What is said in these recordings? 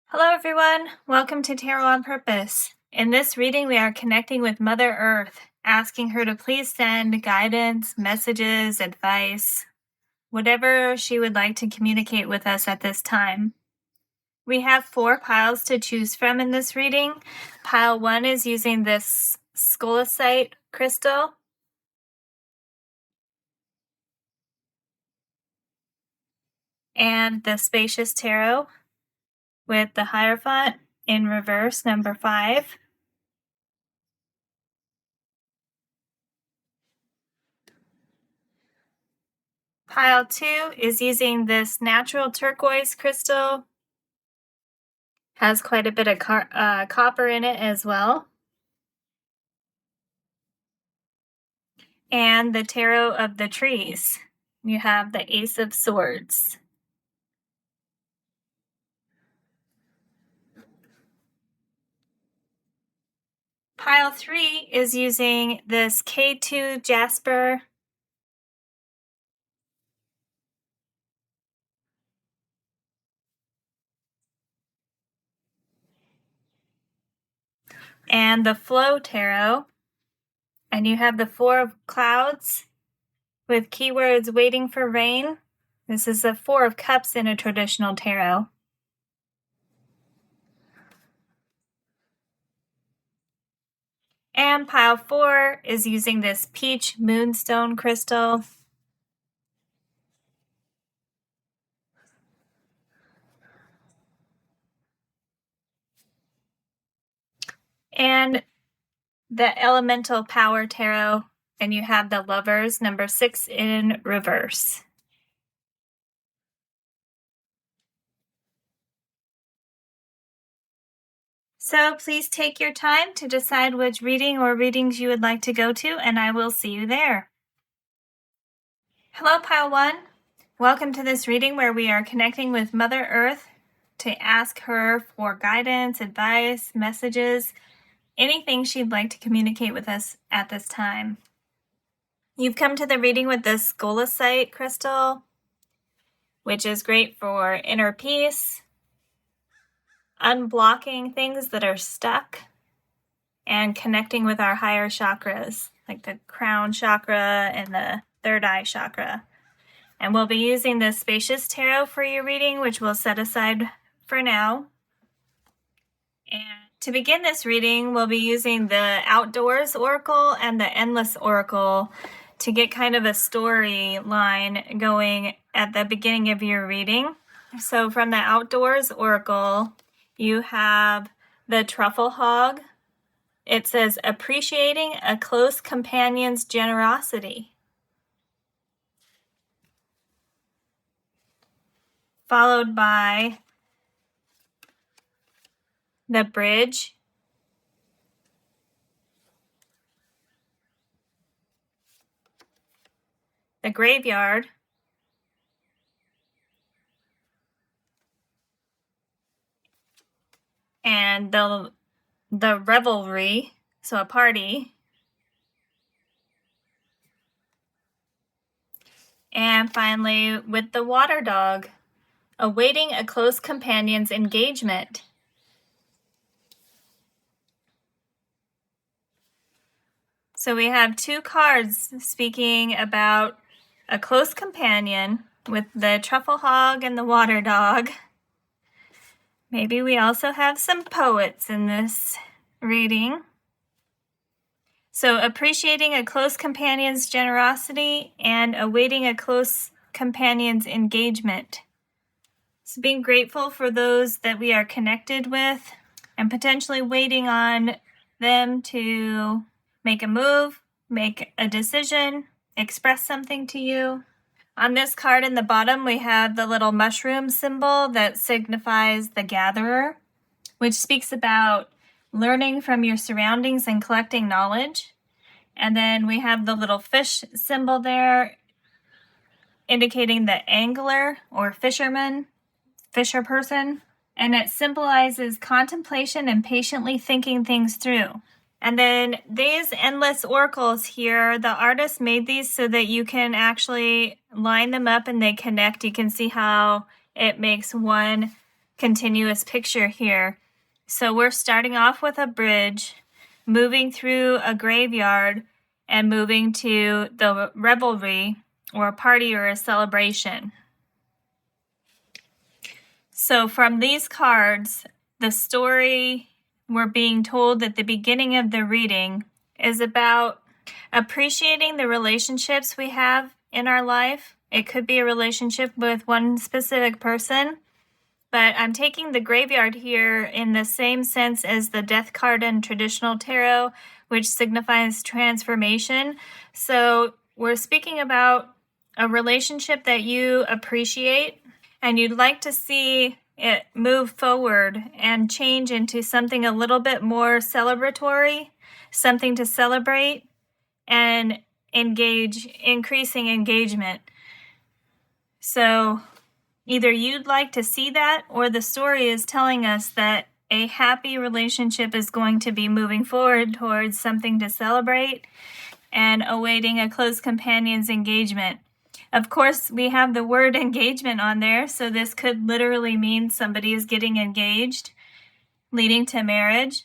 Hello everyone, welcome to Tarot on Purpose. In this reading we are connecting with Mother Earth, asking her to please send guidance, messages, advice, whatever she would like to communicate with us at this time. We have 4 piles to choose from in this reading. Pile 1 is using this scolecite crystal. And the Spacious Tarot with the Hierophant in reverse, number 5. Pile 2 is using this natural turquoise crystal. Has quite a bit of copper in it as well. And the Tarot of the Trees. You have the Ace of Swords. Pile 3 is using this K2 Jasper. And the Flow Tarot. And you have the 4 of Clouds with keywords waiting for rain. This is the 4 of Cups in a traditional tarot. And pile 4 is using this Peach Moonstone crystal. And the Elemental Power Tarot, and you have the Lovers, number 6 in reverse. So please take your time to decide which reading or readings you would like to go to, and I will see you there. Hello, Pile 1. Welcome to this reading where we are connecting with Mother Earth to ask her for guidance, advice, messages, anything she'd like to communicate with us at this time. You've come to the reading with this scolecite crystal, which is great for inner peace, unblocking things that are stuck, and connecting with our higher chakras, like the crown chakra and the third eye chakra. And we'll be using the Spacious Tarot for your reading, which we'll set aside for now. And to begin this reading, we'll be using the Outdoors Oracle and the Endless Oracle to get kind of a storyline going at the beginning of your reading. So from the Outdoors Oracle, you have the Truffle Hog. It says, appreciating a close companion's generosity. Followed by the Bridge. The Graveyard. And the Revelry, so a party. And finally, with the Water Dog, awaiting a close companion's engagement. So we have 2 cards speaking about a close companion with the Truffle Hog and the Water Dog. Maybe we also have some poets in this reading. So appreciating a close companion's generosity and awaiting a close companion's engagement. So being grateful for those that we are connected with and potentially waiting on them to make a move, make a decision, express something to you. On this card in the bottom, we have the little mushroom symbol that signifies the gatherer, which speaks about learning from your surroundings and collecting knowledge. And then we have the little fish symbol there, indicating the angler or fisherman, fisher person. And it symbolizes contemplation and patiently thinking things through. And then these endless oracles here, the artist made these so that you can actually line them up and they connect. You can see how it makes one continuous picture here. So we're starting off with a bridge, moving through a graveyard, and moving to the revelry or a party or a celebration. So from these cards, the story we're being told at the beginning of the reading is about appreciating the relationships we have in our life. It could be a relationship with one specific person, but I'm taking the graveyard here in the same sense as the death card in traditional tarot, which signifies transformation. So we're speaking about a relationship that you appreciate and you'd like to see it move forward and change into something a little bit more celebratory, something to celebrate and increasing engagement. So either you'd like to see that, or the story is telling us that a happy relationship is going to be moving forward towards something to celebrate and awaiting a close companion's engagement. Of course, we have the word engagement on there, so this could literally mean somebody is getting engaged, leading to marriage.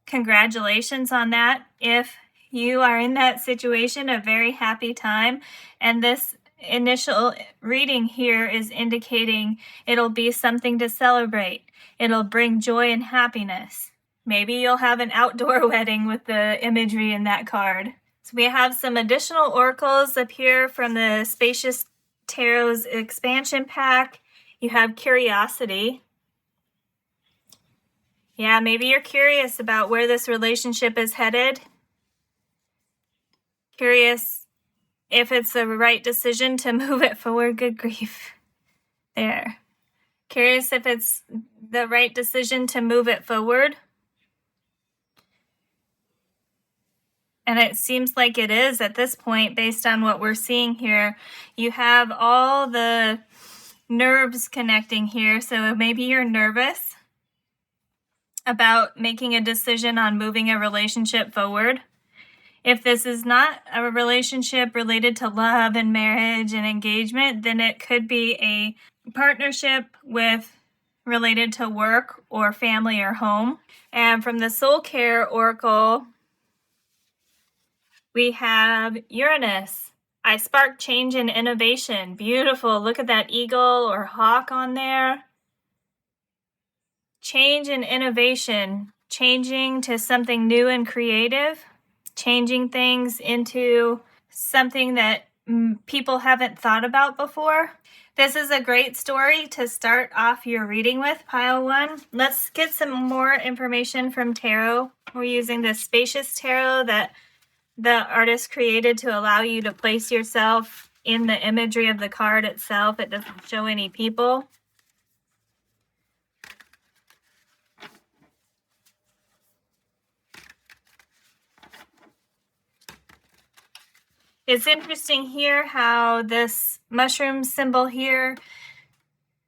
Congratulations on that. If you are in that situation, a very happy time. And this initial reading here is indicating it'll be something to celebrate. It'll bring joy and happiness. Maybe you'll have an outdoor wedding with the imagery in that card. So we have some additional oracles up here from the Spacious Tarot's expansion pack. You have curiosity. Yeah, maybe you're curious about where this relationship is headed. Curious if it's the right decision to move it forward. Good grief. There. Curious if it's the right decision to move it forward. And it seems like it is at this point, based on what we're seeing here. You have all the nerves connecting here, so maybe you're nervous about making a decision on moving a relationship forward. If this is not a relationship related to love and marriage and engagement, then it could be a partnership related to work or family or home. And from the Soul Care Oracle, we have Uranus. I spark change and innovation. Beautiful. Look at that eagle or hawk on there. Change and innovation. Changing to something new and creative. Changing things into something that people haven't thought about before. This is a great story to start off your reading with, pile one. Let's get some more information from tarot. We're using the Spacious Tarot that the artist created to allow you to place yourself in the imagery of the card itself. It doesn't show any people. It's interesting here how this mushroom symbol here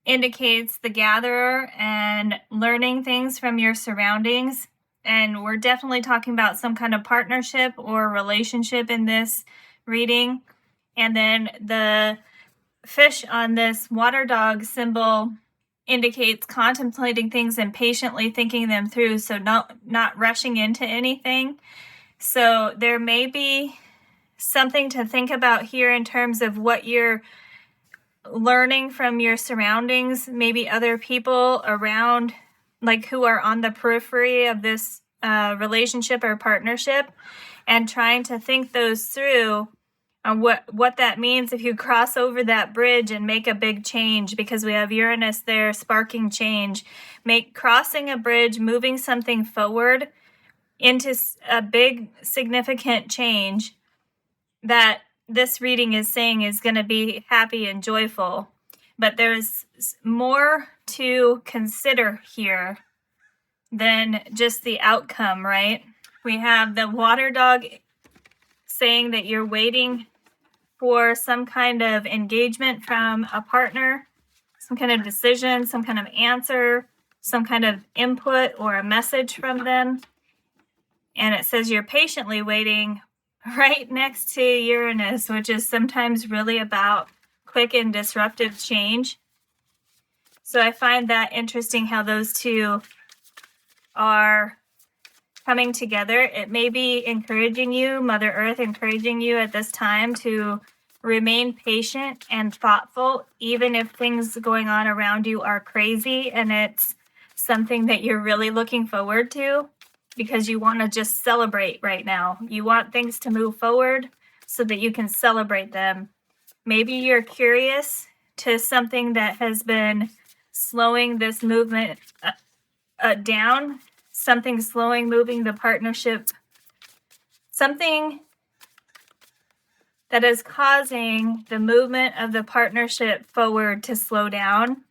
indicates the gatherer and learning things from your surroundings. And we're definitely talking about some kind of partnership or relationship in this reading. And then the fish on this water dog symbol indicates contemplating things and patiently thinking them through, so not rushing into anything. So there may be something to think about here in terms of what you're learning from your surroundings, maybe other people around, like who are on the periphery of this relationship or partnership, and trying to think those through on what that means if you cross over that bridge and make a big change, because we have Uranus there sparking change. Crossing a bridge, moving something forward into a big significant change that this reading is saying is going to be happy and joyful. But there's more to consider here than just the outcome, right? We have the water dog saying that you're waiting for some kind of engagement from a partner, some kind of decision, some kind of answer, some kind of input or a message from them. And it says you're patiently waiting right next to Uranus, which is sometimes really about quick and disruptive change. So I find that interesting how those two are coming together. It may be encouraging you, Mother Earth encouraging you at this time to remain patient and thoughtful, even if things going on around you are crazy and it's something that you're really looking forward to because you want to just celebrate right now. You want things to move forward so that you can celebrate them. Maybe you're curious to something that has been slowing this movement down, something slowing, moving the partnership, something that is causing the movement of the partnership forward to slow down.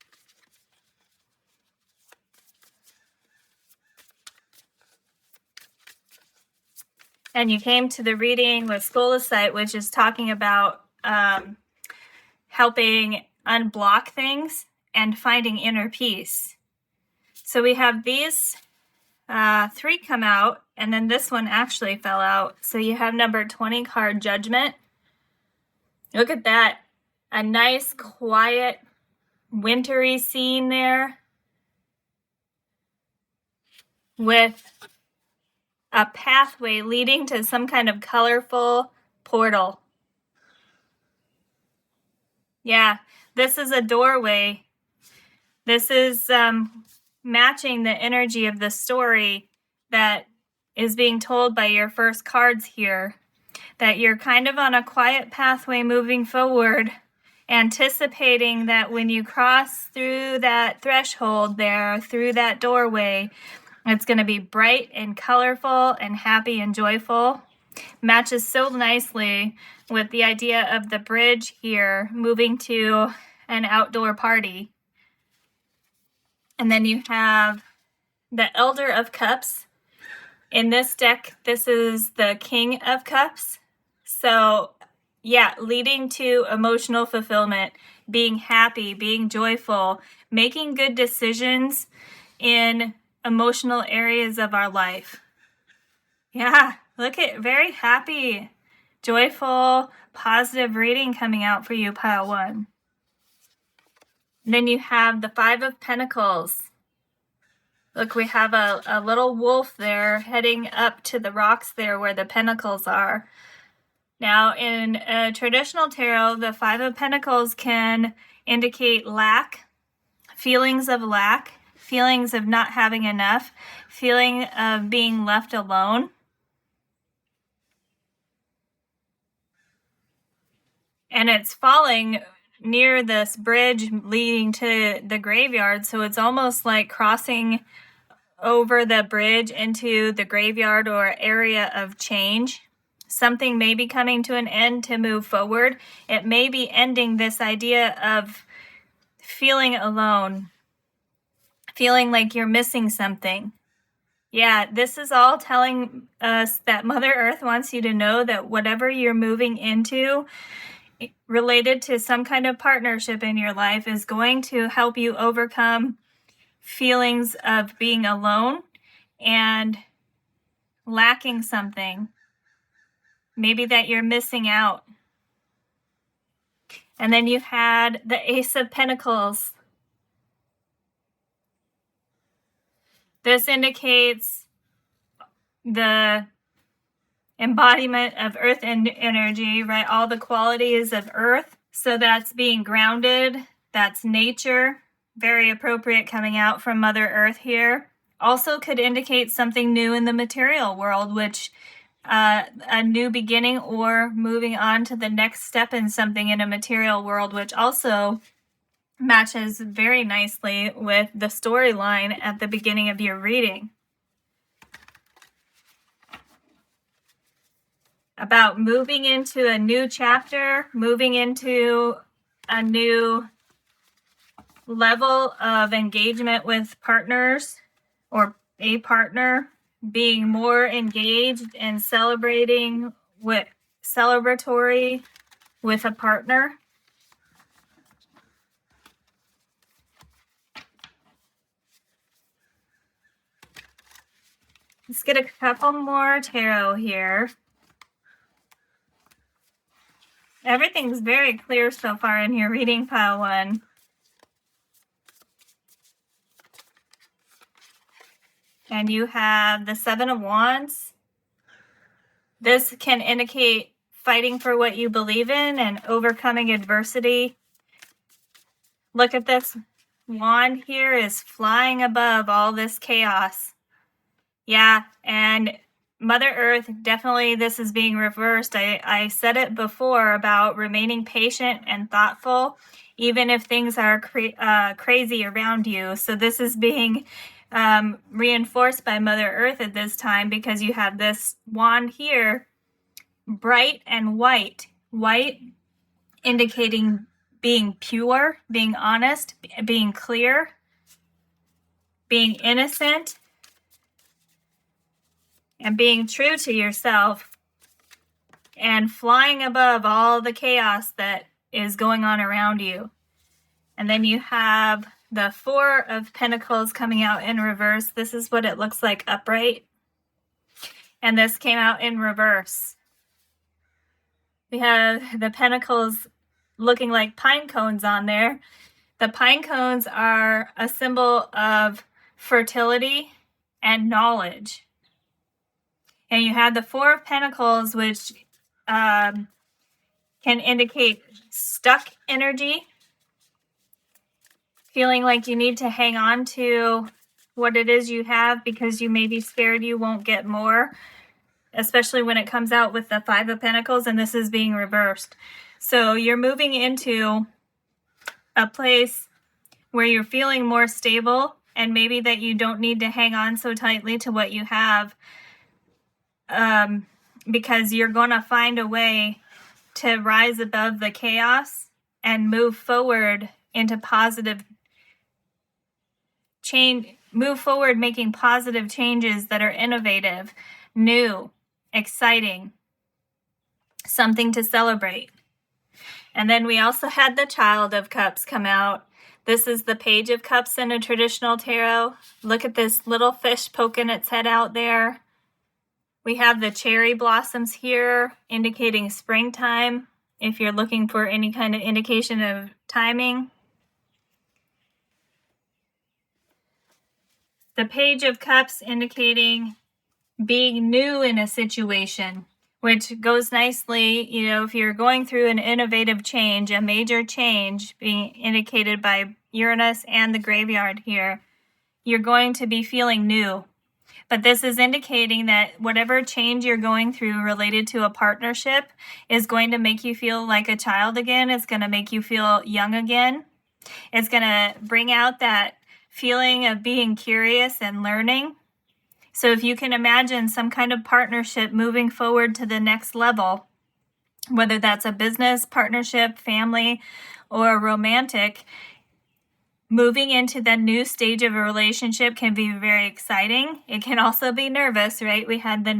And you came to the reading with Scholasite, which is talking about helping unblock things and finding inner peace. So we have these three come out, and then this one actually fell out. So you have number 20 card, Judgment. Look at that. A nice, quiet, wintry scene there with a pathway leading to some kind of colorful portal. Yeah, this is a doorway. This is matching the energy of the story that is being told by your first cards here, that you're kind of on a quiet pathway moving forward, anticipating that when you cross through that threshold there, through that doorway, it's going to be bright and colorful and happy and joyful. Matches so nicely with the idea of the bridge here moving to an outdoor party. And then you have the Elder of Cups. In this deck, this is the King of Cups. So, yeah, leading to emotional fulfillment, being happy, being joyful, making good decisions in emotional areas of our life. Yeah, look at very happy, joyful, positive reading coming out for you, pile one. And then you have the Five of Pentacles. Look, we have a little wolf there heading up to the rocks there where the pentacles are. Now, in a traditional tarot, the Five of Pentacles can indicate lack, feelings of not having enough, feeling of being left alone. And it's falling near this bridge leading to the graveyard, so it's almost like crossing over the bridge into the graveyard or area of change. Something may be coming to an end to move forward. It may be ending this idea of feeling alone, feeling like you're missing something. Yeah, this is all telling us that Mother Earth wants you to know that whatever you're moving into related to some kind of partnership in your life is going to help you overcome feelings of being alone and lacking something. Maybe that you're missing out. And then you had the Ace of Pentacles. This indicates the embodiment of earth energy, right? All the qualities of earth. So that's being grounded. That's nature. Very appropriate coming out from Mother Earth here. Also could indicate something new in the material world, which a new beginning or moving on to the next step in something in a material world, which also matches very nicely with the storyline at the beginning of your reading. About moving into a new chapter, moving into a new level of engagement with partners or a partner, being more engaged and celebratory with a partner. Let's get a couple more tarot here. Everything's very clear so far in your reading, pile one. And you have the Seven of Wands. This can indicate fighting for what you believe in and overcoming adversity. Look at this wand here is flying above all this chaos. Yeah, and Mother Earth, definitely this is being reversed. I said it before about remaining patient and thoughtful, even if things are crazy around you. So this is being reinforced by Mother Earth at this time because you have this wand here, bright and white. White indicating being pure, being honest, being clear, being innocent, and being true to yourself, and flying above all the chaos that is going on around you. And then you have the Four of Pentacles coming out in reverse. This is what it looks like upright. And this came out in reverse. We have the Pentacles looking like pine cones on there. The pine cones are a symbol of fertility and knowledge. And you have the Four of Pentacles, which can indicate stuck energy, feeling like you need to hang on to what it is you have because you may be scared you won't get more, especially when it comes out with the Five of Pentacles, and this is being reversed. So you're moving into a place where you're feeling more stable, and maybe that you don't need to hang on so tightly to what you have, because you're going to find a way to rise above the chaos and move forward into positive change, move forward making positive changes that are innovative, new, exciting, something to celebrate. And then we also had the Child of Cups come out. This is the Page of Cups in a traditional tarot. Look at this little fish poking its head out there. We have the cherry blossoms here, indicating springtime, if you're looking for any kind of indication of timing. The Page of Cups indicating being new in a situation, which goes nicely, you know, if you're going through an innovative change, a major change being indicated by Uranus and the graveyard here, you're going to be feeling new. But this is indicating that whatever change you're going through related to a partnership is going to make you feel like a child again. It's going to make you feel young again. It's going to bring out that feeling of being curious and learning. So if you can imagine some kind of partnership moving forward to the next level, whether that's a business partnership, family, or romantic, moving into the new stage of a relationship can be very exciting. It can also be nervous, right? We had the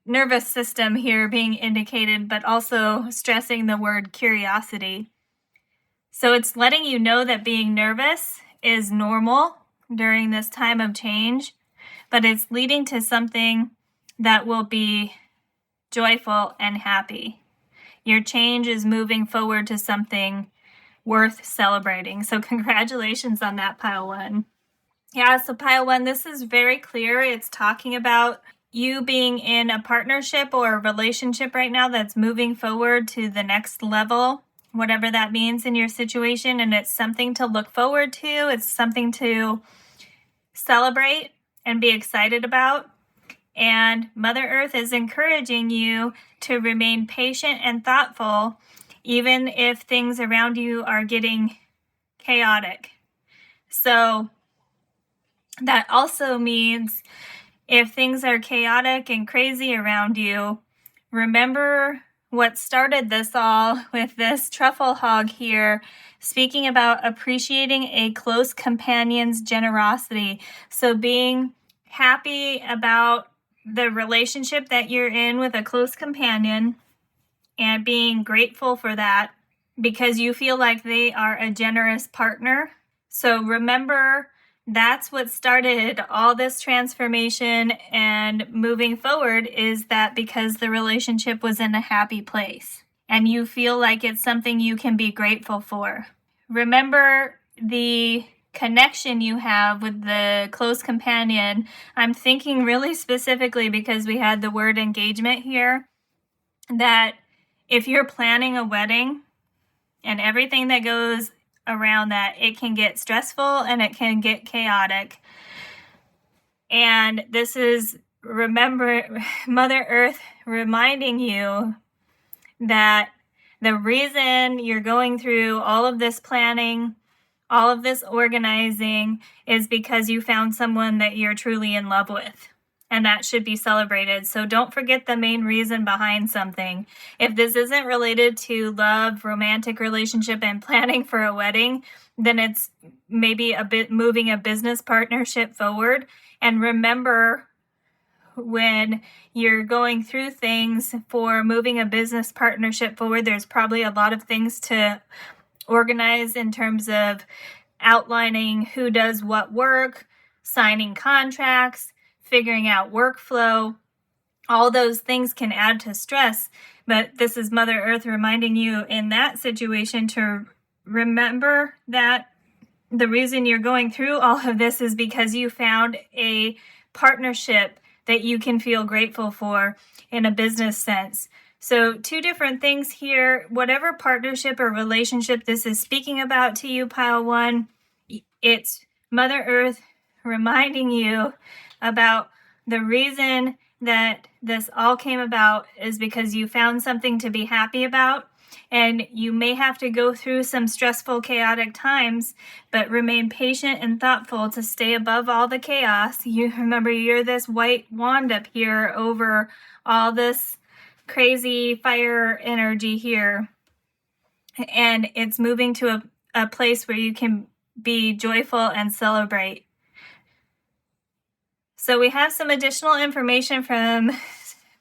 nervous system here being indicated, but also stressing the word curiosity. So it's letting you know that being nervous is normal during this time of change, but it's leading to something that will be joyful and happy. Your change is moving forward to something worth celebrating. So congratulations on that, pile one. Yeah, so pile one, this is very clear. It's talking about you being in a partnership or a relationship right now that's moving forward to the next level, whatever that means in your situation. And it's something to look forward to. It's something to celebrate and be excited about. And Mother Earth is encouraging you to remain patient and thoughtful, even if things around you are getting chaotic. So that also means if things are chaotic and crazy around you, remember what started this all with this truffle hog here, speaking about appreciating a close companion's generosity. So being happy about the relationship that you're in with a close companion and being grateful for that because you feel like they are a generous partner. So remember, that's what started all this transformation and moving forward, is that because the relationship was in a happy place and you feel like it's something you can be grateful for. Remember the connection you have with the close companion. I'm thinking really specifically because we had the word engagement here, that if you're planning a wedding and everything that goes around that, it can get stressful and it can get chaotic. And this is, remember, Mother Earth reminding you that the reason you're going through all of this planning, all of this organizing, is because you found someone that you're truly in love with. And that should be celebrated. So don't forget the main reason behind something. If this isn't related to love, romantic relationship, and planning for a wedding, then it's maybe a bit moving a business partnership forward. And remember, when you're going through things for moving a business partnership forward, there's probably a lot of things to organize in terms of outlining who does what work, signing contracts, figuring out workflow. All those things can add to stress, but this is Mother Earth reminding you in that situation to remember that the reason you're going through all of this is because you found a partnership that you can feel grateful for in a business sense. So 2 different things here. Whatever partnership or relationship this is speaking about to you, Pile 1, it's Mother Earth reminding you about the reason that this all came about is because you found something to be happy about. And you may have to go through some stressful, chaotic times, but remain patient and thoughtful to stay above all the chaos. You remember, you're this white wand up here over all this crazy fire energy here. And it's moving to a place where you can be joyful and celebrate. So we have some additional information from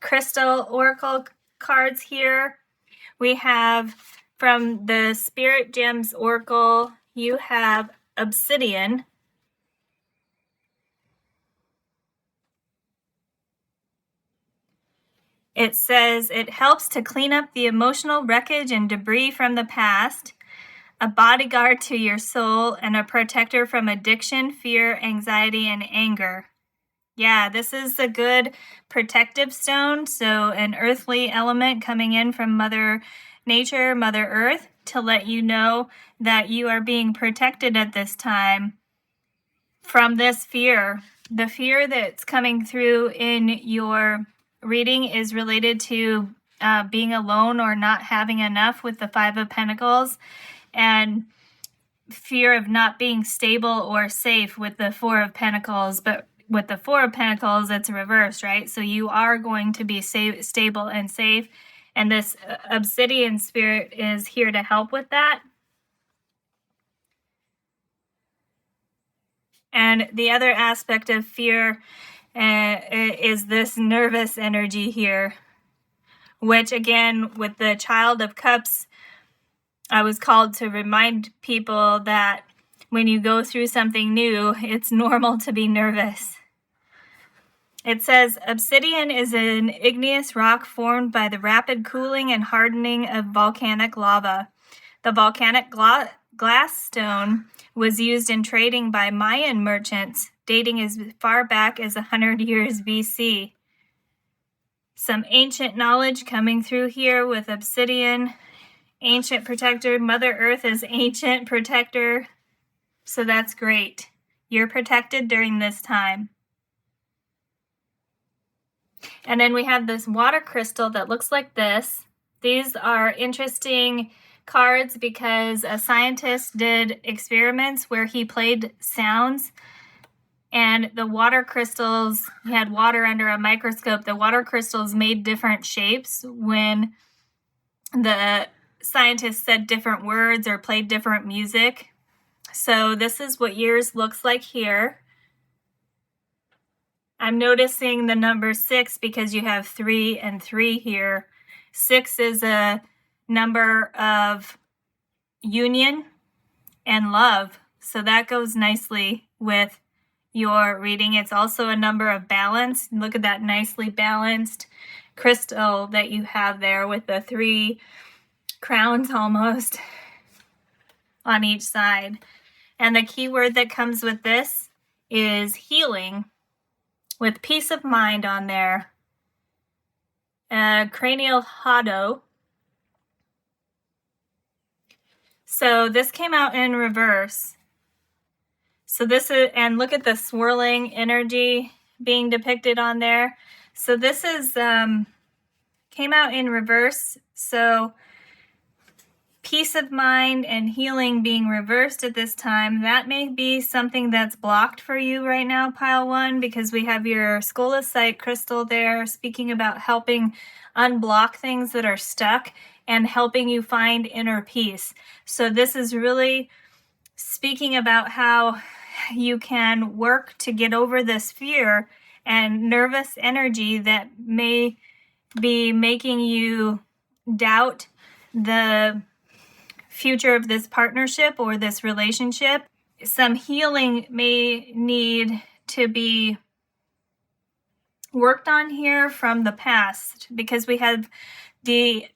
Crystal Oracle cards here. We have from the Spirit Gems Oracle, you have Obsidian. It says it helps to clean up the emotional wreckage and debris from the past, a bodyguard to your soul, and a protector from addiction, fear, anxiety, and anger. Yeah, this is a good protective stone. So an earthly element coming in from Mother Nature, Mother Earth, to let you know that you are being protected at this time from this fear. The fear that's coming through in your reading is related to being alone or not having enough with the 5 of Pentacles, and fear of not being stable or safe with the 4 of Pentacles. But with the 4 of Pentacles, it's reversed, right? So you are going to be stable and safe. And this Obsidian spirit is here to help with that. And the other aspect of fear is this nervous energy here, which again, with the Child of Cups, I was called to remind people that when you go through something new, it's normal to be nervous. It says, obsidian is an igneous rock formed by the rapid cooling and hardening of volcanic lava. The volcanic glass stone was used in trading by Mayan merchants, dating as far back as 100 years BC. Some ancient knowledge coming through here with obsidian. Ancient protector. Mother Earth is ancient protector. So that's great. You're protected during this time. And then we have this water crystal that looks like this. These are interesting cards because a scientist did experiments where he played sounds, and the water crystals, he had water under a microscope. The water crystals made different shapes when the scientist said different words or played different music. So this is what yours looks like here. I'm noticing the number 6 because you have 3 and 3 here. 6 is a number of union and love. So that goes nicely with your reading. It's also a number of balance. Look at that nicely balanced crystal that you have there with the 3 crowns almost on each side. And the key word that comes with this is healing, with peace of mind on there. Cranial hado. So this came out in reverse. So this is, and look at the swirling energy being depicted on there. So this is, came out in reverse. So peace of mind and healing being reversed at this time, that may be something that's blocked for you right now, pile 1, because we have your scolecite crystal there speaking about helping unblock things that are stuck and helping you find inner peace. So this is really speaking about how you can work to get over this fear and nervous energy that may be making you doubt the future of this partnership or this relationship. Some healing may need to be worked on here from the past, because we have the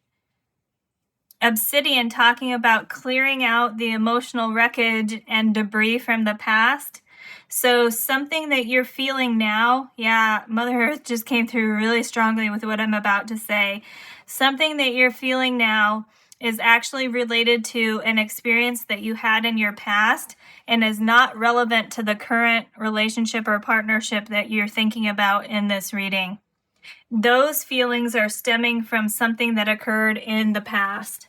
obsidian talking about clearing out the emotional wreckage and debris from the past. So something that you're feeling now, yeah, Mother Earth just came through really strongly with what I'm about to say. Something that you're feeling now is actually related to an experience that you had in your past and is not relevant to the current relationship or partnership that you're thinking about in this reading. Those feelings are stemming from something that occurred in the past.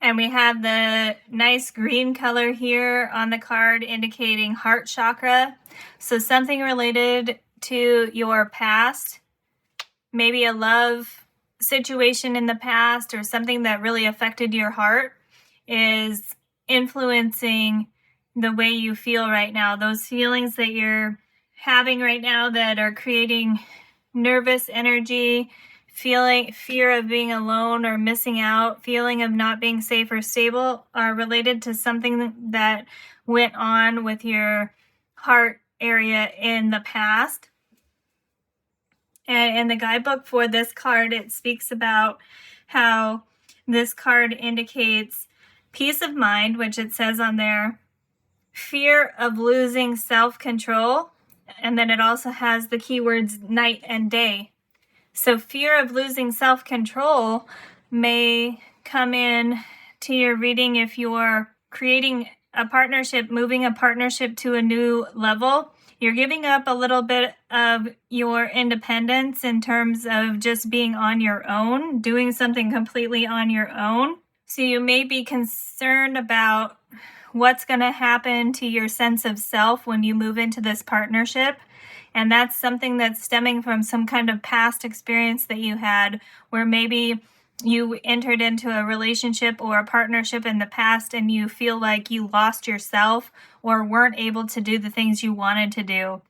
And we have the nice green color here on the card indicating heart chakra. So something related to your past, maybe a love situation in the past or something that really affected your heart, is influencing the way you feel right now. Those feelings that you're having right now that are creating nervous energy, feeling fear of being alone or missing out, feeling of not being safe or stable, are related to something that went on with your heart area in the past. And in the guidebook for this card, it speaks about how this card indicates peace of mind, which it says on there, fear of losing self-control, and then it also has the keywords night and day. So fear of losing self-control may come in to your reading if you're creating a partnership, moving a partnership to a new level. You're giving up a little bit of your independence in terms of just being on your own, doing something completely on your own. So you may be concerned about what's going to happen to your sense of self when you move into this partnership. And that's something that's stemming from some kind of past experience that you had, where maybe you entered into a relationship or a partnership in the past and you feel like you lost yourself or weren't able to do the things you wanted to do.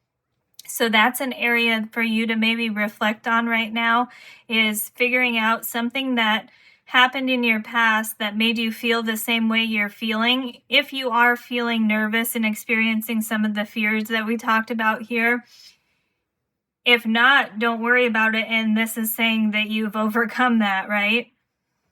So that's an area for you to maybe reflect on right now, is figuring out something that happened in your past that made you feel the same way you're feeling. If you are feeling nervous and experiencing some of the fears that we talked about here, if not, don't worry about it. And this is saying that you've overcome that, right?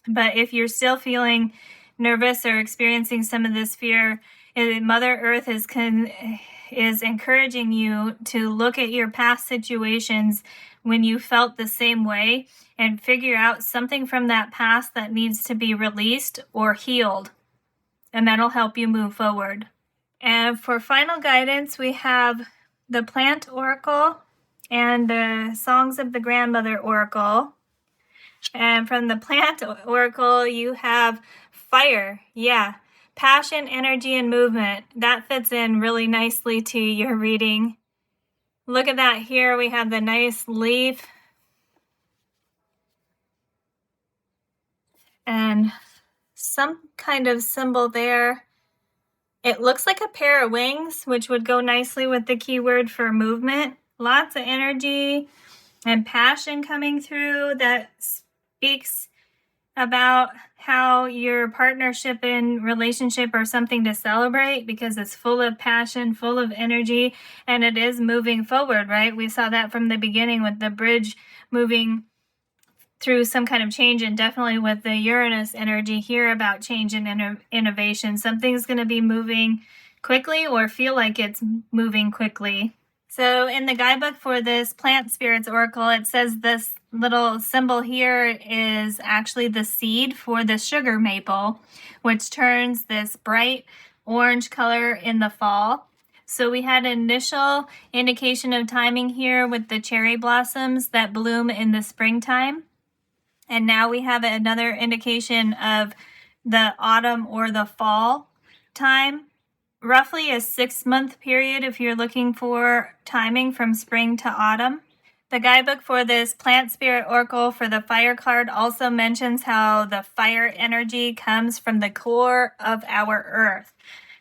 But if you're still feeling nervous or experiencing some of this fear, Mother Earth is encouraging you to look at your past situations when you felt the same way and figure out something from that past that needs to be released or healed. And that'll help you move forward. And for final guidance, we have the Plant Oracle and the Songs of the Grandmother Oracle. And from the Plant Oracle, you have fire. Yeah, passion, energy, and movement. That fits in really nicely to your reading. Look at that here. We have the nice leaf and some kind of symbol there. It looks like a pair of wings, which would go nicely with the keyword for movement. Lots of energy and passion coming through that speaks about how your partnership and relationship are something to celebrate, because it's full of passion, full of energy, and it is moving forward, right? We saw that from the beginning with the bridge moving through some kind of change, and definitely with the Uranus energy here about change and innovation. Something's going to be moving quickly or feel like it's moving quickly. So in the guidebook for this Plant Spirits Oracle, it says this little symbol here is actually the seed for the sugar maple, which turns this bright orange color in the fall. So we had an initial indication of timing here with the cherry blossoms that bloom in the springtime. And now we have another indication of the autumn or the fall time. Roughly a 6-month period if you're looking for timing from spring to autumn. The guidebook for this Plant Spirit Oracle for the fire card also mentions how the fire energy comes from the core of our earth.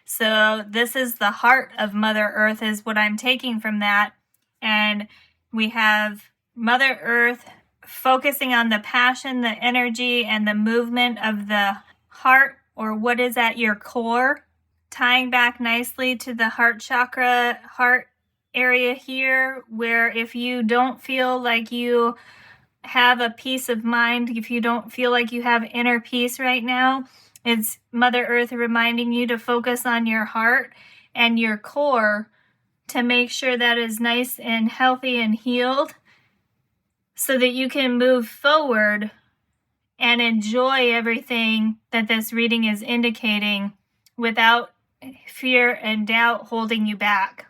So this is the heart of Mother Earth is what I'm taking from that. And we have Mother Earth focusing on the passion, the energy, and the movement of the heart, or what is at your core, tying back nicely to the heart chakra, heart area here, where if you don't feel like you have a peace of mind, if you don't feel like you have inner peace right now, it's Mother Earth reminding you to focus on your heart and your core to make sure that is nice and healthy and healed so that you can move forward and enjoy everything that this reading is indicating without fear and doubt holding you back.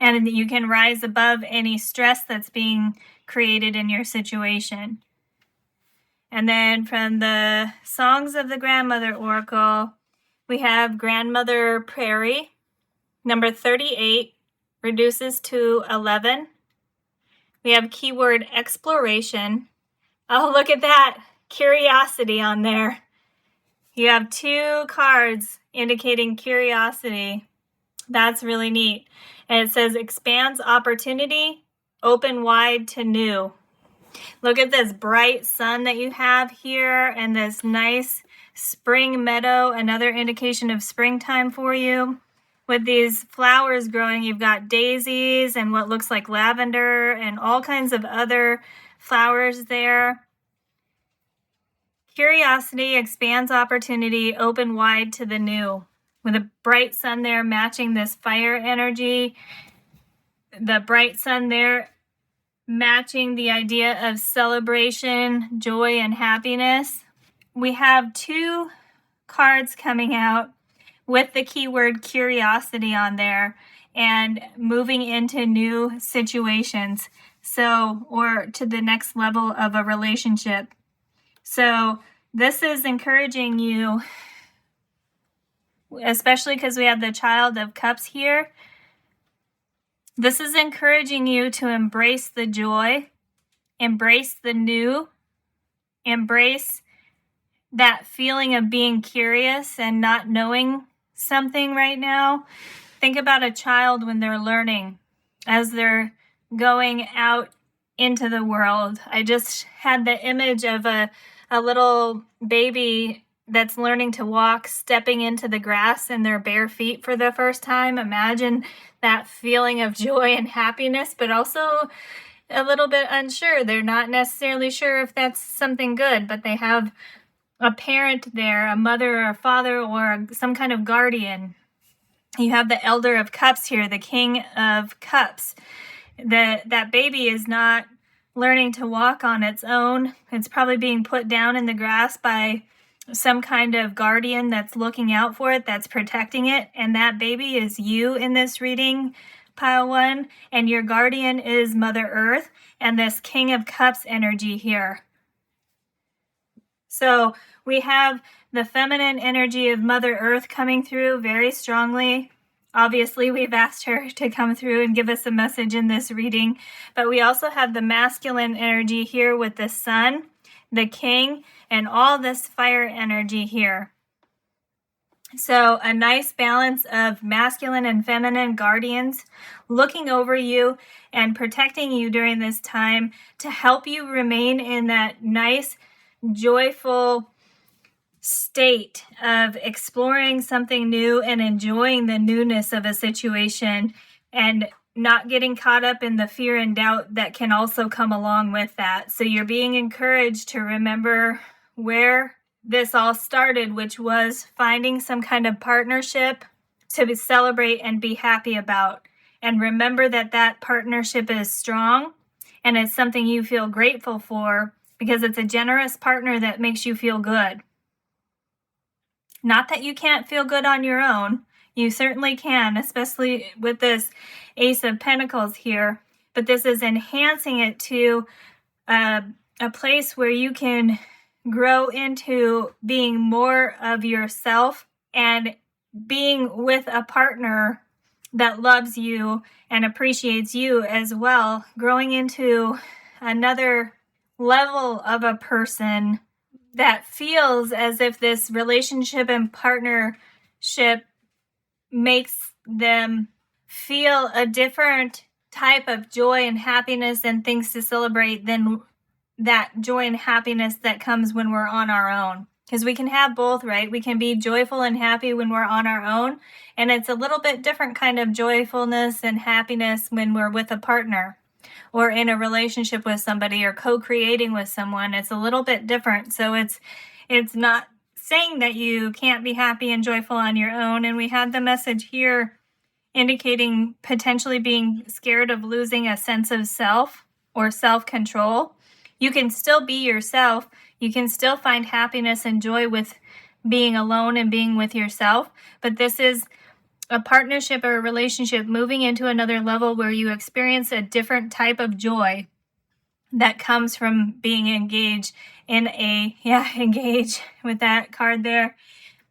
And you can rise above any stress that's being created in your situation. And then from the Songs of the Grandmother Oracle, we have Grandmother Prairie, number 38, reduces to 11. We have keyword exploration. Oh, look at that, curiosity on there. You have 2 cards indicating curiosity. That's really neat. And it says expands opportunity, open wide to new. Look at this bright sun that you have here and this nice spring meadow, another indication of springtime for you. With these flowers growing, you've got daisies and what looks like lavender and all kinds of other flowers there. Curiosity expands opportunity, open wide to the new. With a bright sun there matching this fire energy, the bright sun there matching the idea of celebration, joy, and happiness. We have 2 cards coming out with the keyword curiosity on there and moving into new situations, so, or to the next level of a relationship. So this is encouraging you, especially because we have the Child of Cups here. This is encouraging you to embrace the joy, embrace the new, embrace that feeling of being curious and not knowing something right now. Think about a child when they're learning, as they're going out into the world. I just had the image of a little baby that's learning to walk, stepping into the grass in their bare feet for the first time. Imagine that feeling of joy and happiness, but also a little bit unsure. They're not necessarily sure if that's something good, but they have a parent there, a mother or a father or some kind of guardian. You have the Elder of Cups here, the King of Cups. That baby is not learning to walk on its own. It's probably being put down in the grass by some kind of guardian that's looking out for it, that's protecting it. And that baby is you in this reading, pile 1. And your guardian is Mother Earth and this King of Cups energy here. So we have the feminine energy of Mother Earth coming through very strongly. Obviously, we've asked her to come through and give us a message in this reading, but we also have the masculine energy here with the Sun, the King, and all this fire energy here. So a nice balance of masculine and feminine guardians looking over you and protecting you during this time to help you remain in that nice, joyful state of exploring something new and enjoying the newness of a situation and not getting caught up in the fear and doubt that can also come along with that. So you're being encouraged to remember where this all started, which was finding some kind of partnership to celebrate and be happy about. And remember that that partnership is strong and it's something you feel grateful for because it's a generous partner that makes you feel good. Not that you can't feel good on your own. You certainly can, especially with this Ace of Pentacles here. But this is enhancing it to a place where you can grow into being more of yourself and being with a partner that loves you and appreciates you as well, growing into another level of a person that feels as if this relationship and partnership makes them feel a different type of joy and happiness and things to celebrate than that joy and happiness that comes when we're on our own. Because we can have both, right? We can be joyful and happy when we're on our own, and it's a little bit different kind of joyfulness and happiness when we're with a partner or in a relationship with somebody or co-creating with someone. It's a little bit different. So it's not saying that you can't be happy and joyful on your own. And we had the message here indicating potentially being scared of losing a sense of self or self-control. You can still be yourself. You can still find happiness and joy with being alone and being with yourself. But this is a partnership or a relationship moving into another level where you experience a different type of joy that comes from being engaged in engage with that card there,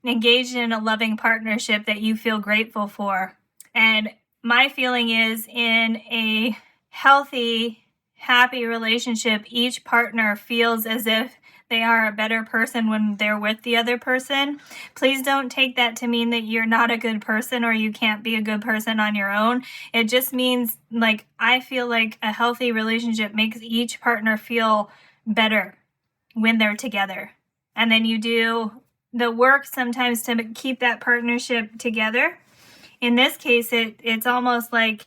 engaged in a loving partnership that you feel grateful for. And my feeling is in a healthy, happy relationship, each partner feels as if they are a better person when they're with the other person. Please don't take that to mean that you're not a good person or you can't be a good person on your own. It just means, like, I feel like a healthy relationship makes each partner feel better when they're together. And then you do the work sometimes to keep that partnership together. In this case, it's almost like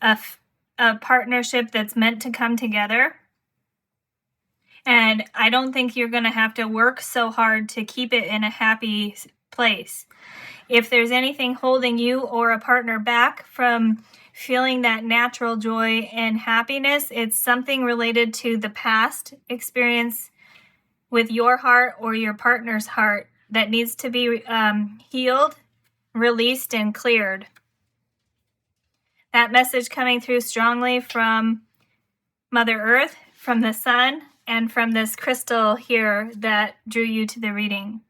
a partnership that's meant to come together. And I don't think you're going to have to work so hard to keep it in a happy place. If there's anything holding you or a partner back from feeling that natural joy and happiness, it's something related to the past experience with your heart or your partner's heart that needs to be healed, released, and cleared. That message coming through strongly from Mother Earth, from the sun, and from this crystal here that drew you to the reading.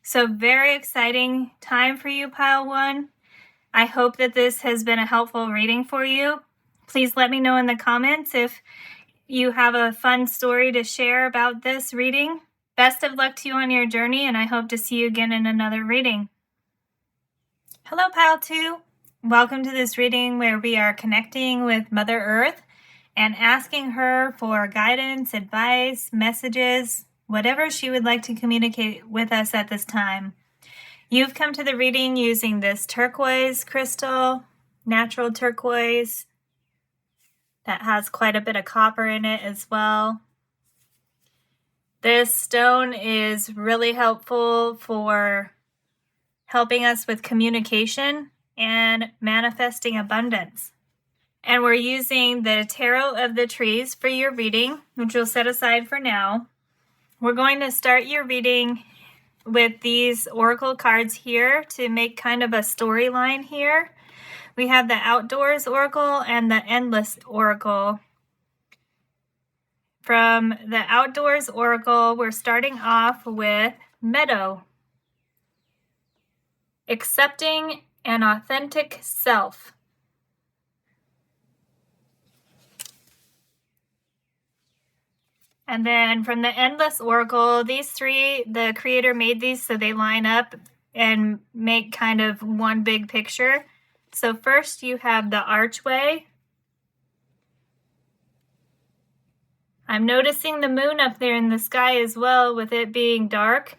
So very exciting time for you, Pile 1. I hope that this has been a helpful reading for you. Please let me know in the comments if you have a fun story to share about this reading. Best of luck to you on your journey, and I hope to see you again in another reading. Hello, Pile 2. Welcome to this reading where we are connecting with Mother Earth and asking her for guidance, advice, messages, whatever she would like to communicate with us at this time. You've come to the reading using this turquoise crystal, natural turquoise, that has quite a bit of copper in it as well. This stone is really helpful for helping us with communication and manifesting abundance. And we're using the Tarot of the Trees for your reading, which we'll set aside for now. We're going to start your reading with these oracle cards here to make kind of a storyline here. We have the Outdoors Oracle and the Endless Oracle. From the Outdoors Oracle, we're starting off with Meadow. Accepting an authentic self. And then from the Endless Oracle, these three, the creator made these so they line up and make kind of one big picture. So first you have the archway. I'm noticing the moon up there in the sky as well, with it being dark.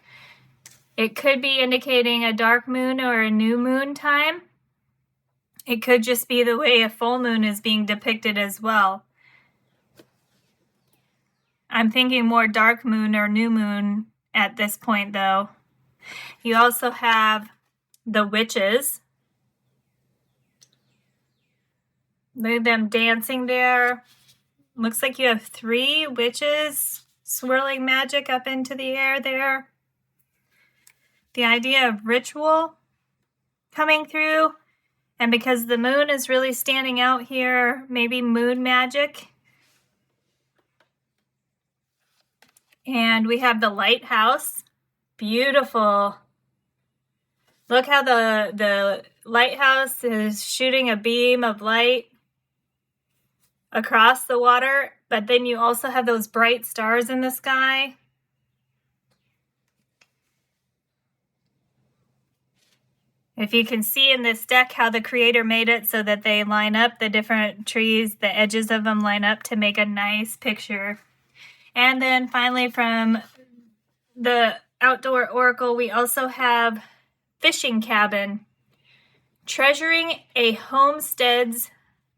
It could be indicating a dark moon or a new moon time. It could just be the way a full moon is being depicted as well. I'm thinking more dark moon or new moon at this point, though. You also have the witches. Look at them dancing there. Looks like you have 3 witches swirling magic up into the air there. The idea of ritual coming through. And because the moon is really standing out here, maybe moon magic. And we have the lighthouse. Beautiful. Look how the lighthouse is shooting a beam of light across the water, but then you also have those bright stars in the sky. If you can see in this deck how the creator made it so that they line up, the different trees, the edges of them line up to make a nice picture. And then finally from the outdoor oracle, we also have fishing cabin, treasuring a homestead's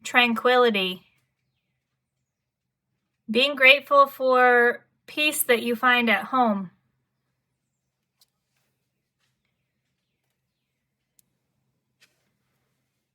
tranquility. Being grateful for peace that you find at home.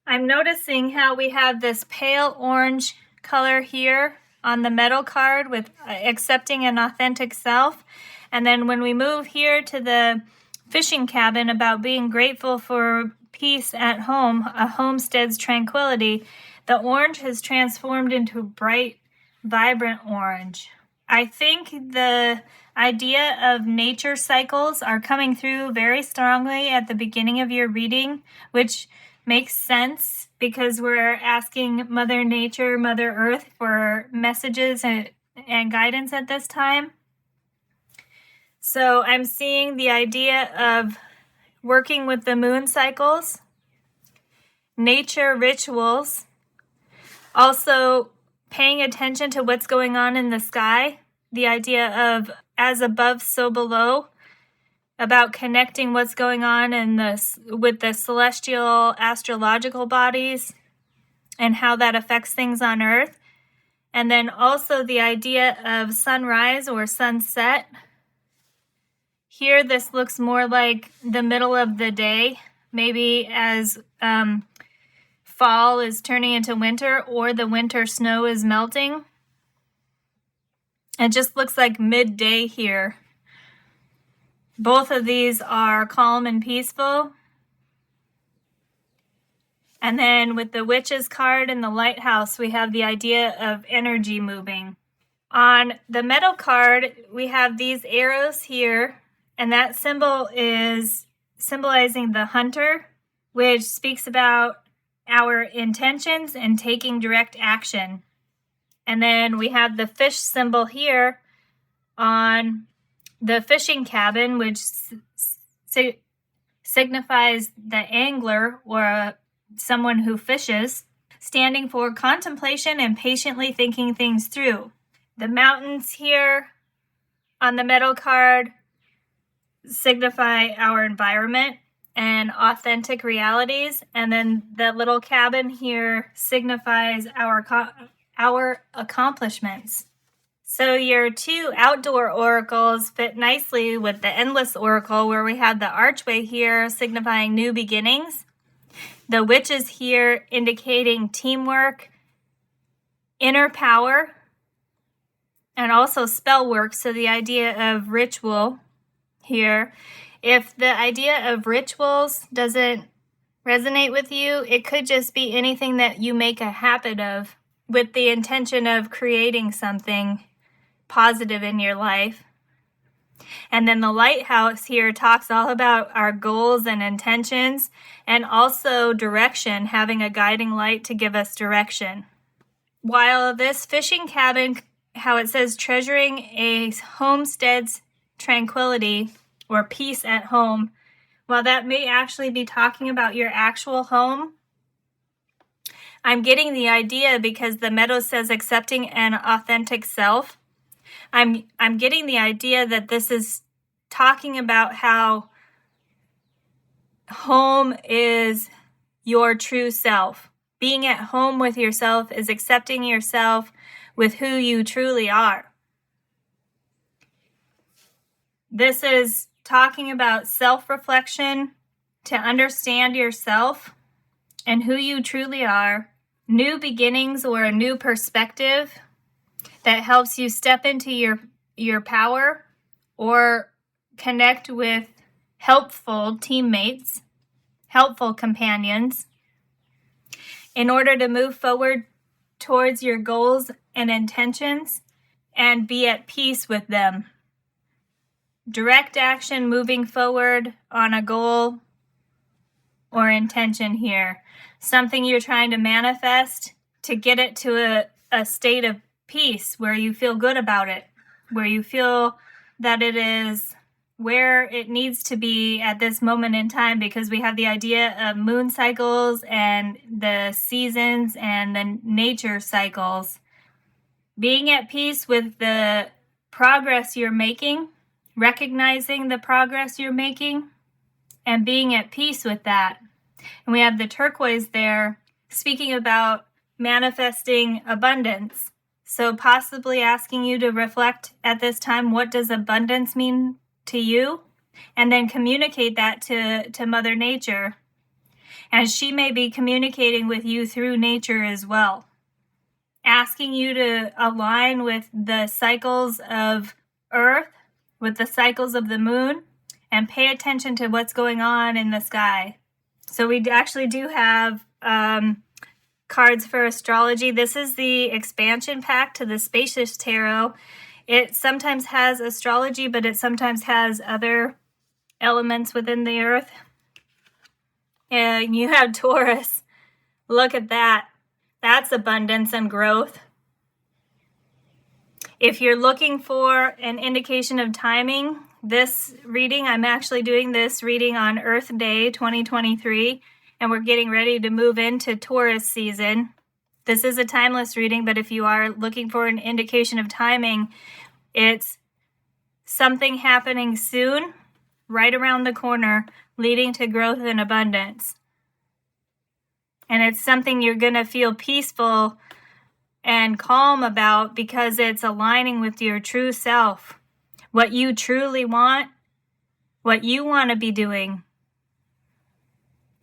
I'm noticing how we have this pale orange color here on the metal card with accepting an authentic self. And then when we move here to the fishing cabin about being grateful for peace at home, a homestead's tranquility, the orange has transformed into bright, vibrant orange. I think the idea of nature cycles are coming through very strongly at the beginning of your reading, which makes sense because we're asking Mother Nature, Mother Earth for messages and guidance at this time. So I'm seeing the idea of working with the moon cycles, nature rituals, also paying attention to what's going on in the sky, the idea of as above, so below, about connecting what's going on with the celestial astrological bodies and how that affects things on Earth. And then also the idea of sunrise or sunset. Here, this looks more like the middle of the day, maybe as fall is turning into winter or the winter snow is melting. It just looks like midday here. Both of these are calm and peaceful. And then with the witch's card and the lighthouse, we have the idea of energy moving. On the metal card, we have these arrows here, and that symbol is symbolizing the hunter, which speaks about our intentions and taking direct action. And then we have the fish symbol here on the fishing cabin, which signifies the angler or someone who fishes, standing for contemplation and patiently thinking things through. The mountains here on the metal card signify our environment and authentic realities, and then the little cabin here signifies our accomplishments. So your 2 outdoor oracles fit nicely with the endless oracle, where we have the archway here signifying new beginnings, the witches here indicating teamwork, inner power, and also spell work. So the idea of ritual here. If the idea of rituals doesn't resonate with you, it could just be anything that you make a habit of with the intention of creating something positive in your life. And then the lighthouse here talks all about our goals and intentions, and also direction, having a guiding light to give us direction. While this fishing cabin, how it says treasuring a homestead's tranquility or peace at home, while that may actually be talking about your actual home, I'm getting the idea, because the meadow says accepting an authentic self, I'm getting the idea that this is talking about how home is your true self. Being at home with yourself is accepting yourself with who you truly are. This is talking about self-reflection, to understand yourself and who you truly are, new beginnings or a new perspective that helps you step into your power or connect with helpful teammates, helpful companions, in order to move forward towards your goals and intentions and be at peace with them. Direct action moving forward on a goal or intention here. Something you're trying to manifest to get it to a state of peace where you feel good about it, where you feel that it is where it needs to be at this moment in time, because we have the idea of moon cycles and the seasons and the nature cycles. Being at peace with the progress you're making, recognizing the progress you're making, and being at peace with that. And we have the turquoise there speaking about manifesting abundance. So possibly asking you to reflect at this time, what does abundance mean to you? And then communicate that to Mother Nature. And she may be communicating with you through nature as well. Asking you to align with the cycles of Earth, with the cycles of the moon, and pay attention to what's going on in the sky. So we actually do have cards for astrology. This is the expansion pack to the Spacious Tarot. It sometimes has astrology, but it sometimes has other elements within the earth. And you have Taurus. Look at that. That's abundance and growth. If you're looking for an indication of timing, this reading, I'm actually doing this reading on Earth Day 2023, and we're getting ready to move into Taurus season. This is a timeless reading, but if you are looking for an indication of timing, it's something happening soon, right around the corner, leading to growth and abundance. And it's something you're going to feel peaceful and calm about because it's aligning with your true self, what you truly want, what you want to be doing.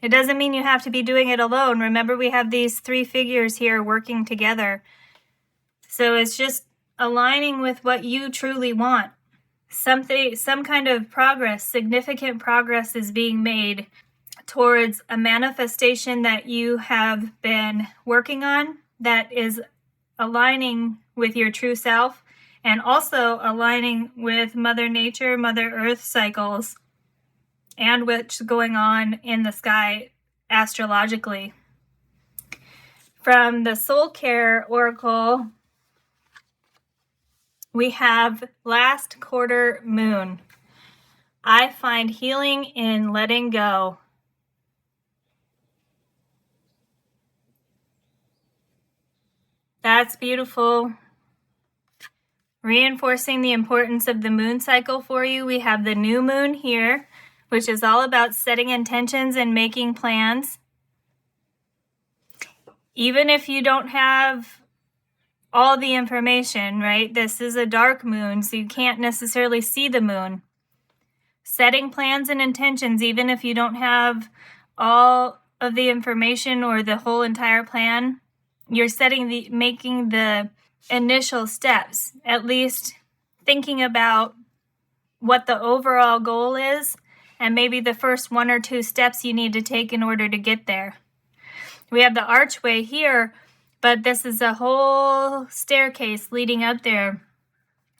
It doesn't mean you have to be doing it alone. Remember, we have these three figures here working together. So it's just aligning with what you truly want. Some kind of progress, significant progress is being made towards a manifestation that you have been working on that is aligning with your true self and also aligning with Mother Nature, Mother Earth cycles, and what's going on in the sky astrologically. From the Soul Care Oracle, we have last quarter moon. I find healing in letting go. That's beautiful. Reinforcing the importance of the moon cycle for you, we have the new moon here, which is all about setting intentions and making plans. Even if you don't have all the information, right? This is a dark moon, so you can't necessarily see the moon. Setting plans and intentions, even if you don't have all of the information or the whole entire plan, you're making the initial steps, at least thinking about what the overall goal is and maybe the first one or two steps you need to take in order to get there. We have the archway here, but this is a whole staircase leading up there.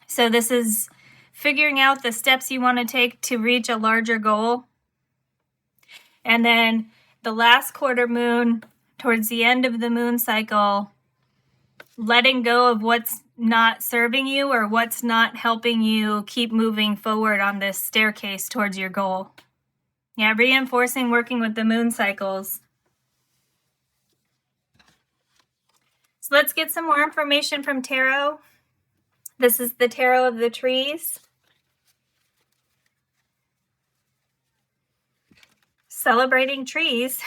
So this is figuring out the steps you want to take to reach a larger goal. And then the last quarter moon, towards the end of the moon cycle, letting go of what's not serving you or what's not helping you keep moving forward on this staircase towards your goal. Yeah, reinforcing working with the moon cycles. So let's get some more information from tarot. This is the tarot of the trees. Celebrating trees.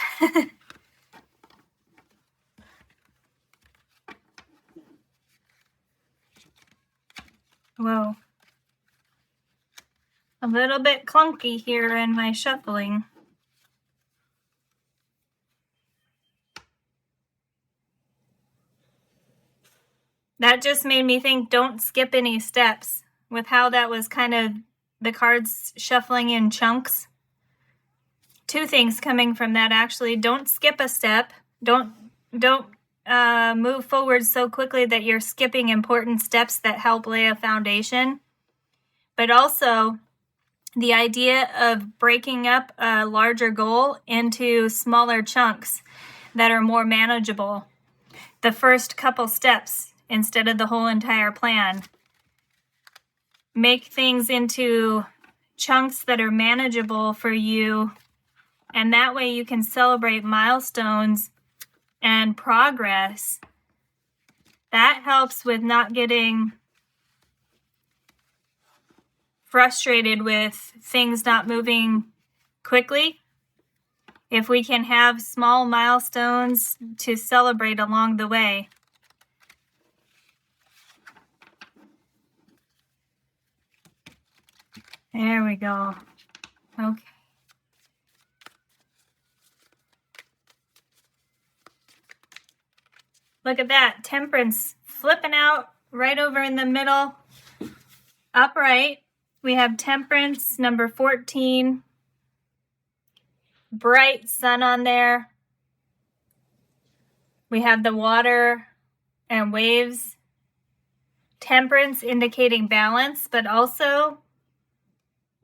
Whoa. a little bit clunky here in my shuffling. That just made me think, don't skip any steps with how that was kind of the cards shuffling in chunks. Two things coming from that, actually. Don't skip a step. Don't move forward so quickly that you're skipping important steps that help lay a foundation. But also the idea of breaking up a larger goal into smaller chunks that are more manageable. The first couple steps instead of the whole entire plan. Make things into chunks that are manageable for you, and that way you can celebrate milestones and progress. That helps with not getting frustrated with things not moving quickly. If we can have small milestones to celebrate along the way. There we go. Okay. Look at that. Temperance flipping out right over in the middle. Upright. We have Temperance, number 14. Bright sun on there. We have the water and waves. Temperance indicating balance, but also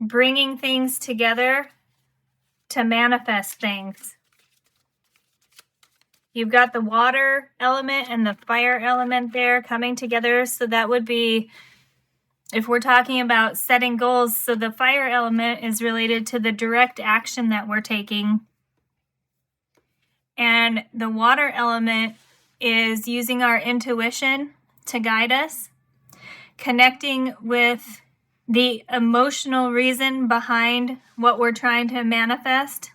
bringing things together to manifest things. You've got the water element and the fire element there coming together. So that would be, if we're talking about setting goals, so the fire element is related to the direct action that we're taking. And the water element is using our intuition to guide us, connecting with the emotional reason behind what we're trying to manifest.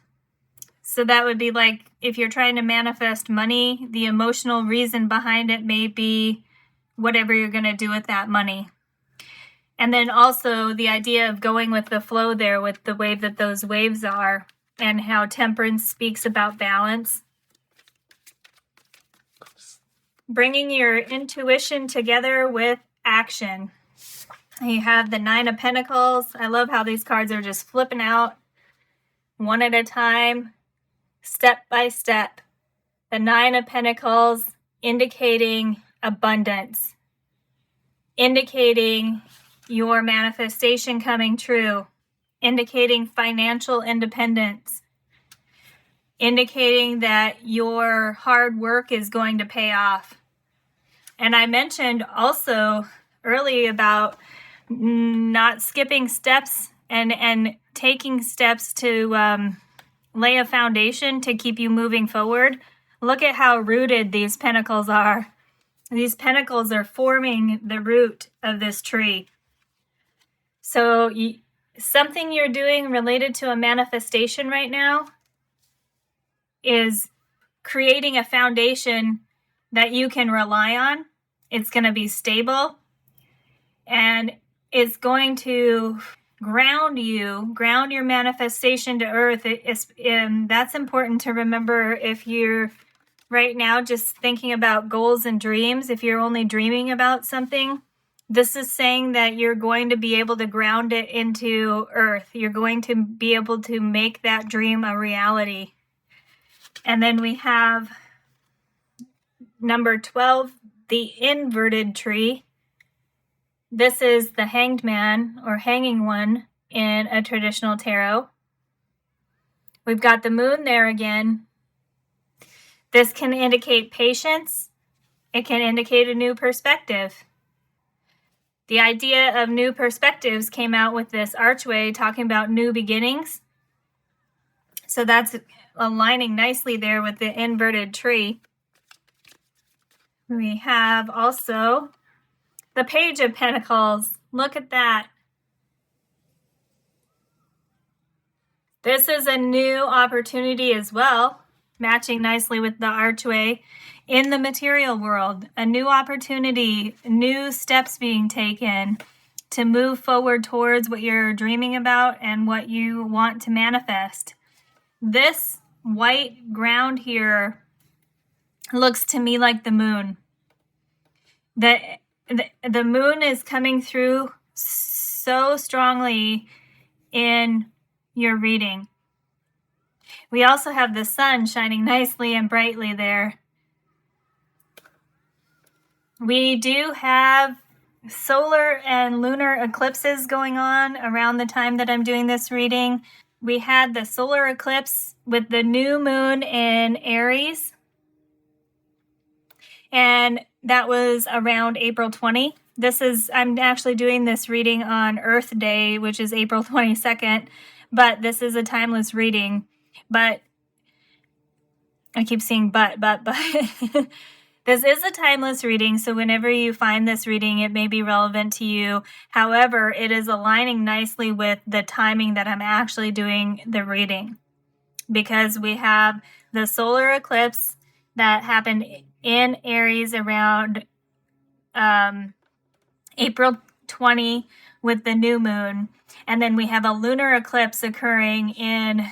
So that would be like if you're trying to manifest money, the emotional reason behind it may be whatever you're going to do with that money. And then also the idea of going with the flow there with the way that those waves are and how Temperance speaks about balance. Bringing your intuition together with action. You have the Nine of Pentacles. I love how these cards are just flipping out one at a time, step by step. The Nine of Pentacles indicating abundance, indicating your manifestation coming true, indicating financial independence, indicating that your hard work is going to pay off. And I mentioned also early about not skipping steps and taking steps to lay a foundation to keep you moving forward. Look at how rooted these pentacles are. These pentacles are forming the root of this tree. So something you're doing related to a manifestation right now is creating a foundation that you can rely on. It's going to be stable, and it's going to ground your manifestation to earth. That's important to remember if you're right now just thinking about goals and dreams. If you're only dreaming about something, this is saying that you're going to be able to ground it into earth. You're going to be able to make that dream a reality. And then we have number 12, the inverted tree. This is the hanged man or hanging one in a traditional tarot. We've got the moon there again. This can indicate patience. It can indicate a new perspective. The idea of new perspectives came out with this archway talking about new beginnings. So that's aligning nicely there with the inverted tree. We have also the Page of Pentacles. Look at that. This is a new opportunity as well, matching nicely with the archway in the material world. A new opportunity, new steps being taken, to move forward towards what you're dreaming about and what you want to manifest. This white ground here looks to me like the moon. The moon is coming through so strongly in your reading. We also have the sun shining nicely and brightly there. We do have solar and lunar eclipses going on around the time that I'm doing this reading. We had the solar eclipse with the new moon in Aries, and that was around April 20. I'm actually doing this reading on Earth Day, which is April 22nd, but this is a timeless reading. But I keep saying but. This is a timeless reading, so whenever you find this reading, it may be relevant to you. However, it is aligning nicely with the timing that I'm actually doing the reading, because we have the solar eclipse that happened in Aries around April 20 with the new moon, and then we have a lunar eclipse occurring in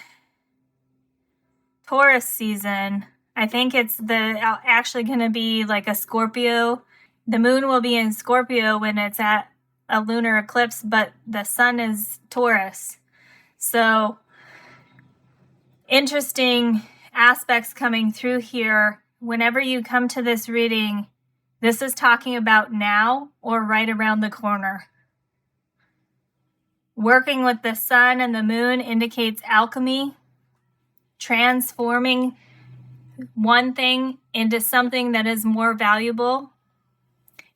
Taurus season. I think it's actually going to be like a Scorpio. The moon will be in Scorpio when it's at a lunar eclipse, but the sun is Taurus. So interesting aspects coming through here. Whenever you come to this reading, this is talking about now or right around the corner. Working with the sun and the moon indicates alchemy, transforming one thing into something that is more valuable.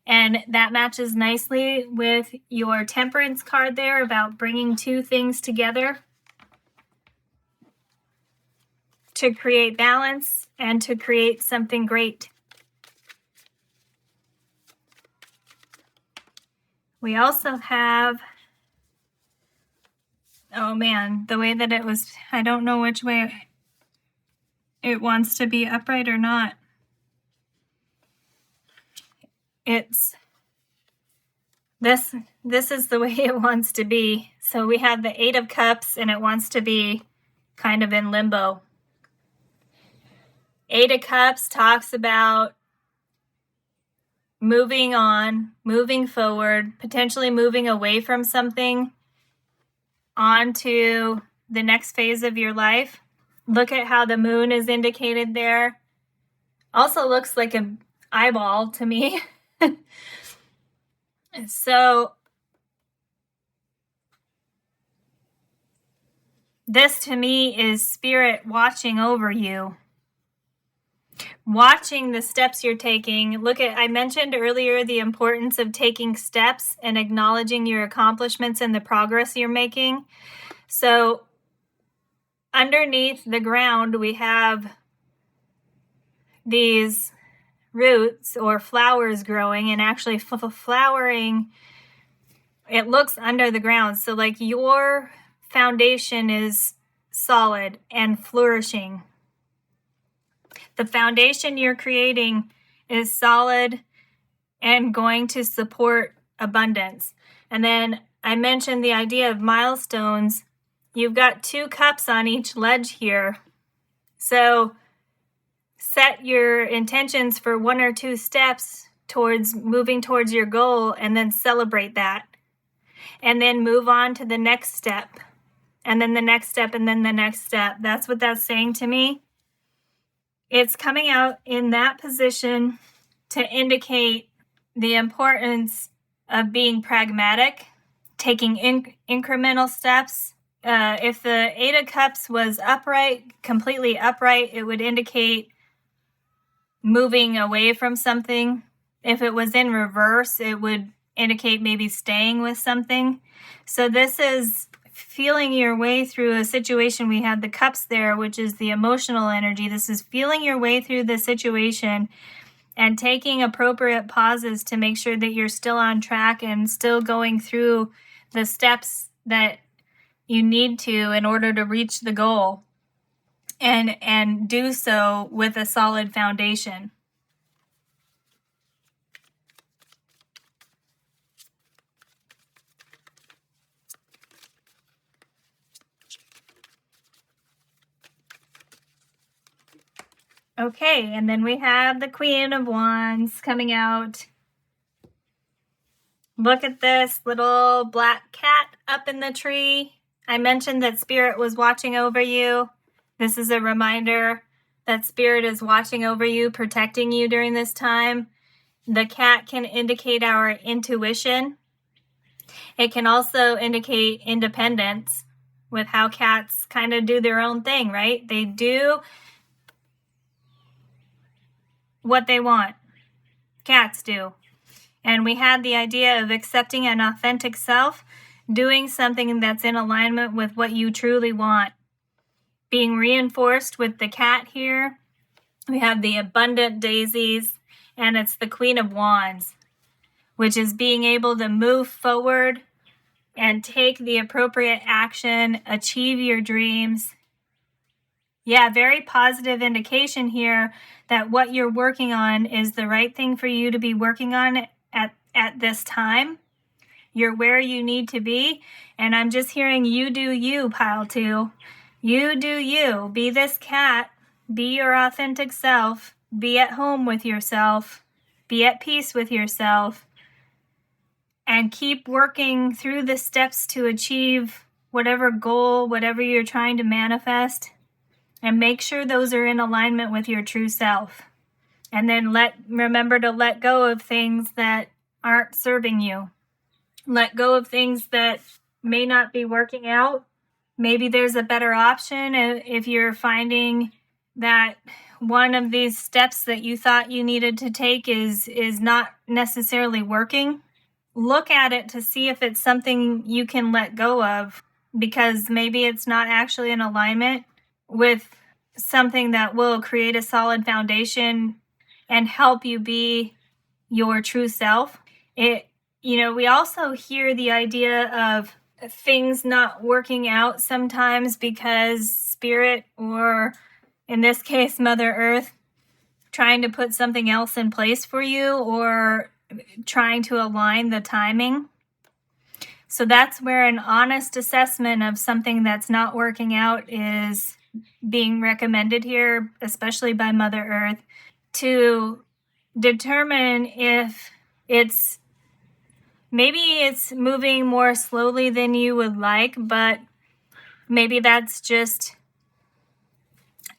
And that matches nicely with your Temperance card there about bringing two things together to create balance and to create something great. We also have, oh man, the way that it was, I don't know which way it wants to be, upright or not. It's this is the way it wants to be. So we have the 8 of Cups and it wants to be kind of in limbo. 8 of Cups talks about moving on, moving forward, potentially moving away from something onto the next phase of your life. Look at how the moon is indicated there. Also looks like an eyeball to me. So this to me is spirit watching over you, watching the steps you're taking. I mentioned earlier the importance of taking steps and acknowledging your accomplishments and the progress you're making. So underneath the ground, we have these roots or flowers growing, and actually flowering, it looks under the ground. So like your foundation is solid and flourishing. The foundation you're creating is solid and going to support abundance. And then I mentioned the idea of milestones. You've got 2 cups on each ledge here. So set your intentions for 1 or 2 steps towards moving towards your goal, and then celebrate that. And then move on to the next step, and then the next step, and then the next step. That's what that's saying to me. It's coming out in that position to indicate the importance of being pragmatic, taking incremental steps. If the 8 of Cups was upright, completely upright, it would indicate moving away from something. If it was in reverse, it would indicate maybe staying with something. So this is feeling your way through a situation. We have the cups there, which is the emotional energy. This is feeling your way through the situation and taking appropriate pauses to make sure that you're still on track and still going through the steps that you need to in order to reach the goal, and do so with a solid foundation. Okay, and then we have the Queen of Wands coming out. Look at this little black cat up in the tree. I mentioned that Spirit was watching over you. This is a reminder that Spirit is watching over you, protecting you during this time. The cat can indicate our intuition. It can also indicate independence with how cats kind of do their own thing, right? They do what they want. Cats do. And we had the idea of accepting an authentic self, doing something that's in alignment with what you truly want. Being reinforced with the cat here. We have the abundant daisies, and it's the Queen of Wands, which is being able to move forward and take the appropriate action, achieve your dreams. Yeah, very positive indication here that what you're working on is the right thing for you to be working on at this time. You're where you need to be, and I'm just hearing you do you, pile 2. You do you. Be this cat. Be your authentic self. Be at home with yourself. Be at peace with yourself. And keep working through the steps to achieve whatever goal, whatever you're trying to manifest. And make sure those are in alignment with your true self. And then remember to let go of things that aren't serving you. Let go of things that may not be working out. Maybe there's a better option if you're finding that one of these steps that you thought you needed to take is not necessarily working. Look at it to see if it's something you can let go of, because maybe it's not actually in alignment with something that will create a solid foundation and help you be your true self. We also hear the idea of things not working out sometimes because Spirit, or in this case, Mother Earth, trying to put something else in place for you or trying to align the timing. So that's where an honest assessment of something that's not working out is being recommended here, especially by Mother Earth, to determine if maybe it's moving more slowly than you would like, but maybe that's just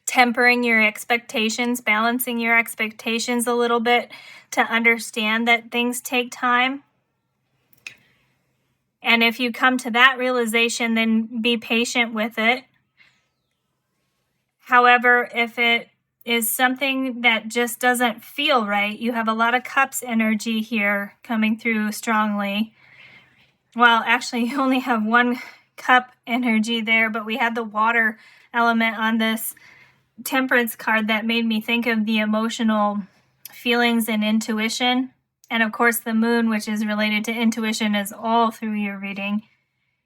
tempering your expectations, balancing your expectations a little bit to understand that things take time. And if you come to that realization, then be patient with it. However, if it is something that just doesn't feel right, you have a lot of cups energy here coming through strongly. Well, actually, you only have one cup energy there, but we had the water element on this Temperance card that made me think of the emotional feelings and intuition. And of course, the moon, which is related to intuition, is all through your reading.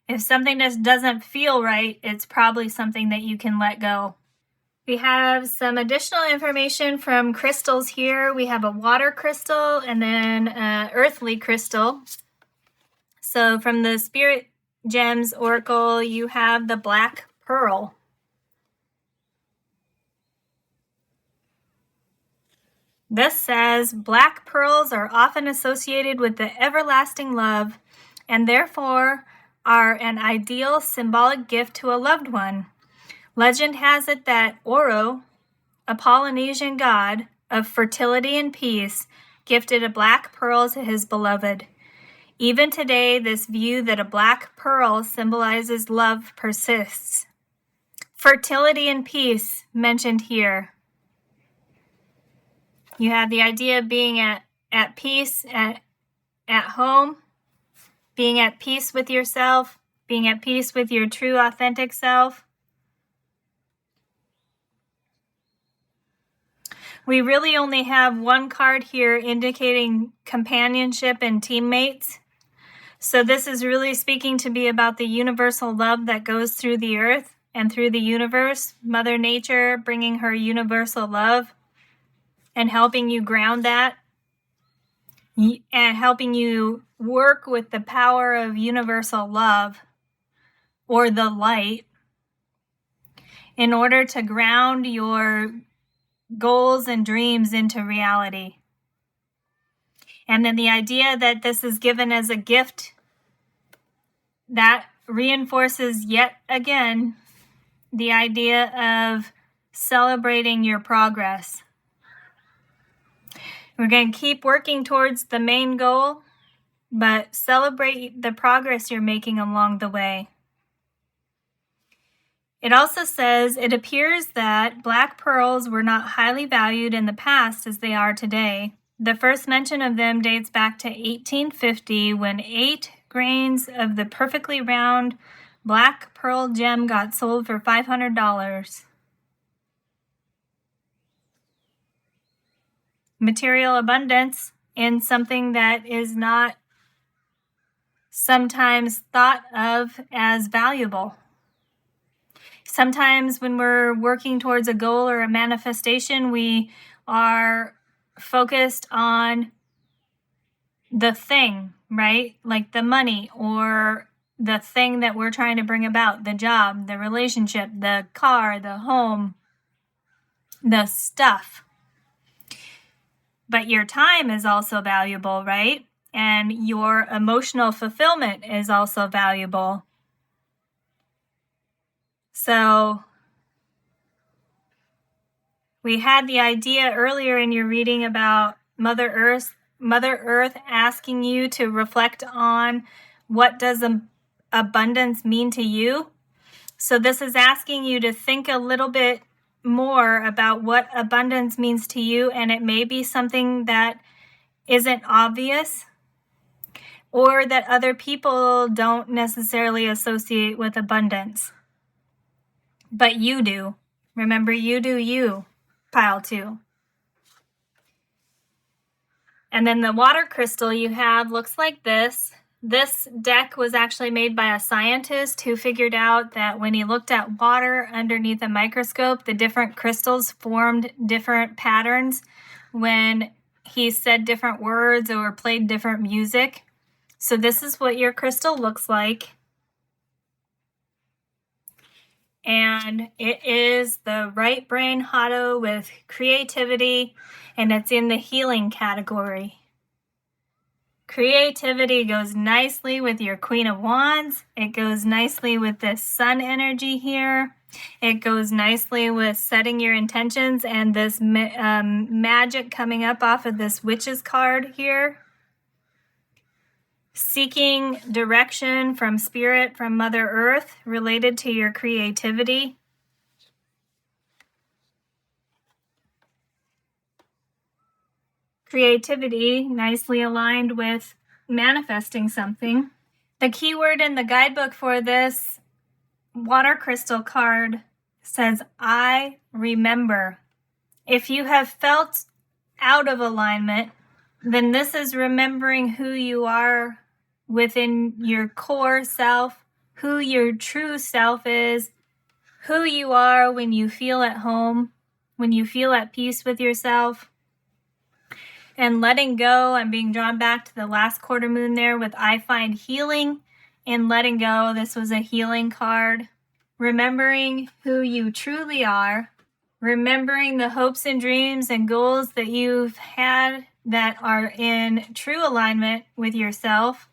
If something just doesn't feel right, it's probably something that you can let go. We have some additional information from crystals here. We have a water crystal and then an earthly crystal. So from the Spirit Gems Oracle, you have the black pearl. This says, black pearls are often associated with the everlasting love and therefore are an ideal symbolic gift to a loved one. Legend has it that Oro, a Polynesian god of fertility and peace, gifted a black pearl to his beloved. Even today, this view that a black pearl symbolizes love persists. Fertility and peace mentioned here. You have the idea of being at peace, at home, being at peace with yourself, being at peace with your true, authentic self. We really only have one card here indicating companionship and teammates. So this is really speaking to be about the universal love that goes through the earth and through the universe. Mother Nature bringing her universal love and helping you ground that and helping you work with the power of universal love or the light in order to ground your goals and dreams into reality. And then the idea that this is given as a gift, that reinforces yet again the idea of celebrating your progress. We're going to keep working towards the main goal, but celebrate the progress you're making along the way. It also says, it appears that black pearls were not highly valued in the past as they are today. The first mention of them dates back to 1850 when 8 grains of the perfectly round black pearl gem got sold for $500. Material abundance in something that is not sometimes thought of as valuable. Sometimes when we're working towards a goal or a manifestation, we are focused on the thing, right? Like the money or the thing that we're trying to bring about, the job, the relationship, the car, the home, the stuff. But your time is also valuable, right? And your emotional fulfillment is also valuable. So we had the idea earlier in your reading about Mother Earth asking you to reflect on what does abundance mean to you. So this is asking you to think a little bit more about what abundance means to you, and it may be something that isn't obvious or that other people don't necessarily associate with abundance. But you do. Remember, you do you, pile 2. And then the water crystal you have looks like this. This deck was actually made by a scientist who figured out that when he looked at water underneath a microscope, the different crystals formed different patterns when he said different words or played different music. So this is what your crystal looks like. And it is the right brain Hado with creativity, and it's in the healing category. Creativity goes nicely with your Queen of Wands. It goes nicely with this sun energy here. It goes nicely with setting your intentions and this magic coming up off of this Witch's card here. Seeking direction from Spirit, from Mother Earth, related to your creativity. Creativity, nicely aligned with manifesting something. The keyword in the guidebook for this water crystal card says, I remember. If you have felt out of alignment, then this is remembering who you are within your core self, who your true self is, who you are when you feel at home, when you feel at peace with yourself. And letting go, I'm being drawn back to the last quarter moon there with I find healing in letting go. This was a healing card. Remembering who you truly are. Remembering the hopes and dreams and goals that you've had that are in true alignment with yourself.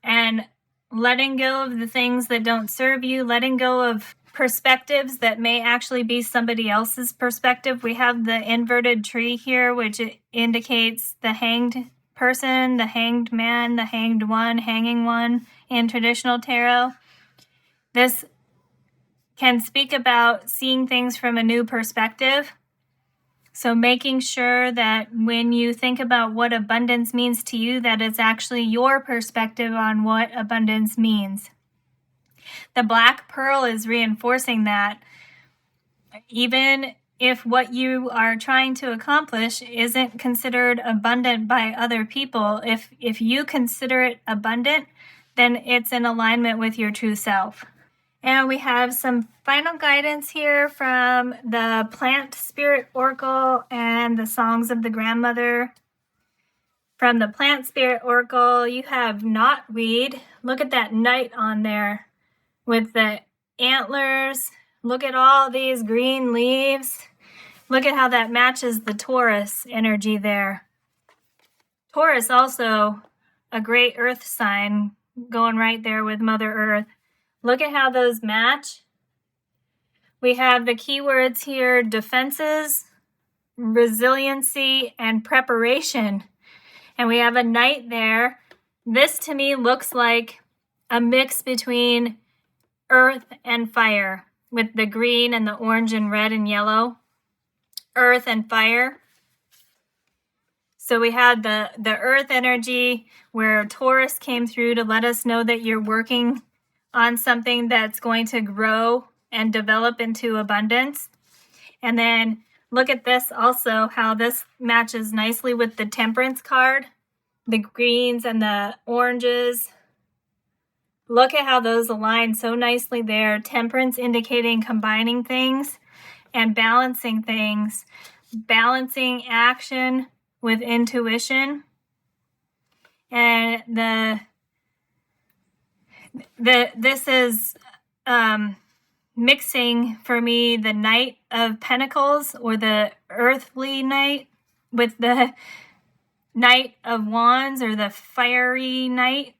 And letting go of the things that don't serve you. Letting go of perspectives that may actually be somebody else's perspective. We have the inverted tree here, which indicates the hanged person, the hanged man, the hanged one, hanging one in traditional tarot. This can speak about seeing things from a new perspective. So making sure that when you think about what abundance means to you, that it's actually your perspective on what abundance means. The black pearl is reinforcing that. Even if what you are trying to accomplish isn't considered abundant by other people, if you consider it abundant, then it's in alignment with your true self. And we have some final guidance here from the Plant Spirit Oracle and the Songs of the Grandmother. From the Plant Spirit Oracle, you have knotweed. Look at that knight on there with the antlers. Look at all these green leaves. Look at how that matches the Taurus energy there. Taurus also a great earth sign going right there with Mother Earth. Look at how those match. We have the keywords here: defenses, resiliency, and preparation. And we have a knight there. This to me looks like a mix between earth and fire, with the green and the orange and red and yellow. Earth and fire. So we had the earth energy where Taurus came through to let us know that you're working on something that's going to grow and develop into abundance. And then look at this also, how this matches nicely with the Temperance card, the greens and the oranges. Look at how those align so nicely there. Temperance indicating combining things and balancing things, balancing action with intuition. And this is mixing for me the Knight of Pentacles, or the earthly knight, with the Knight of Wands, or the fiery knight,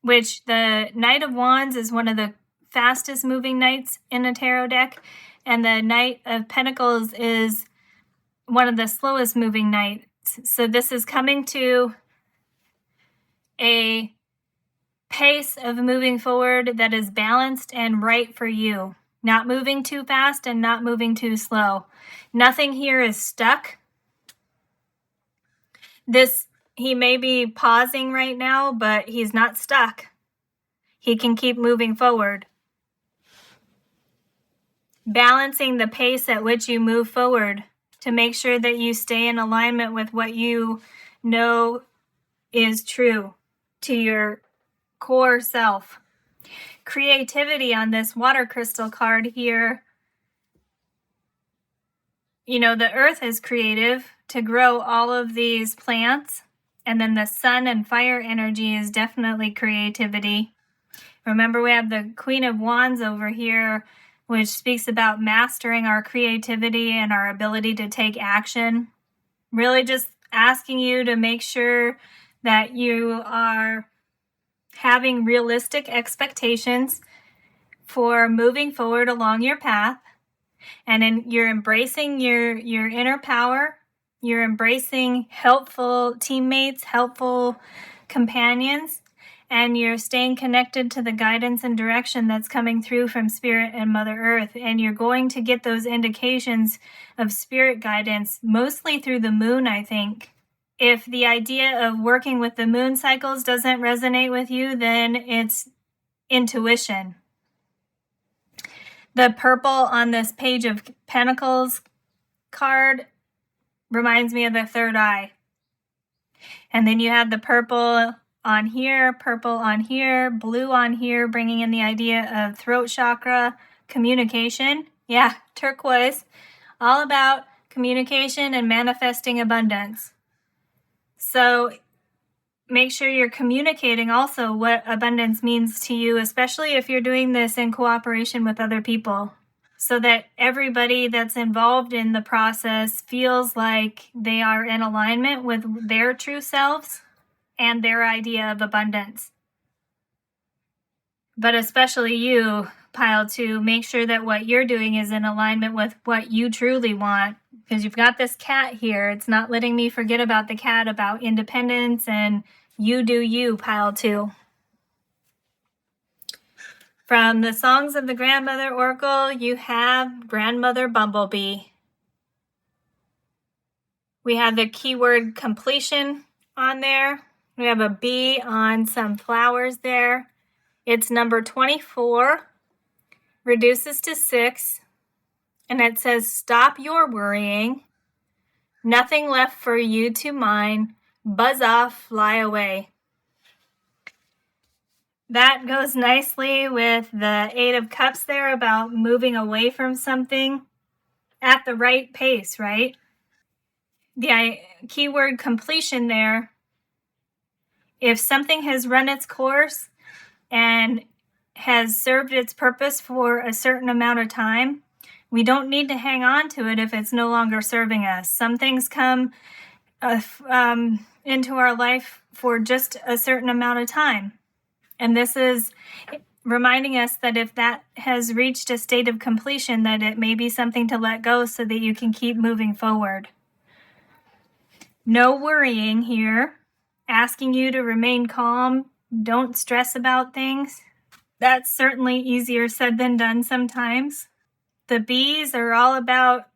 which the Knight of Wands is one of the fastest moving knights in a tarot deck, and the Knight of Pentacles is one of the slowest moving knights. So this is coming to a pace of moving forward that is balanced and right for you. Not moving too fast and not moving too slow. Nothing here is stuck. He may be pausing right now, but he's not stuck. He can keep moving forward. Balancing the pace at which you move forward to make sure that you stay in alignment with what you know is true to your core self. Creativity on this water crystal card here. You know, the earth is creative to grow all of these plants, and then the sun and fire energy is definitely creativity. Remember, we have the Queen of Wands over here, which speaks about mastering our creativity and our ability to take action. Really just asking you to make sure that you are having realistic expectations for moving forward along your path, and you're embracing your inner power. You're embracing helpful teammates, helpful companions, and you're staying connected to the guidance and direction that's coming through from Spirit and Mother Earth. And you're going to get those indications of Spirit guidance mostly through the moon, I think. If the idea of working with the moon cycles doesn't resonate with you, then it's intuition. The purple on this Page of Pentacles card reminds me of the third eye. And then you have the purple on here, blue on here, bringing in the idea of throat chakra, communication. Yeah, turquoise, all about communication and manifesting abundance. So make sure you're communicating also what abundance means to you, especially if you're doing this in cooperation with other people, so that everybody that's involved in the process feels like they are in alignment with their true selves and their idea of abundance. But especially you, Pile 2, make sure that what you're doing is in alignment with what you truly want, because you've got this cat here. It's not letting me forget about the cat, about independence, and you do you, Pile 2. From the Songs of the Grandmother Oracle, you have Grandmother Bumblebee. We have the keyword completion on there. We have a bee on some flowers there. It's number 24, reduces to 6, and it says, stop your worrying. Nothing left for you to mind. Buzz off, fly away. That goes nicely with the 8 of Cups there, about moving away from something at the right pace, right? The keyword completion there. If something has run its course and has served its purpose for a certain amount of time, We don't need to hang on to it if it's no longer serving us. Some things come into our life for just a certain amount of time. And this is reminding us that if that has reached a state of completion, that it may be something to let go so that you can keep moving forward. No worrying here, asking you to remain calm. Don't stress about things. That's certainly easier said than done sometimes. The bees are all about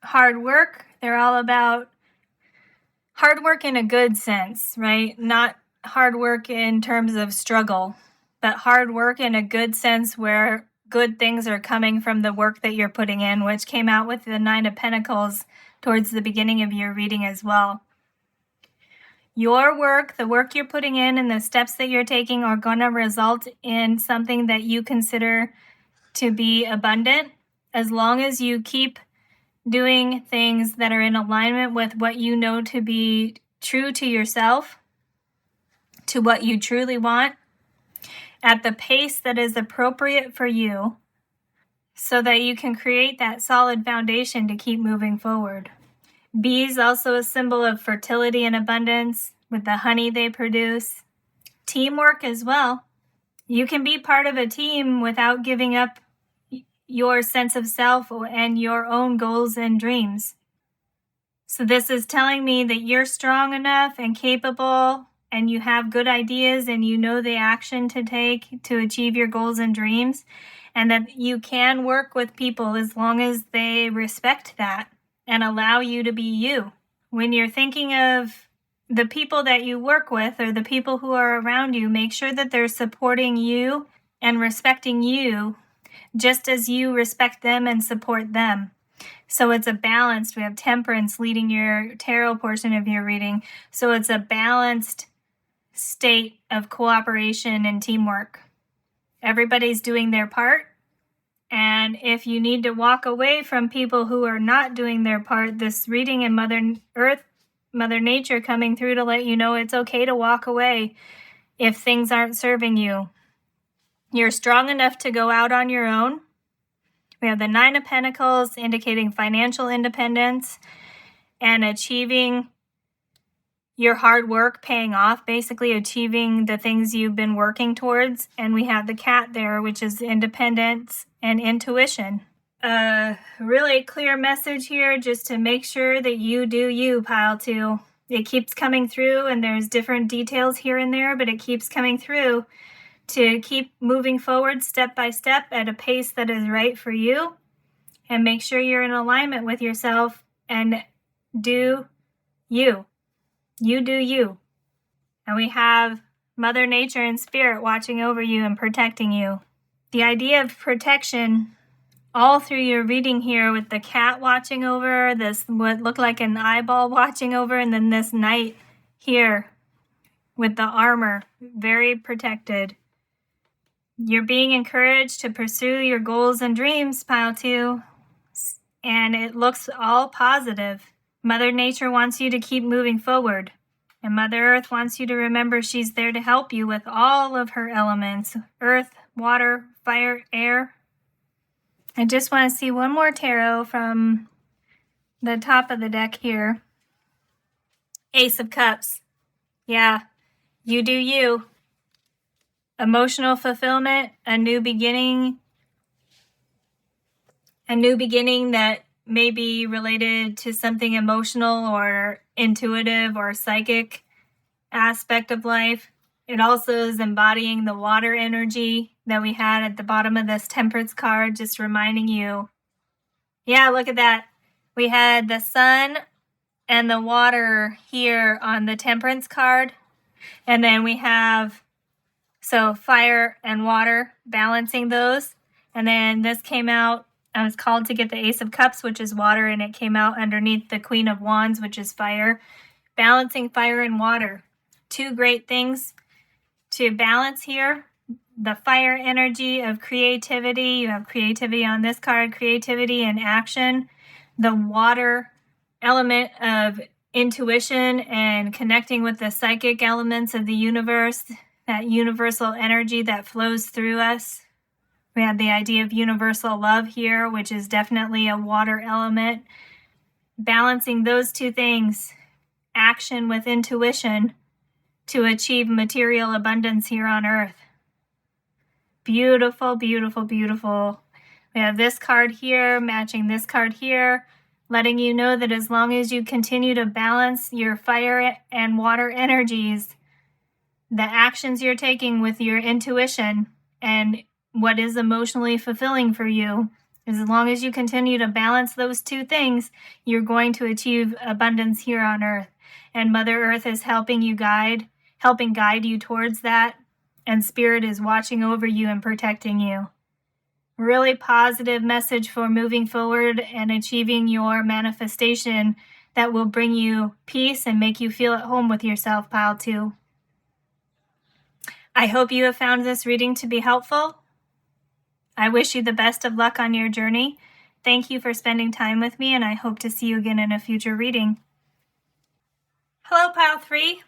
hard work. They're all about hard work in a good sense, right? Not hard work in terms of struggle, but hard work in a good sense where good things are coming from the work that you're putting in, which came out with the Nine of Pentacles towards the beginning of your reading as well. Your work, the work you're putting in and the steps that you're taking are going to result in something that you consider to be abundant, as long as you keep doing things that are in alignment with what you know to be true to yourself, to what you truly want, at the pace that is appropriate for you, so that you can create that solid foundation to keep moving forward. Bees also a symbol of fertility and abundance with the honey they produce. Teamwork as well. You can be part of a team without giving up your sense of self and your own goals and dreams. So this is telling me that you're strong enough and capable, and you have good ideas, and you know the action to take to achieve your goals and dreams, and that you can work with people as long as they respect that and allow you to be you. When you're thinking of the people that you work with or the people who are around you, make sure that they're supporting you and respecting you just as you respect them and support them. So it's a balance. We have Temperance leading your tarot portion of your reading. So it's a balanced state of cooperation and teamwork. Everybody's doing their part. And if you need to walk away from people who are not doing their part, this reading in Mother Nature coming through to let you know it's okay to walk away if things aren't serving you. You're strong enough to go out on your own. We have the Nine of Pentacles indicating financial independence and achieving your hard work paying off, basically achieving the things you've been working towards. And we have the cat there, which is independence and intuition. A really clear message here just to make sure that you do you, Pile 2. It keeps coming through, and there's different details here and there, but it keeps coming through to keep moving forward step by step at a pace that is right for you, and make sure you're in alignment with yourself and do you. You do you. And we have Mother Nature and Spirit watching over you and protecting you. The idea of protection all through your reading here, with the cat watching over, this what looked like an eyeball watching over, and then this knight here with the armor, very protected. You're being encouraged to pursue your goals and dreams, Pile 2, and it looks all positive. Mother Nature wants you to keep moving forward, and Mother Earth wants you to remember she's there to help you with all of her elements: earth, water, fire, air. I just want to see one more tarot from the top of the deck here. Ace of Cups. Yeah, you do you. Emotional fulfillment, a new beginning that may be related to something emotional or intuitive or psychic aspect of life. It also is embodying the water energy that we had at the bottom of this Temperance card, just reminding you. Yeah, look at that. We had the sun and the water here on the Temperance card. And then we have fire and water, balancing those. And then this came out, I was called to get the Ace of Cups, which is water, and it came out underneath the Queen of Wands, which is fire. Balancing fire and water. Two great things to balance here. The fire energy of creativity. You have creativity on this card, creativity and action. The water element of intuition and connecting with the psychic elements of the universe, that universal energy that flows through us. We have the idea of universal love here, which is definitely a water element. Balancing those two things, action with intuition, to achieve material abundance here on earth. Beautiful, beautiful, beautiful. We have this card here, matching this card here, letting you know that as long as you continue to balance your fire and water energies, the actions you're taking with your intuition and what is emotionally fulfilling for you, as long as you continue to balance those two things, you're going to achieve abundance here on earth. And Mother Earth is helping guide you towards that. And Spirit is watching over you and protecting you. Really positive message for moving forward and achieving your manifestation that will bring you peace and make you feel at home with yourself, Pile 2. I hope you have found this reading to be helpful. I wish you the best of luck on your journey. Thank you for spending time with me, and I hope to see you again in a future reading. Hello, Pile 3.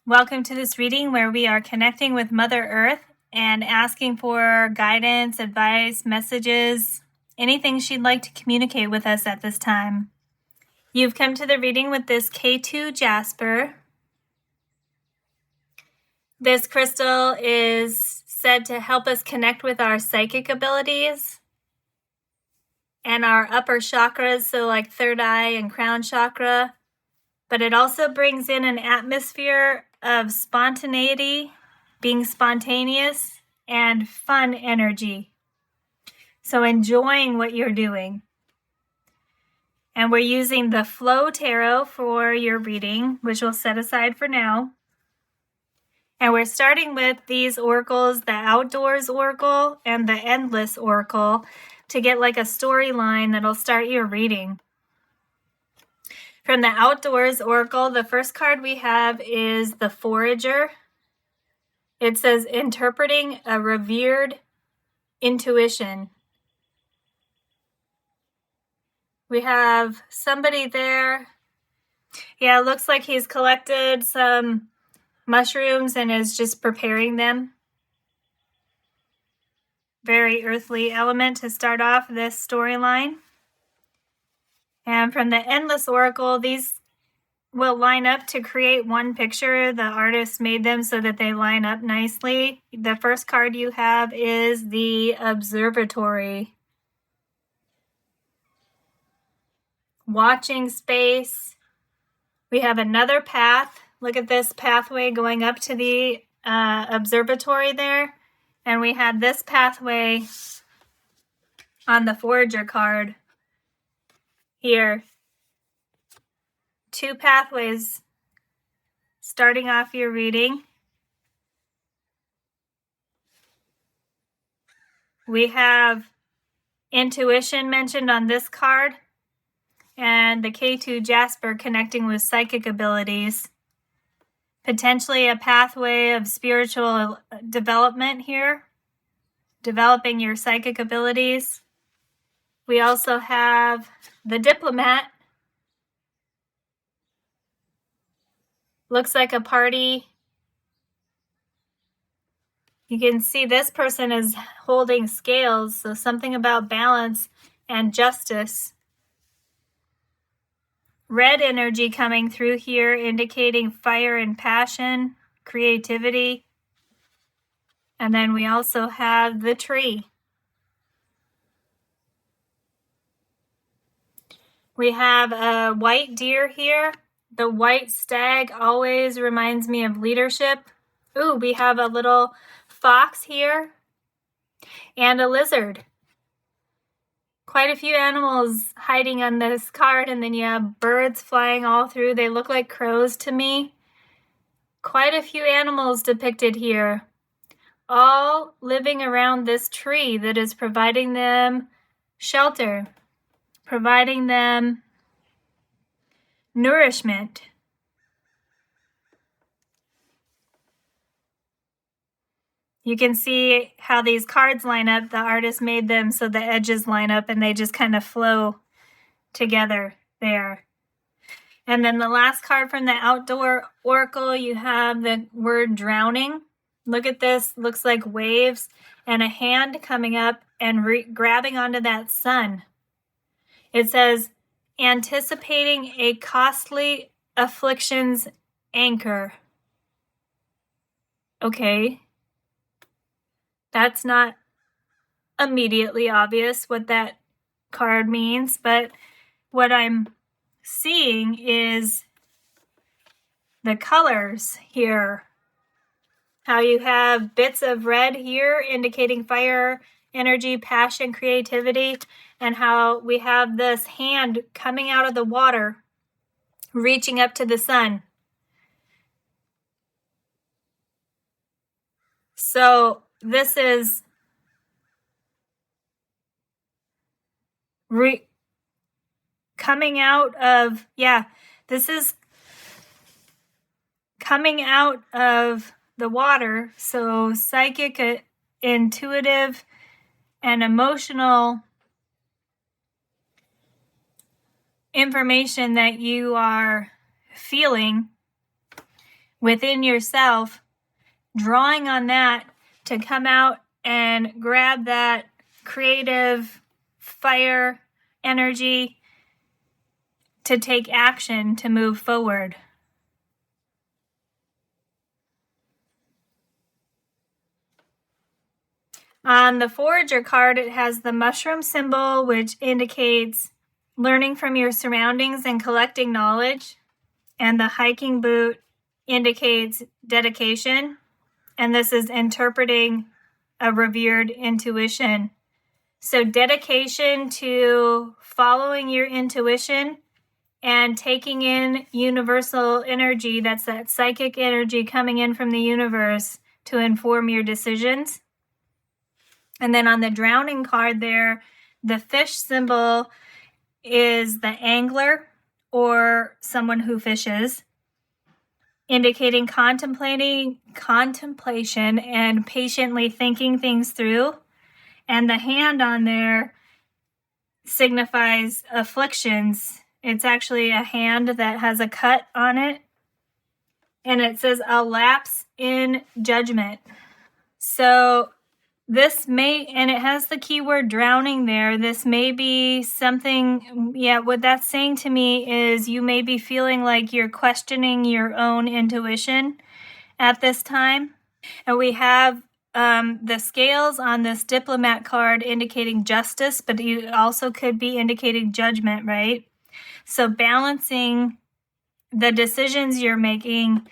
Welcome to this reading where we are connecting with Mother Earth and asking for guidance, advice, messages, anything she'd like to communicate with us at this time. You've come to the reading with this K2 jasper. This crystal is said to help us connect with our psychic abilities and our upper chakras, so like third eye and crown chakra. But it also brings in an atmosphere of spontaneity, being spontaneous, and fun energy. So enjoying what you're doing. And we're using the Flow Tarot for your reading, which we'll set aside for now. And we're starting with these oracles, the Outdoors Oracle and the Endless Oracle, to get like a storyline that'll start your reading. From the Outdoors Oracle, the first card we have is the Forager. It says, interpreting a revered intuition. We have somebody there. Yeah, it looks like he's collected some mushrooms and is just preparing them. Very earthly element to start off this storyline. And from the Endless Oracle, these will line up to create one picture. The artist made them so that they line up nicely. The first card you have is the Observatory. Watching space. We have another path. Look at this pathway going up to the observatory there. And we have this pathway on the Forager card here. Two pathways starting off your reading. We have intuition mentioned on this card and the K2 Jasper connecting with psychic abilities. Potentially a pathway of spiritual development here, developing your psychic abilities. We also have the Diplomat. Looks like a party. You can see this person is holding scales, so something about balance and justice. Red energy coming through here, indicating fire and passion, creativity. And then we also have the tree. We have a white deer here. The white stag always reminds me of leadership. Ooh, we have a little fox here and a lizard. Quite a few animals hiding on this card, and then you have birds flying all through. They look like crows to me. Quite a few animals depicted here, all living around this tree that is providing them shelter, providing them nourishment. You can see how these cards line up. The artist made them so the edges line up and they just kind of flow together there. And then the last card from the Outdoor Oracle, you have the word drowning. Look at this. Looks like waves and a hand coming up and grabbing onto that sun. It says, anticipating a costly affliction's anchor. Okay. That's not immediately obvious what that card means, but what I'm seeing is the colors here. How you have bits of red here indicating fire, energy, passion, creativity, and how we have this hand coming out of the water, reaching up to the sun. So this is coming out of, this is coming out of the water. So psychic, intuitive, and emotional information that you are feeling within yourself, drawing on that to come out and grab that creative fire energy to take action to move forward. On the Forager card, it has the mushroom symbol, which indicates learning from your surroundings and collecting knowledge. And the hiking boot indicates dedication. And this is interpreting a revered intuition. So dedication to following your intuition and taking in universal energy, that's that psychic energy coming in from the universe to inform your decisions. And then on the drowning card there, the fish symbol is the angler or someone who fishes, indicating contemplation and patiently thinking things through. And the hand on there signifies afflictions. It's actually a hand that has a cut on it. And it says a lapse in judgment. So this may, and it has the keyword drowning there. This may be something, what that's saying to me is you may be feeling like you're questioning your own intuition at this time. And we have the scales on this diplomat card indicating justice, but you also could be indicating judgment, right? So balancing the decisions you're making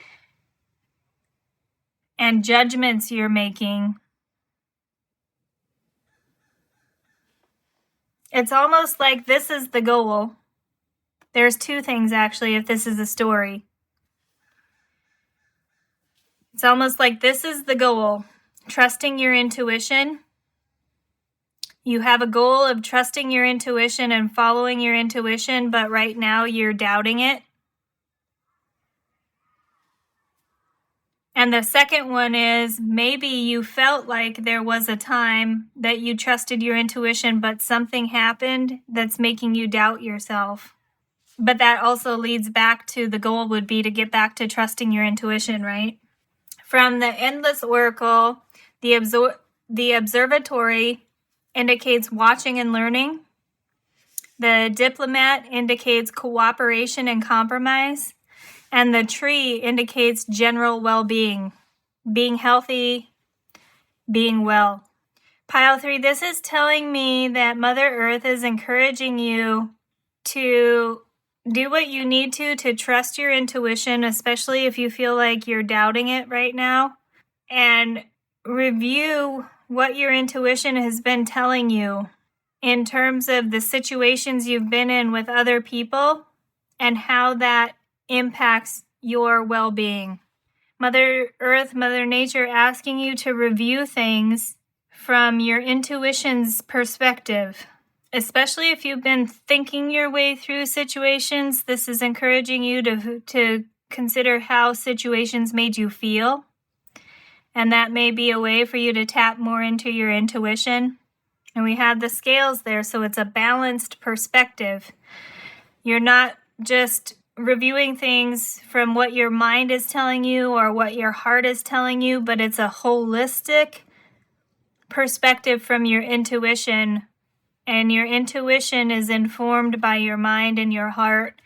and judgments you're making. It's almost like this is the goal. There's two things, actually, if this is a story. It's almost like this is the goal. Trusting your intuition. You have a goal of trusting your intuition and following your intuition, but right now you're doubting it. And the second one is maybe you felt like there was a time that you trusted your intuition, but something happened that's making you doubt yourself. But that also leads back to the goal would be to get back to trusting your intuition, right? From the Endless Oracle, the observatory indicates watching and learning. The diplomat indicates cooperation and compromise. And the tree indicates general well-being, being healthy, being well. Pile 3, this is telling me that Mother Earth is encouraging you to do what you need to trust your intuition, especially if you feel like you're doubting it right now, and review what your intuition has been telling you in terms of the situations you've been in with other people and how that impacts your well-being. Mother Earth, Mother Nature asking you to review things from your intuition's perspective. Especially if you've been thinking your way through situations, this is encouraging you to consider how situations made you feel. And that may be a way for you to tap more into your intuition. And we have the scales there, so it's a balanced perspective. You're not just reviewing things from what your mind is telling you or what your heart is telling you, but it's a holistic perspective from your intuition. And your intuition is informed by your mind and your heart,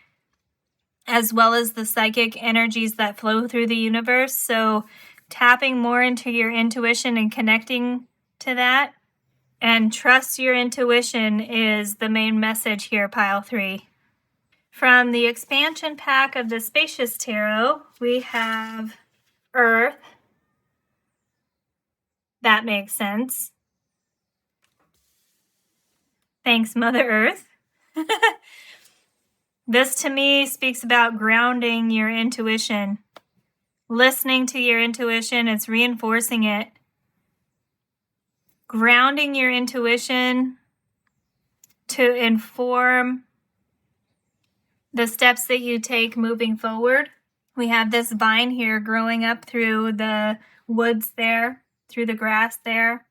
as well as the psychic energies that flow through the universe. So tapping more into your intuition and connecting to that and trust your intuition is the main message here, pile 3. From the expansion pack of the Spacious Tarot, we have Earth. That makes sense. Thanks, Mother Earth. This to me speaks about grounding your intuition. Listening to your intuition, it's reinforcing it. Grounding your intuition to inform the steps that you take moving forward. We have this vine here growing up through the woods there, through the grass there.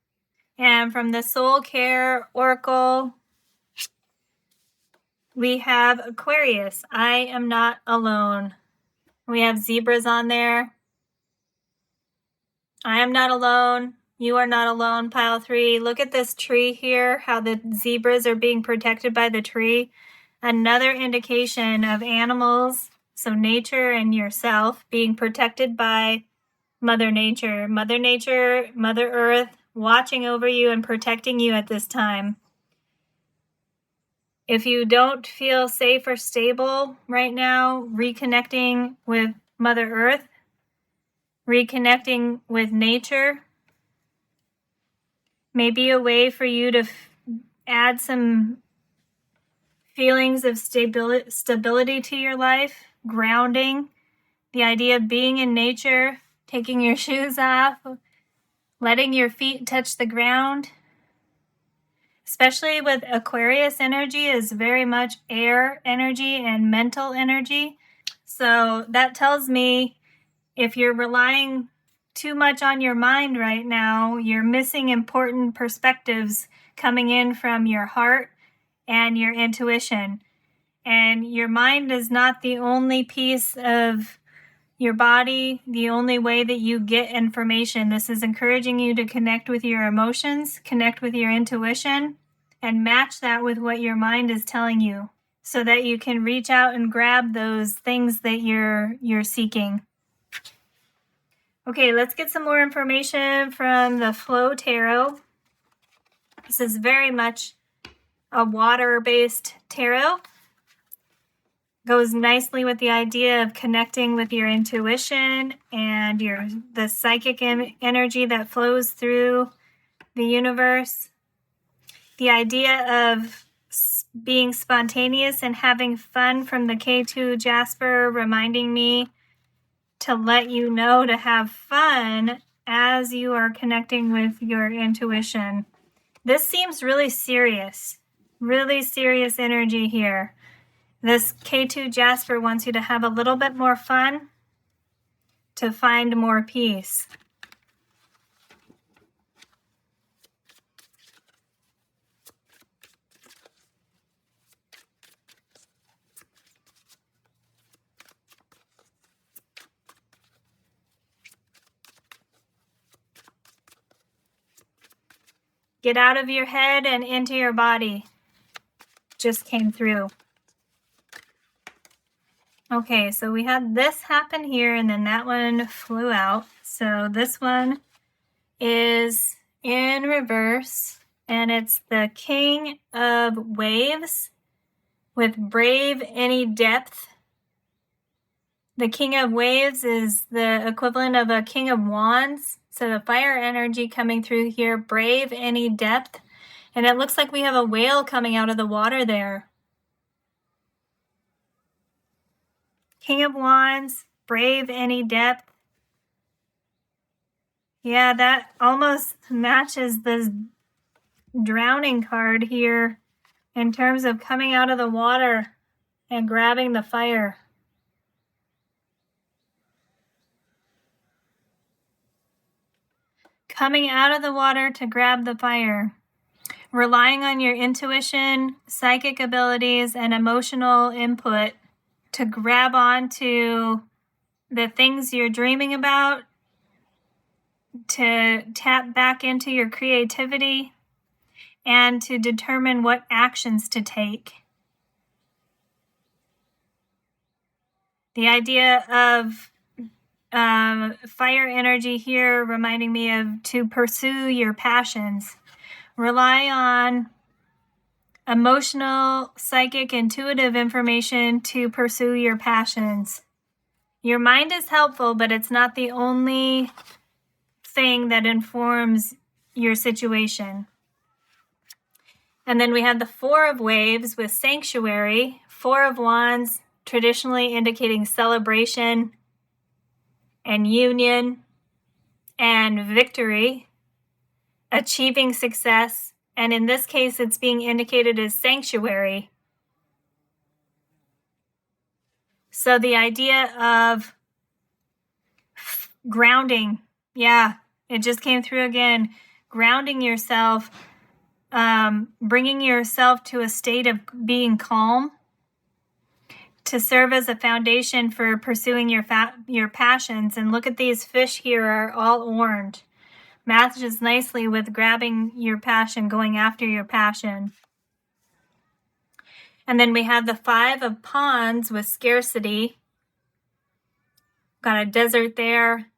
And from the Soul Care Oracle, we have Aquarius. I am not alone. We have zebras on there. I am not alone. You are not alone, pile 3. Look at this tree here, how the zebras are being protected by the tree. Another indication of animals, so nature and yourself, being protected by Mother Nature. Mother Nature, Mother Earth, watching over you and protecting you at this time. If you don't feel safe or stable right now, reconnecting with Mother Earth, reconnecting with nature, may be a way for you to add some feelings of stability to your life, grounding, the idea of being in nature, taking your shoes off, letting your feet touch the ground. Especially with Aquarius energy is very much air energy and mental energy. So that tells me if you're relying too much on your mind right now, you're missing important perspectives coming in from your heart and your intuition. And your mind is not the only piece of your body, the only way that you get information. This is encouraging you to connect with your emotions, connect with your intuition, and match that with what your mind is telling you so that you can reach out and grab those things that you're seeking. Okay, let's get some more information from the Flow Tarot. This is very much a water-based tarot. Goes nicely with the idea of connecting with your intuition and the psychic energy that flows through the universe. The idea of being spontaneous and having fun from the K2 Jasper, reminding me to let you know to have fun as you are connecting with your intuition. This seems really serious energy here. This K2 Jasper wants you to have a little bit more fun to find more peace. Get out of your head and into your body. Just came through. Okay, so we had this happen here and then that one flew out. So this one is in reverse and it's the King of Waves with Brave Any Depth. The King of Waves is the equivalent of a King of Wands. So the fire energy coming through here, Brave Any Depth. And it looks like we have a whale coming out of the water there. King of Wands, Brave Any Depth. Yeah, that almost matches this drowning card here in terms of coming out of the water and grabbing the fire. Coming out of the water to grab the fire. Relying on your intuition, psychic abilities, and emotional input to grab onto the things you're dreaming about, to tap back into your creativity, and to determine what actions to take. The idea of fire energy here reminding me of to pursue your passions. Rely on emotional, psychic, intuitive information to pursue your passions. Your mind is helpful, but it's not the only thing that informs your situation. And then we have the Four of Waves with Sanctuary, Four of Wands, traditionally indicating celebration and union and victory, achieving success. And in this case, it's being indicated as sanctuary. So the idea of grounding, yeah, it just came through again. Grounding yourself, bringing yourself to a state of being calm to serve as a foundation for pursuing your passions. And look at these fish here are all orange. Matches nicely with grabbing your passion, going after your passion. And then we have the Five of Wands with scarcity. Got a desert there.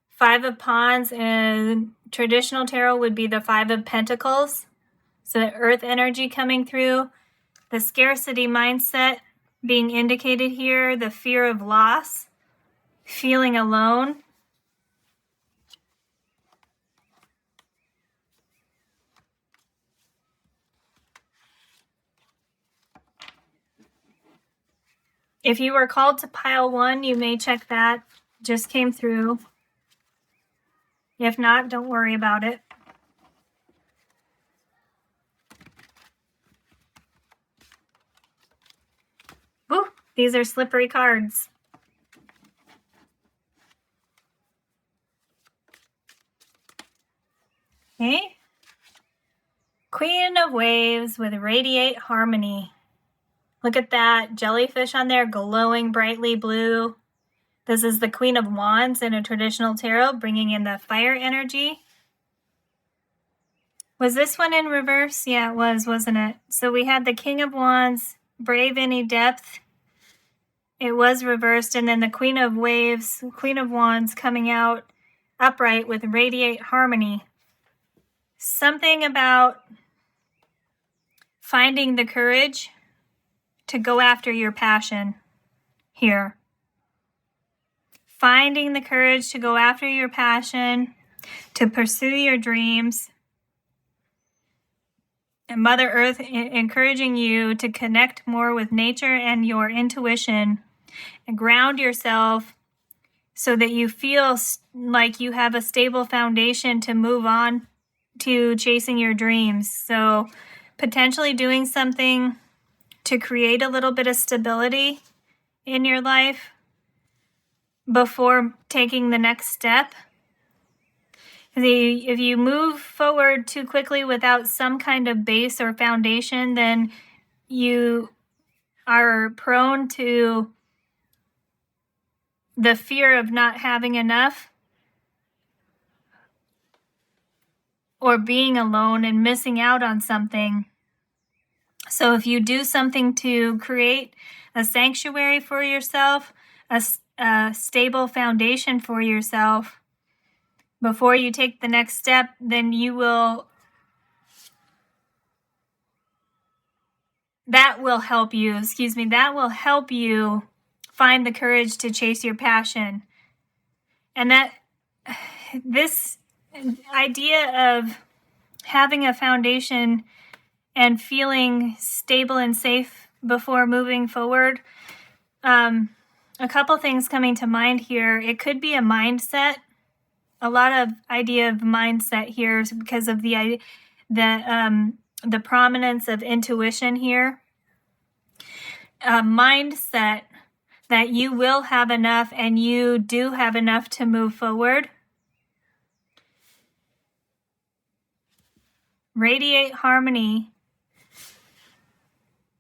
Five of Wands in traditional tarot would be the Five of Pentacles. So the earth energy coming through. The scarcity mindset being indicated here. The fear of loss. Feeling alone. If you were called to pile one, you may check that. Just came through. If not, don't worry about it. Woo, these are slippery cards. Okay. Queen of Waves with Radiate Harmony. Look at that jellyfish on there, glowing brightly blue. This is the Queen of Wands in a traditional tarot, bringing in the fire energy. Was this one in reverse? Yeah, it was, wasn't it? So we had the King of Wands, Brave Any Depth. It was reversed, and then the Queen of Waves, Queen of Wands coming out upright with Radiate Harmony. Something about finding the courage to go after your passion here. Finding the courage to go after your passion, to pursue your dreams. And Mother Earth encouraging you to connect more with nature and your intuition and ground yourself so that you feel like you have a stable foundation to move on to chasing your dreams. So potentially doing something to create a little bit of stability in your life before taking the next step. If you move forward too quickly without some kind of base or foundation, then you are prone to the fear of not having enough or being alone and missing out on something. So if you do something to create a sanctuary for yourself, a stable foundation for yourself, before you take the next step, then that will help you find the courage to chase your passion. And this idea of having a foundation and feeling stable and safe before moving forward, a couple things coming to mind here. It could be a mindset. A lot of idea of mindset here because of the prominence of intuition here. A mindset that you will have enough and you do have enough to move forward. Radiate harmony.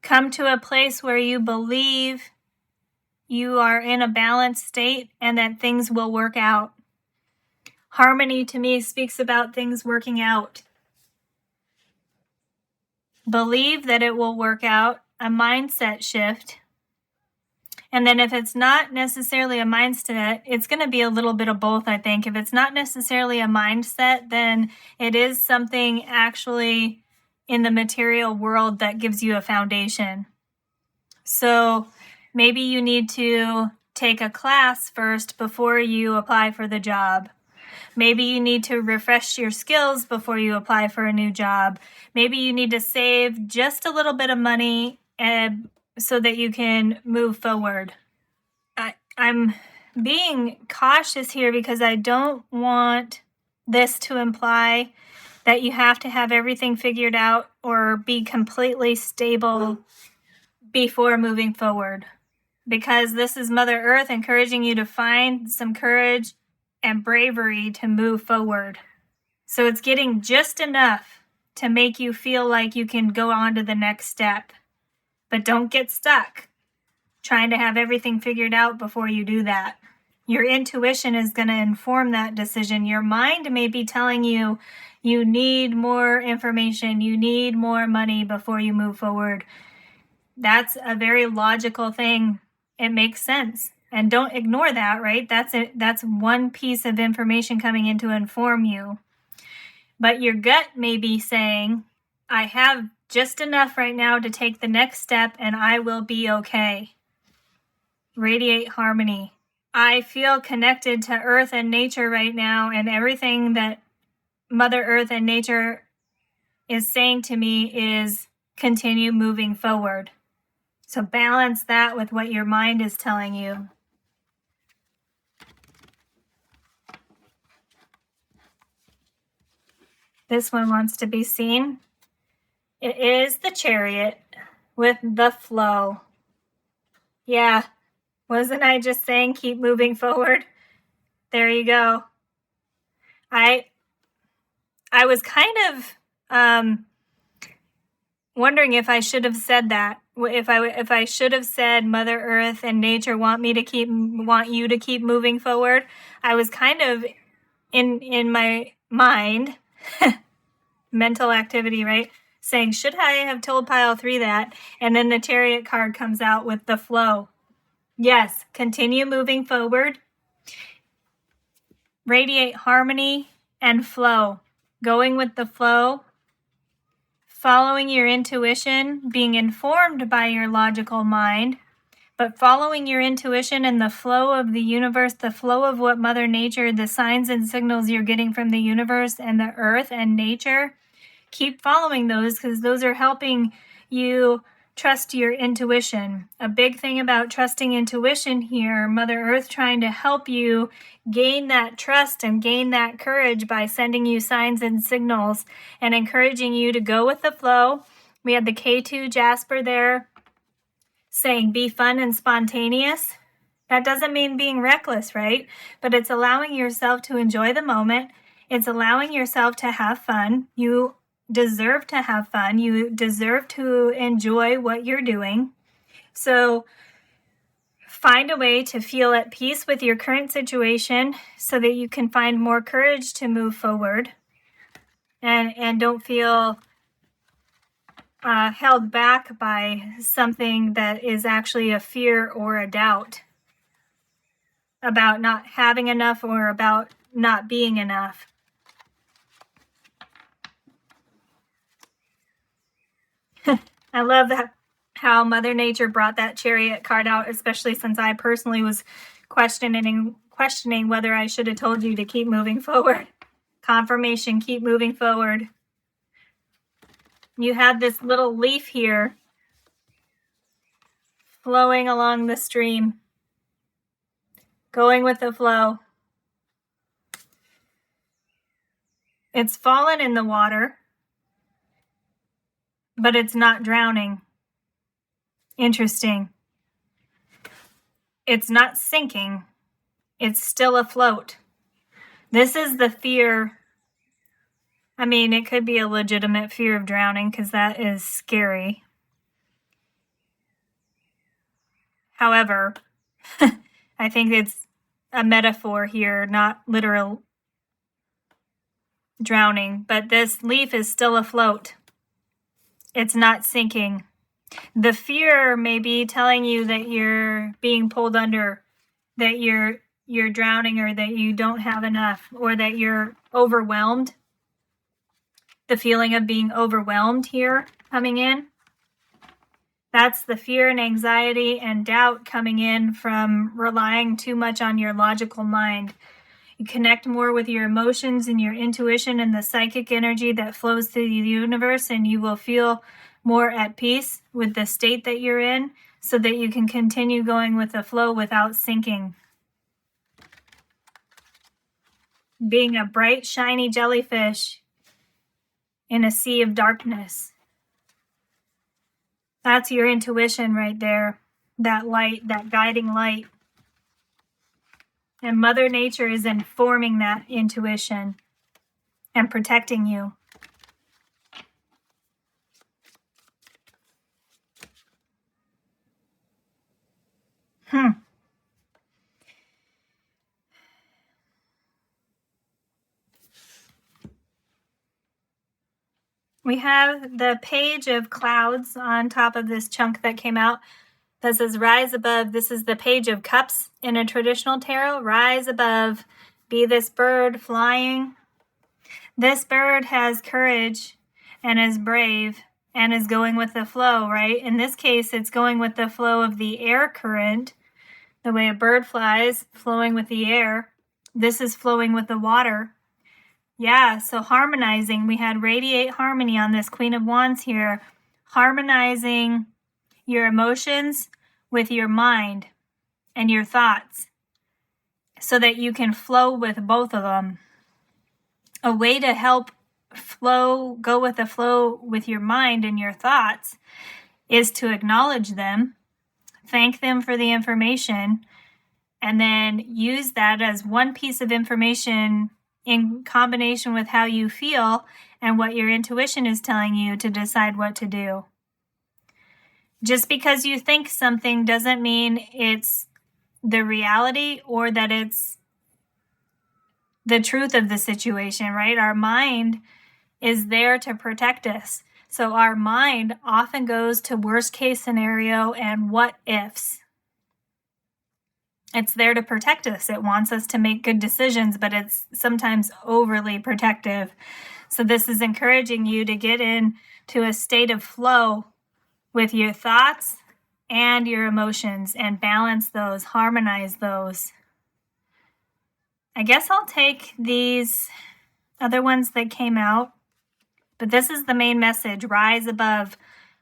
Come to a place where you believe you are in a balanced state and that things will work out. Harmony to me speaks about things working out. Believe that it will work out, a mindset shift. And then if it's not necessarily a mindset, it's going to be a little bit of both, I think. If it's not necessarily a mindset, then it is something actually in the material world that gives you a foundation. So maybe you need to take a class first before you apply for the job. Maybe you need to refresh your skills before you apply for a new job. Maybe you need to save just a little bit of money so that you can move forward. I'm being cautious here because I don't want this to imply that you have to have everything figured out or be completely stable before moving forward. Because this is Mother Earth encouraging you to find some courage and bravery to move forward. So it's getting just enough to make you feel like you can go on to the next step. But don't get stuck trying to have everything figured out before you do that. Your intuition is going to inform that decision. Your mind may be telling you you need more information, you need more money before you move forward. That's a very logical thing. It makes sense. And don't ignore that, right? That's one piece of information coming in to inform you. But your gut may be saying, I have just enough right now to take the next step and I will be okay. Radiate harmony. I feel connected to Earth and nature right now, and everything that Mother Earth and nature is saying to me is continue moving forward. So balance that with what your mind is telling you. This one wants to be seen. It is the Chariot with the flow. Yeah, wasn't I just saying keep moving forward? There you go. I was kind of wondering if I should have said that. If I should have said Mother Earth and nature want you to keep moving forward. I was kind of in my mind, mental activity, right? Saying, should I have told pile 3 that? And then the Chariot card comes out with the flow. Yes, continue moving forward. Radiate harmony and flow. Going with the flow. Following your intuition, being informed by your logical mind, but following your intuition and the flow of the universe, the flow of what Mother Nature, the signs and signals you're getting from the universe and the earth and nature, keep following those because those are helping you trust your intuition. A big thing about trusting intuition here, Mother Earth trying to help you gain that trust and gain that courage by sending you signs and signals and encouraging you to go with the flow. We had the K2 Jasper there saying be fun and spontaneous. That doesn't mean being reckless, right? But it's allowing yourself to enjoy the moment. It's allowing yourself to have fun. You deserve to have fun. You deserve to enjoy what you're doing. So find a way to feel at peace with your current situation so that you can find more courage to move forward and don't feel held back by something that is actually a fear or a doubt about not having enough or about not being enough. I love that how Mother Nature brought that Chariot card out, especially since I personally was questioning whether I should have told you to keep moving forward. Confirmation, keep moving forward. You have this little leaf here flowing along the stream, going with the flow. It's fallen in the water, but it's not drowning. Interesting. It's not sinking. It's still afloat. This is the fear. I mean, it could be a legitimate fear of drowning because that is scary. However, I think it's a metaphor here, not literal drowning, but this leaf is still afloat. It's not sinking. The fear may be telling you that you're being pulled under, that you're drowning, or that you don't have enough, or that you're overwhelmed. The feeling of being overwhelmed here coming in. That's the fear and anxiety and doubt coming in from relying too much on your logical mind. You connect more with your emotions and your intuition and the psychic energy that flows through the universe, and you will feel more at peace with the state that you're in, so that you can continue going with the flow without sinking. Being a bright, shiny jellyfish in a sea of darkness. That's your intuition right there. That light, that guiding light. And Mother Nature is informing that intuition and protecting you. We have the page of clouds on top of this chunk that came out that says rise above. This is the page of cups in a traditional tarot. Rise above. Be this bird flying. This bird has courage and is brave and is going with the flow, right? In this case, it's going with the flow of the air current, the way a bird flies, flowing with the air. This is flowing with the water. Yeah, so harmonizing. We had radiate harmony on this Queen of Wands here. Harmonizing your emotions with your mind and your thoughts so that you can flow with both of them. A way to help go with the flow with your mind and your thoughts is to acknowledge them, thank them for the information, and then use that as one piece of information in combination with how you feel and what your intuition is telling you to decide what to do. Just because you think something doesn't mean it's the reality or that it's the truth of the situation, right? Our mind is there to protect us. So our mind often goes to worst case scenario and what ifs. It's there to protect us. It wants us to make good decisions, but it's sometimes overly protective. So this is encouraging you to get into a state of flow with your thoughts and your emotions and balance those, harmonize those. I guess I'll take these other ones that came out, but this is the main message. Rise above.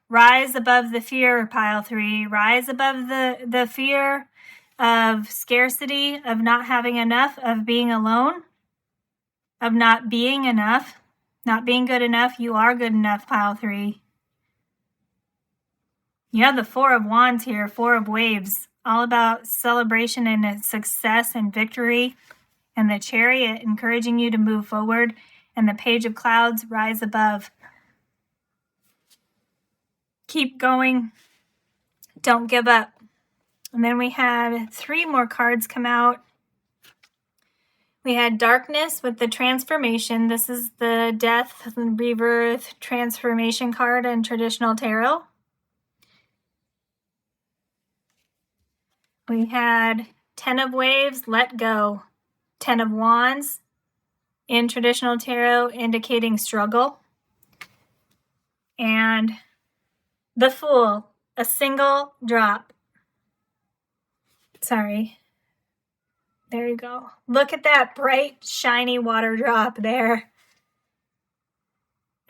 Rise above the fear, pile 3. Rise above the fear of scarcity, of not having enough, of being alone, of not being enough, not being good enough. You are good enough, pile 3. You have the 4 of Wands here, 4 of Waves, all about celebration and success and victory. And the Chariot encouraging you to move forward. And the Page of Clouds, rise above. Keep going. Don't give up. And then we had 3 more cards come out. We had Darkness with the Transformation. This is the Death and Rebirth Transformation card in traditional tarot. We had 10 of Waves, Let Go. 10 of Wands in traditional tarot indicating struggle. And the Fool, a single drop. Sorry. There you go. Look at that bright, shiny water drop there.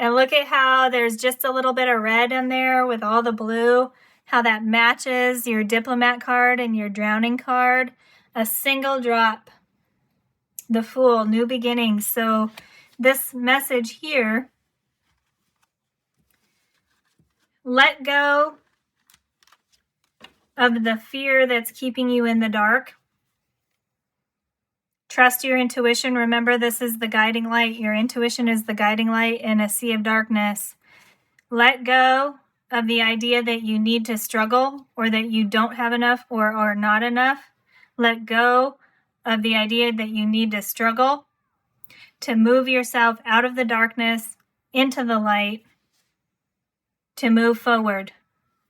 And look at how there's just a little bit of red in there with all the blue. How that matches your Diplomat card and your Drowning card. A single drop. The Fool, new beginnings. So this message here, let go of the fear that's keeping you in the dark. Trust your intuition. Remember, this is the guiding light. Your intuition is the guiding light in a sea of darkness. Let go of the idea that you need to struggle or that you don't have enough or are not enough. Let go of the idea that you need to struggle to move yourself out of the darkness into the light, to move forward.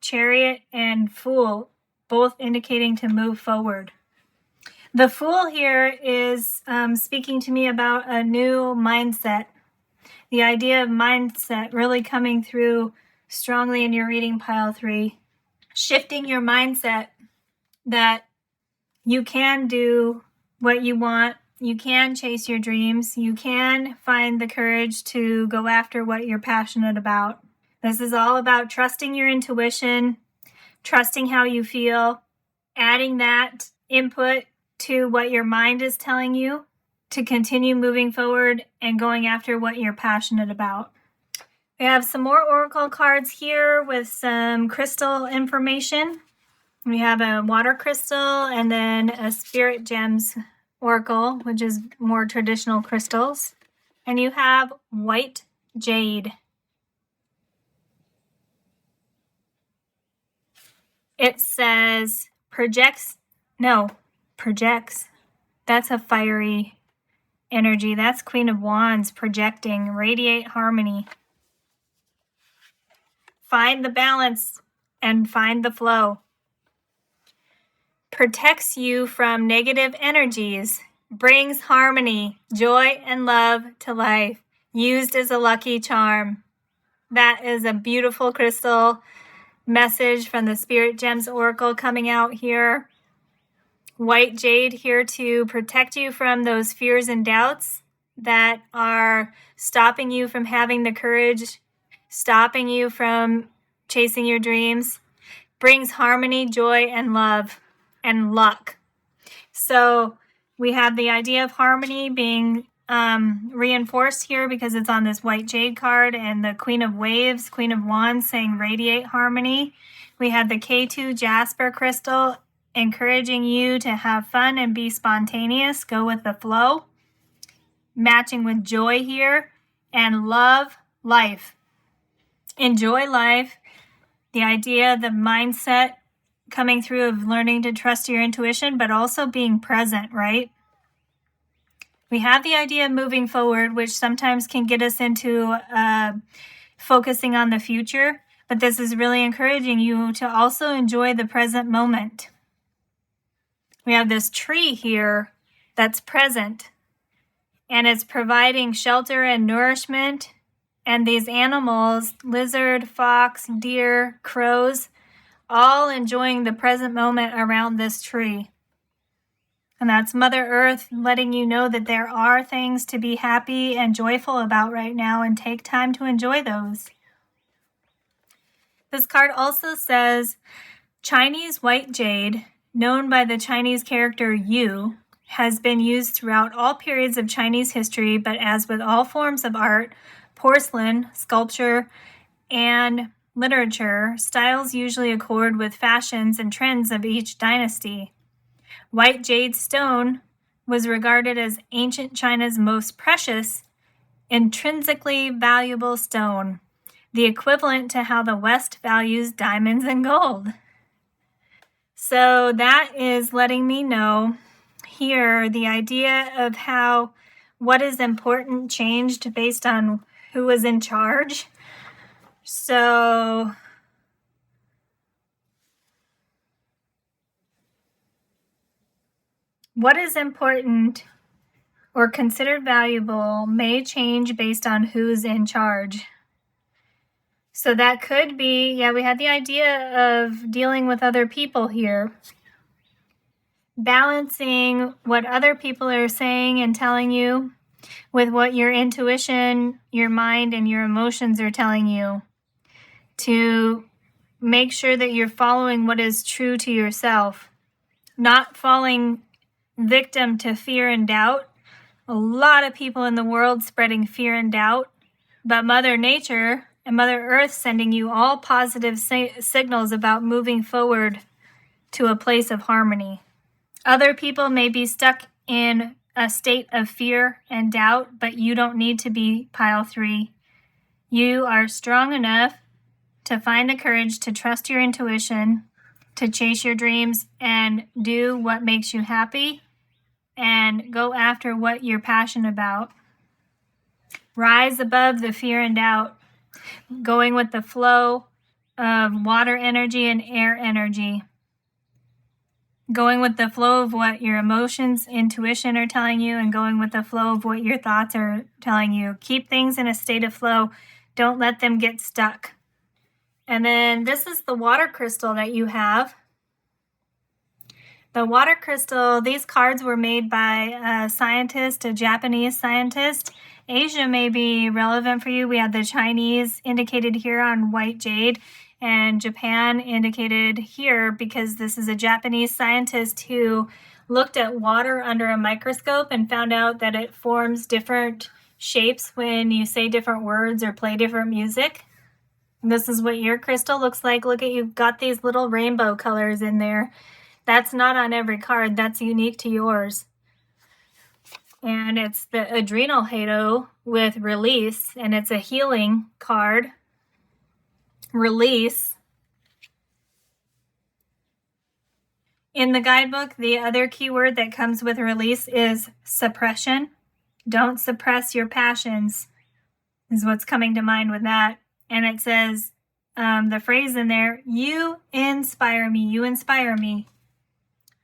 Chariot and Fool, both indicating to move forward. The Fool here is speaking to me about a new mindset. The idea of mindset really coming through strongly in your reading pile 3. Shifting your mindset that you can do what you want, you can chase your dreams, you can find the courage to go after what you're passionate about. This is all about trusting your intuition, trusting how you feel, adding that input to what your mind is telling you to continue moving forward and going after what you're passionate about. We have some more oracle cards here with some crystal information. We have a water crystal and then a spirit gems oracle, which is more traditional crystals. And you have white jade. It says projects. That's a fiery energy. That's Queen of Wands projecting, radiate harmony. Find the balance and find the flow. Protects you from negative energies, brings harmony, joy, and love to life, used as a lucky charm. That is a beautiful crystal message from the Spirit Gems Oracle coming out here. White jade here to protect you from those fears and doubts that are stopping you from having the courage, stopping you from chasing your dreams. Brings harmony, joy, and love, and luck. So we have the idea of harmony being reinforced here because it's on this white jade card, and the Queen of Waves, Queen of Wands saying radiate harmony. We have the K2 Jasper crystal encouraging you to have fun and be spontaneous, go with the flow. Matching with joy here, and love life. Enjoy life. The idea, the mindset coming through of learning to trust your intuition, but also being present, right? We have the idea of moving forward, which sometimes can get us into focusing on the future, but this is really encouraging you to also enjoy the present moment. We have this tree here that's present, and it's providing shelter and nourishment. And these animals, lizard, fox, deer, crows, all enjoying the present moment around this tree. And that's Mother Earth letting you know that there are things to be happy and joyful about right now, and take time to enjoy those. This card also says Chinese white jade, known by the Chinese character Yu, has been used throughout all periods of Chinese history, but as with all forms of art, porcelain, sculpture, and literature, styles usually accord with fashions and trends of each dynasty. White jade stone was regarded as ancient China's most precious, intrinsically valuable stone, the equivalent to how the West values diamonds and gold. So that is letting me know here the idea of how what is important changed based on who was in charge. So what is important or considered valuable may change based on who's in charge. So that could be, we had the idea of dealing with other people here. Balancing what other people are saying and telling you with what your intuition, your mind, and your emotions are telling you, to make sure that you're following what is true to yourself, not falling victim to fear and doubt. A lot of people in the world spreading fear and doubt, but Mother Nature and Mother Earth sending you all positive signals about moving forward to a place of harmony. Other people may be stuck in a state of fear and doubt, but you don't need to be pile 3. You are strong enough to find the courage to trust your intuition, to chase your dreams and do what makes you happy and go after what you're passionate about. Rise above the fear and doubt, going with the flow of water energy and air energy. Going with the flow of what your emotions, intuition are telling you, and going with the flow of what your thoughts are telling you. Keep things in a state of flow. Don't let them get stuck. And then this is the water crystal that you have. The water crystal, these cards were made by a scientist, a Japanese scientist. Asia may be relevant for you. We have the Chinese indicated here on white jade, and Japan indicated here because this is a Japanese scientist who looked at water under a microscope and found out that it forms different shapes when you say different words or play different music. This is what your crystal looks like. Look at, you've got these little rainbow colors in there. That's not on every card. That's unique to yours. And it's the adrenal halo with release, and it's a healing card. Release. In the guidebook, the other keyword that comes with release is suppression. Don't suppress your passions, is what's coming to mind with that. And it says, the phrase in there, you inspire me, you inspire me.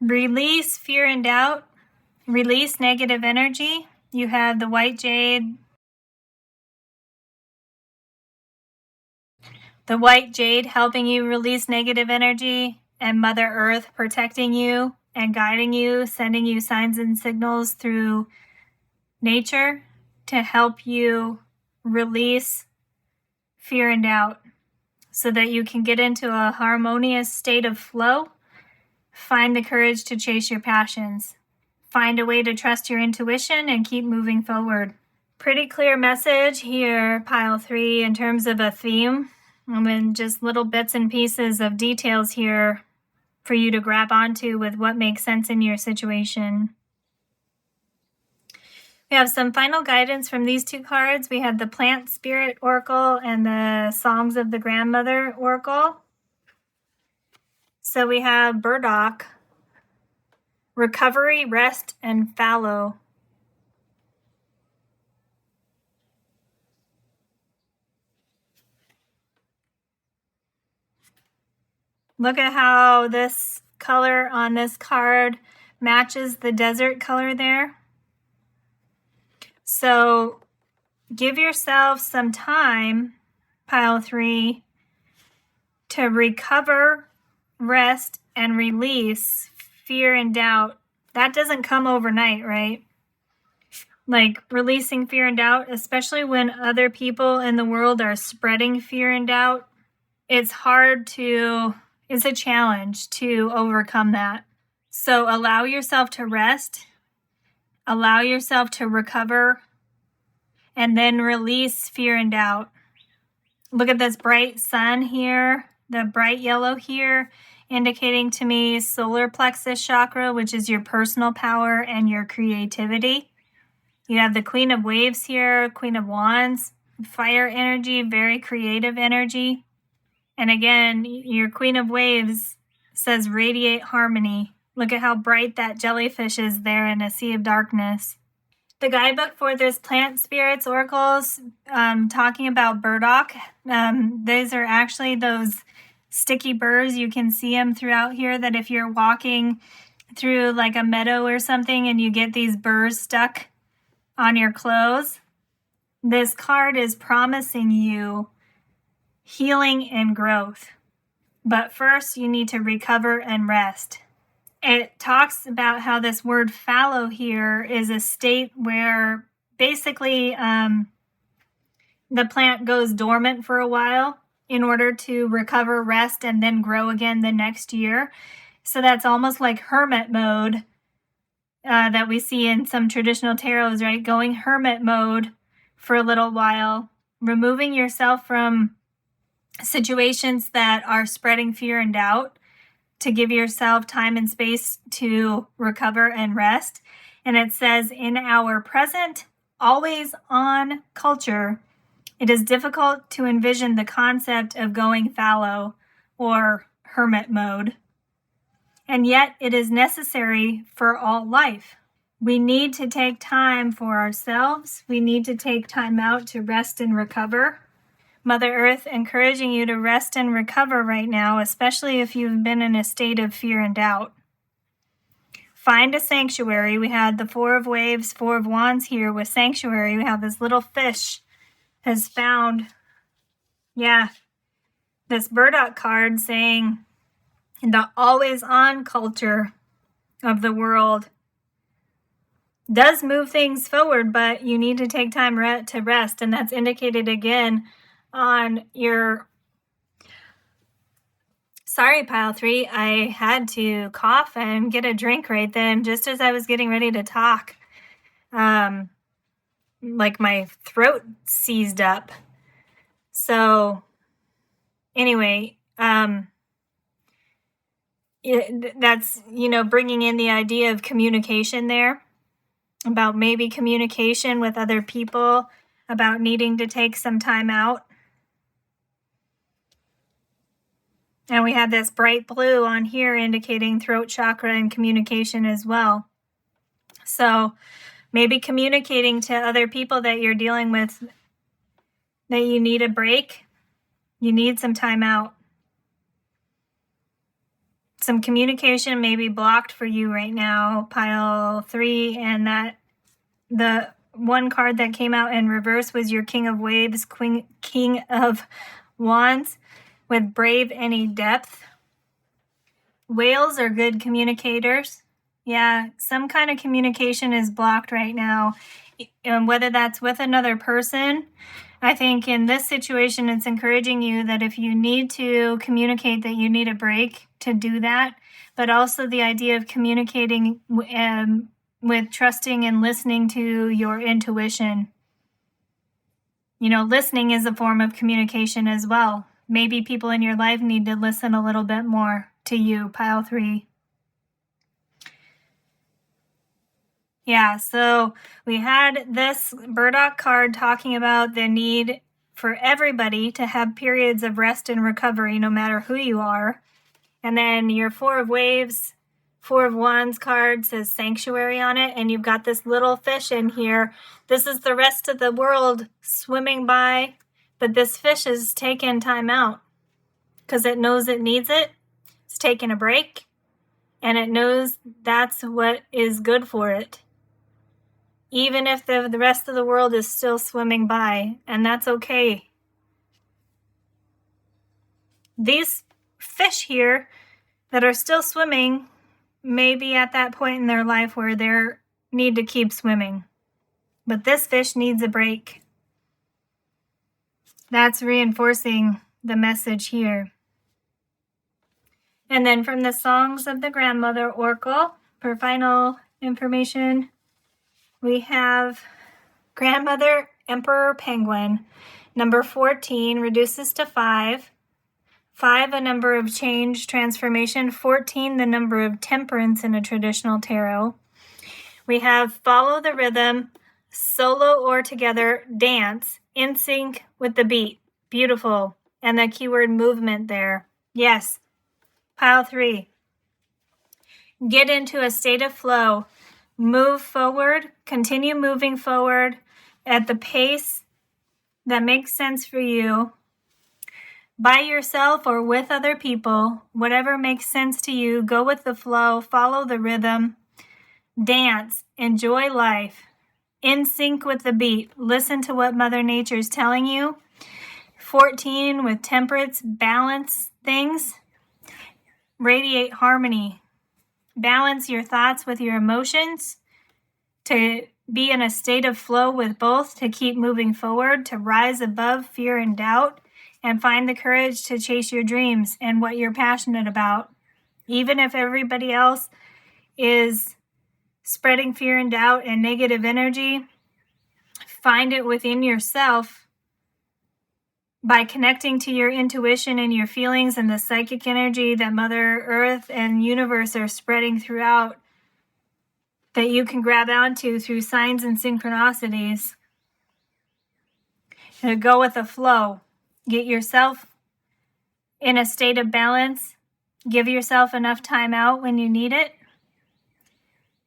Release fear and doubt. Release negative energy. You have the white jade. The white jade helping you release negative energy, and Mother Earth protecting you and guiding you, sending you signs and signals through nature to help you release fear and doubt so that you can get into a harmonious state of flow. Find the courage to chase your passions. Find a way to trust your intuition and keep moving forward. Pretty clear message here, pile 3, in terms of a theme. And then just little bits and pieces of details here for you to grab onto with what makes sense in your situation. We have some final guidance from these 2 cards. We have the Plant Spirit Oracle and the Songs of the Grandmother Oracle. So we have burdock, recovery, rest, and fallow. Look at how this color on this card matches the desert color there. So give yourself some time, pile 3, to recover, rest, and release fear and doubt. That doesn't come overnight, right? Like releasing fear and doubt, especially when other people in the world are spreading fear and doubt. It's a challenge to overcome that. So allow yourself to rest, allow yourself to recover, and then release fear and doubt. Look at this bright sun here, the bright yellow here, indicating to me solar plexus chakra, which is your personal power and your creativity. You have the Queen of Waves here, Queen of Wands, fire energy, very creative energy. And again, your Queen of Waves says radiate harmony. Look at how bright that jellyfish is there in a sea of darkness. The guidebook for this Plant Spirits Oracles, talking about burdock. These are actually those sticky burrs. You can see them throughout here, that if you're walking through like a meadow or something and you get these burrs stuck on your clothes, this card is promising you healing and growth. But first, you need to recover and rest. It talks about how this word fallow here is a state where basically the plant goes dormant for a while in order to recover, rest, and then grow again the next year. So that's almost like hermit mode that we see in some traditional tarots, right? Going hermit mode for a little while, removing yourself from situations that are spreading fear and doubt to give yourself time and space to recover and rest. And it says, in our present, always on culture, It is difficult to envision the concept of going fallow or hermit mode, and yet it is necessary for all life. We need to take time for ourselves. We need to take time out to rest and recover. Mother Earth encouraging you to rest and recover right now, especially if you've been in a state of fear and doubt. Find a sanctuary. We had the Four of Waves, Four of Wands here with sanctuary. We have this little fish has found, this burdock card saying the always on culture of the world does move things forward, but you need to take time to rest. And that's indicated again on your... Sorry, pile 3, I had to cough and get a drink right then, just as I was getting ready to talk. Like my throat seized up. So anyway, that's, bringing in the idea of communication there, about maybe communication with other people, about needing to take some time out. And we have this bright blue on here indicating throat chakra and communication as well. So maybe communicating to other people that you're dealing with that you need a break, you need some time out. Some communication may be blocked for you right now, pile 3, and that the one card that came out in reverse was your King of Waves, King of Wands, with brave any depth. Whales are good communicators. Yeah, some kind of communication is blocked right now, and whether that's with another person. I think in this situation, it's encouraging you that if you need to communicate that you need a break, to do that, but also the idea of communicating with trusting and listening to your intuition. Listening is a form of communication as well. Maybe people in your life need to listen a little bit more to you, pile 3. Yeah, so we had this burdock card talking about the need for everybody to have periods of rest and recovery, no matter who you are. And then your Four of Waves, Four of Wands card says sanctuary on it, and you've got this little fish in here. This is the rest of the world swimming by, but this fish is taking time out because it knows it needs it. It's taking a break, and it knows that's what is good for it. Even if the rest of the world is still swimming by, and that's okay. These fish here that are still swimming may be at that point in their life where they need to keep swimming. But this fish needs a break. That's reinforcing the message here. And then from the Songs of the Grandmother Oracle, for final information, we have Grandmother Emperor Penguin. Number 14 reduces to 5. 5, a number of change, transformation. 14, the number of temperance in a traditional tarot. We have follow the rhythm, solo or together, dance, in sync with the beat. Beautiful. And the keyword movement there. Yes. Pile 3. Get into a state of flow. Move forward. Continue moving forward at the pace that makes sense for you. By yourself or with other people, whatever makes sense to you, go with the flow, follow the rhythm, dance, enjoy life, in sync with the beat. Listen to what Mother Nature is telling you. 14, with temperance, balance things, radiate harmony. Balance your thoughts with your emotions, to be in a state of flow with both, to keep moving forward, to rise above fear and doubt, and find the courage to chase your dreams and what you're passionate about. Even if everybody else is spreading fear and doubt and negative energy, find it within yourself by connecting to your intuition and your feelings and the psychic energy that Mother Earth and universe are spreading throughout, that you can grab onto through signs and synchronicities. Go with the flow. Get yourself in a state of balance. Give yourself enough time out when you need it.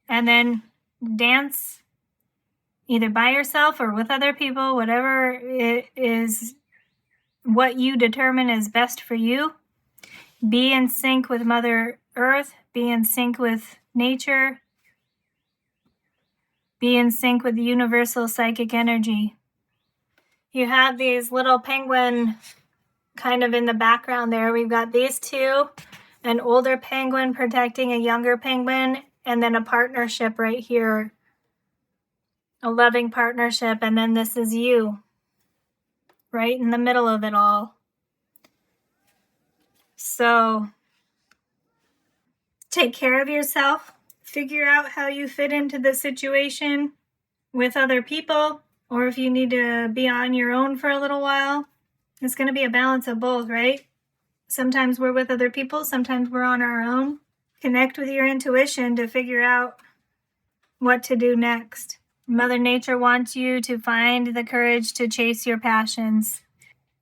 And then dance either by yourself or with other people, whatever it is, what you determine is best for you. Be in sync with Mother Earth. Be in sync with nature. Be in sync with the universal psychic energy. You have these little penguin kind of in the background there. We've got these two, an older penguin protecting a younger penguin, and then a partnership right here, a loving partnership, and then this is you, right in the middle of it all. So take care of yourself. Figure out how you fit into the situation with other people, or if you need to be on your own for a little while. It's going to be a balance of both, right? Sometimes we're with other people, sometimes we're on our own. Connect with your intuition to figure out what to do next. Mother Nature wants you to find the courage to chase your passions.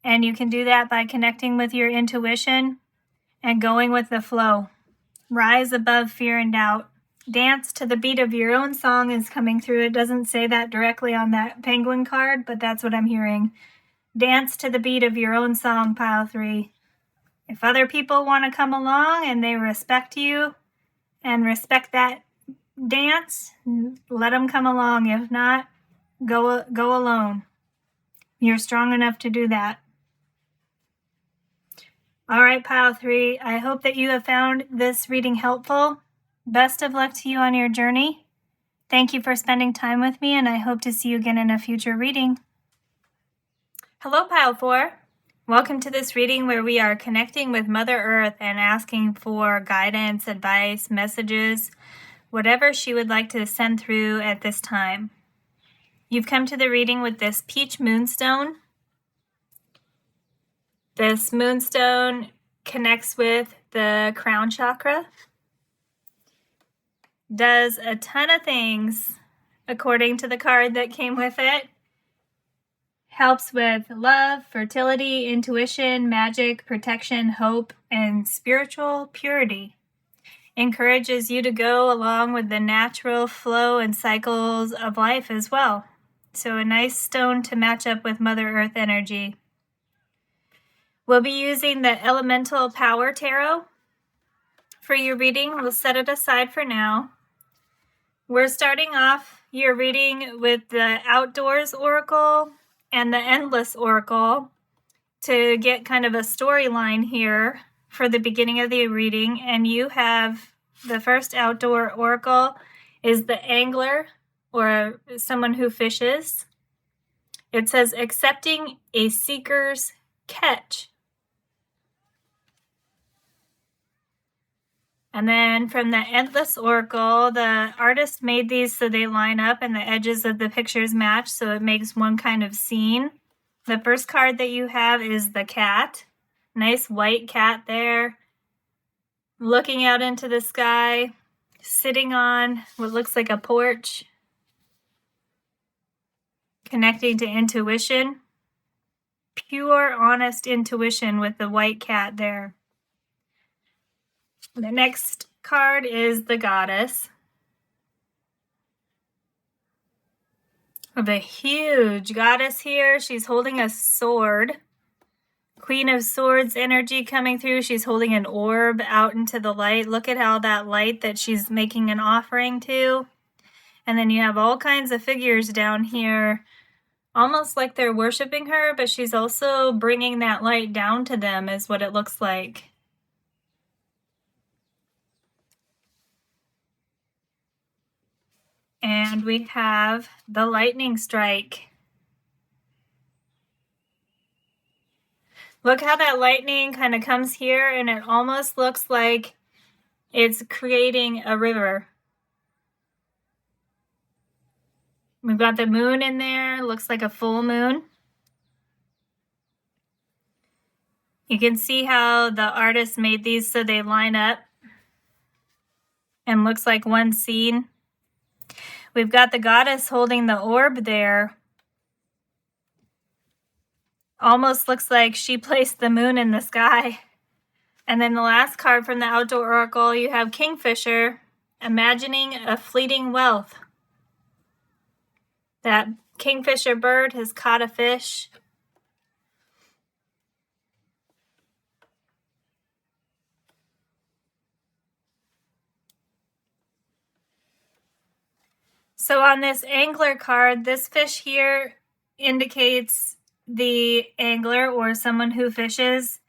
And you can do that by connecting with your intuition and going with the flow. Rise above fear and doubt. Dance to the beat of your own song is coming through. It doesn't say that directly on that penguin card, but that's what I'm hearing. Dance to the beat of your own song, pile 3. If other people want to come along and they respect you and respect that dance, let them come along. If not, go alone. You're strong enough to do that. All right, pile 3, I hope that you have found this reading helpful. Best of luck to you on your journey. Thank you for spending time with me, and I hope to see you again in a future reading. Hello, pile 4. Welcome to this reading where we are connecting with Mother Earth and asking for guidance, advice, messages, whatever she would like to send through at this time. You've come to the reading with this peach moonstone. This moonstone connects with the crown chakra. Does a ton of things according to the card that came with it. Helps with love, fertility, intuition, magic, protection, hope, and spiritual purity. Encourages you to go along with the natural flow and cycles of life as well. So a nice stone to match up with Mother Earth energy. We'll be using the Elemental Power Tarot for your reading. We'll set it aside for now. We're starting off your reading with the Outdoors Oracle and the Endless Oracle to get kind of a storyline here for the beginning of the reading. And you have the first Outdoor Oracle is the Angler, or someone who fishes. It says, accepting a seeker's catch. And then from the Endless Oracle, the artist made these so they line up and the edges of the pictures match, so it makes one kind of scene. The first card that you have is the cat. Nice white cat there, looking out into the sky, sitting on what looks like a porch, connecting to intuition. Pure, honest intuition with the white cat there. The next card is the Goddess. The huge goddess here. She's holding a sword. Queen of Swords energy coming through. She's holding an orb out into the light. Look at how that light that she's making an offering to. And then you have all kinds of figures down here, almost like they're worshiping her, but she's also bringing that light down to them is what it looks like. And we have the lightning strike. Look how that lightning kind of comes here and it almost looks like it's creating a river. We've got the moon in there, looks like a full moon. You can see how the artist made these so they line up and looks like one scene. We've got the goddess holding the orb there. Almost looks like she placed the moon in the sky. And then the last card from the Outdoor Oracle, you have Kingfisher, imagining a fleeting wealth. That kingfisher bird has caught a fish. So on this angler card, this fish here indicates the angler or someone who fishes,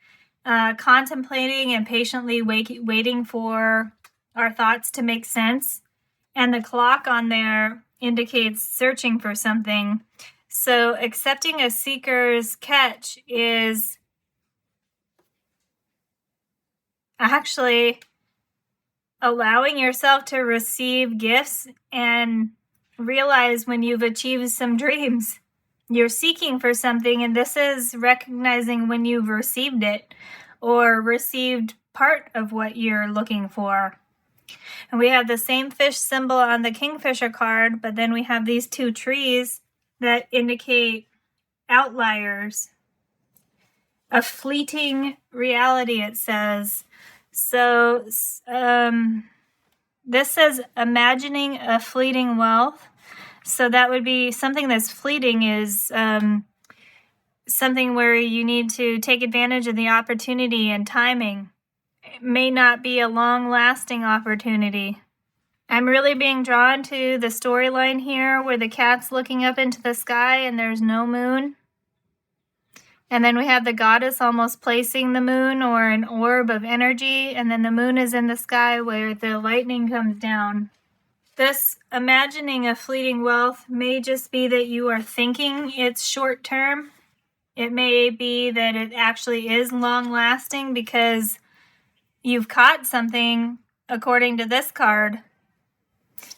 contemplating and patiently waiting for our thoughts to make sense. And the clock on there indicates searching for something. So accepting a seeker's catch is actually allowing yourself to receive gifts and realize when you've achieved some dreams. You're seeking for something, and this is recognizing when you've received it or received part of what you're looking for. And we have the same fish symbol on the Kingfisher card, but then we have these two trees that indicate outliers. A fleeting reality, it says. So this says imagining a fleeting wealth. So that would be something that's fleeting is something where you need to take advantage of the opportunity and timing. It may not be a long-lasting opportunity. I'm really being drawn to the storyline here where the cat's looking up into the sky and there's no moon. And then we have the goddess almost placing the moon or an orb of energy, and then the moon is in the sky where the lightning comes down. This imagining of fleeting wealth may just be that you are thinking it's short term. It may be that it actually is long lasting because you've caught something according to this card.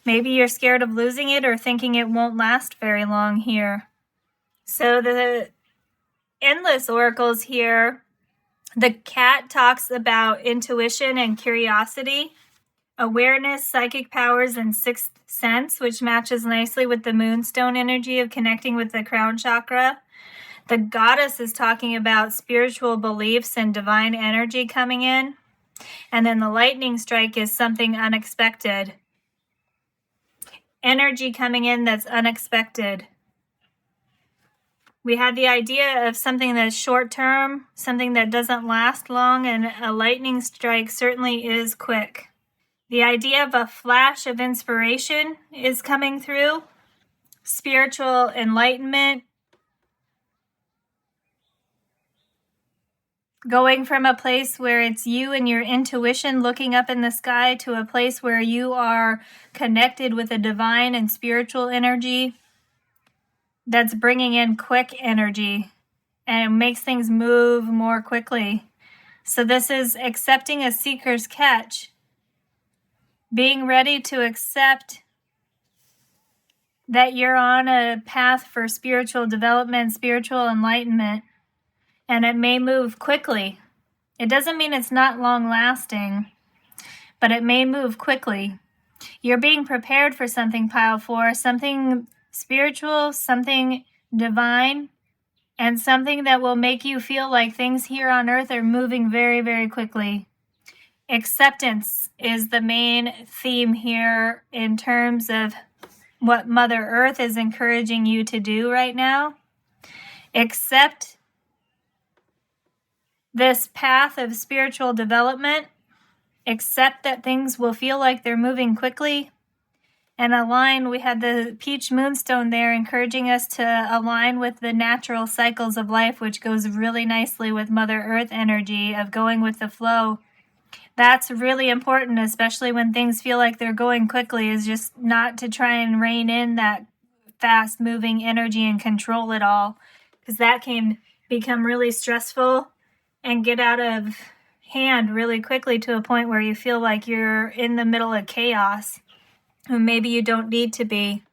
Maybe you're scared of losing it or thinking it won't last very long here. So the endless oracles here, the cat talks about intuition and curiosity, awareness, psychic powers, and sixth sense, which matches nicely with the moonstone energy of connecting with the crown chakra. The goddess is talking about spiritual beliefs and divine energy coming in. And then the lightning strike is something unexpected. Energy coming in that's unexpected. We had the idea of something that's short term, something that doesn't last long, and a lightning strike certainly is quick. The idea of a flash of inspiration is coming through. Spiritual enlightenment. Going from a place where it's you and your intuition looking up in the sky to a place where you are connected with a divine and spiritual energy that's bringing in quick energy and makes things move more quickly. So this is accepting a seeker's catch. Being ready to accept that you're on a path for spiritual development, spiritual enlightenment, and it may move quickly. It doesn't mean it's not long-lasting, but it may move quickly. You're being prepared for something, Pile 4, something spiritual, something divine, and something that will make you feel like things here on earth are moving very, very quickly. Acceptance is the main theme here in terms of what Mother Earth is encouraging you to do right now. Accept this path of spiritual development. Accept that things will feel like they're moving quickly. And align, we had the peach moonstone there encouraging us to align with the natural cycles of life, which goes really nicely with Mother Earth energy of going with the flow. That's really important, especially when things feel like they're going quickly, is just not to try and rein in that fast-moving energy and control it all, because that can become really stressful and get out of hand really quickly to a point where you feel like you're in the middle of chaos, and maybe you don't need to be.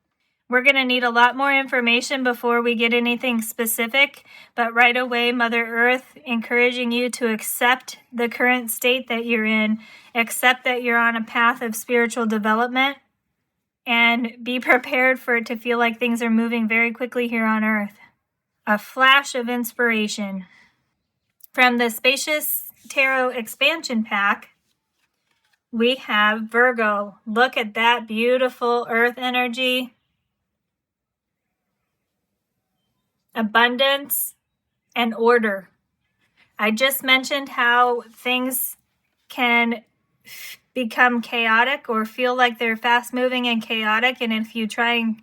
We're going to need a lot more information before we get anything specific, but right away, Mother Earth encouraging you to accept the current state that you're in, accept that you're on a path of spiritual development, and be prepared for it to feel like things are moving very quickly here on Earth. a flash of inspiration. From the Spacious Tarot Expansion Pack, we have Virgo. Look at that beautiful earth energy. Abundance and order. I just mentioned how things can become chaotic or feel like they're fast moving and chaotic, and if you try and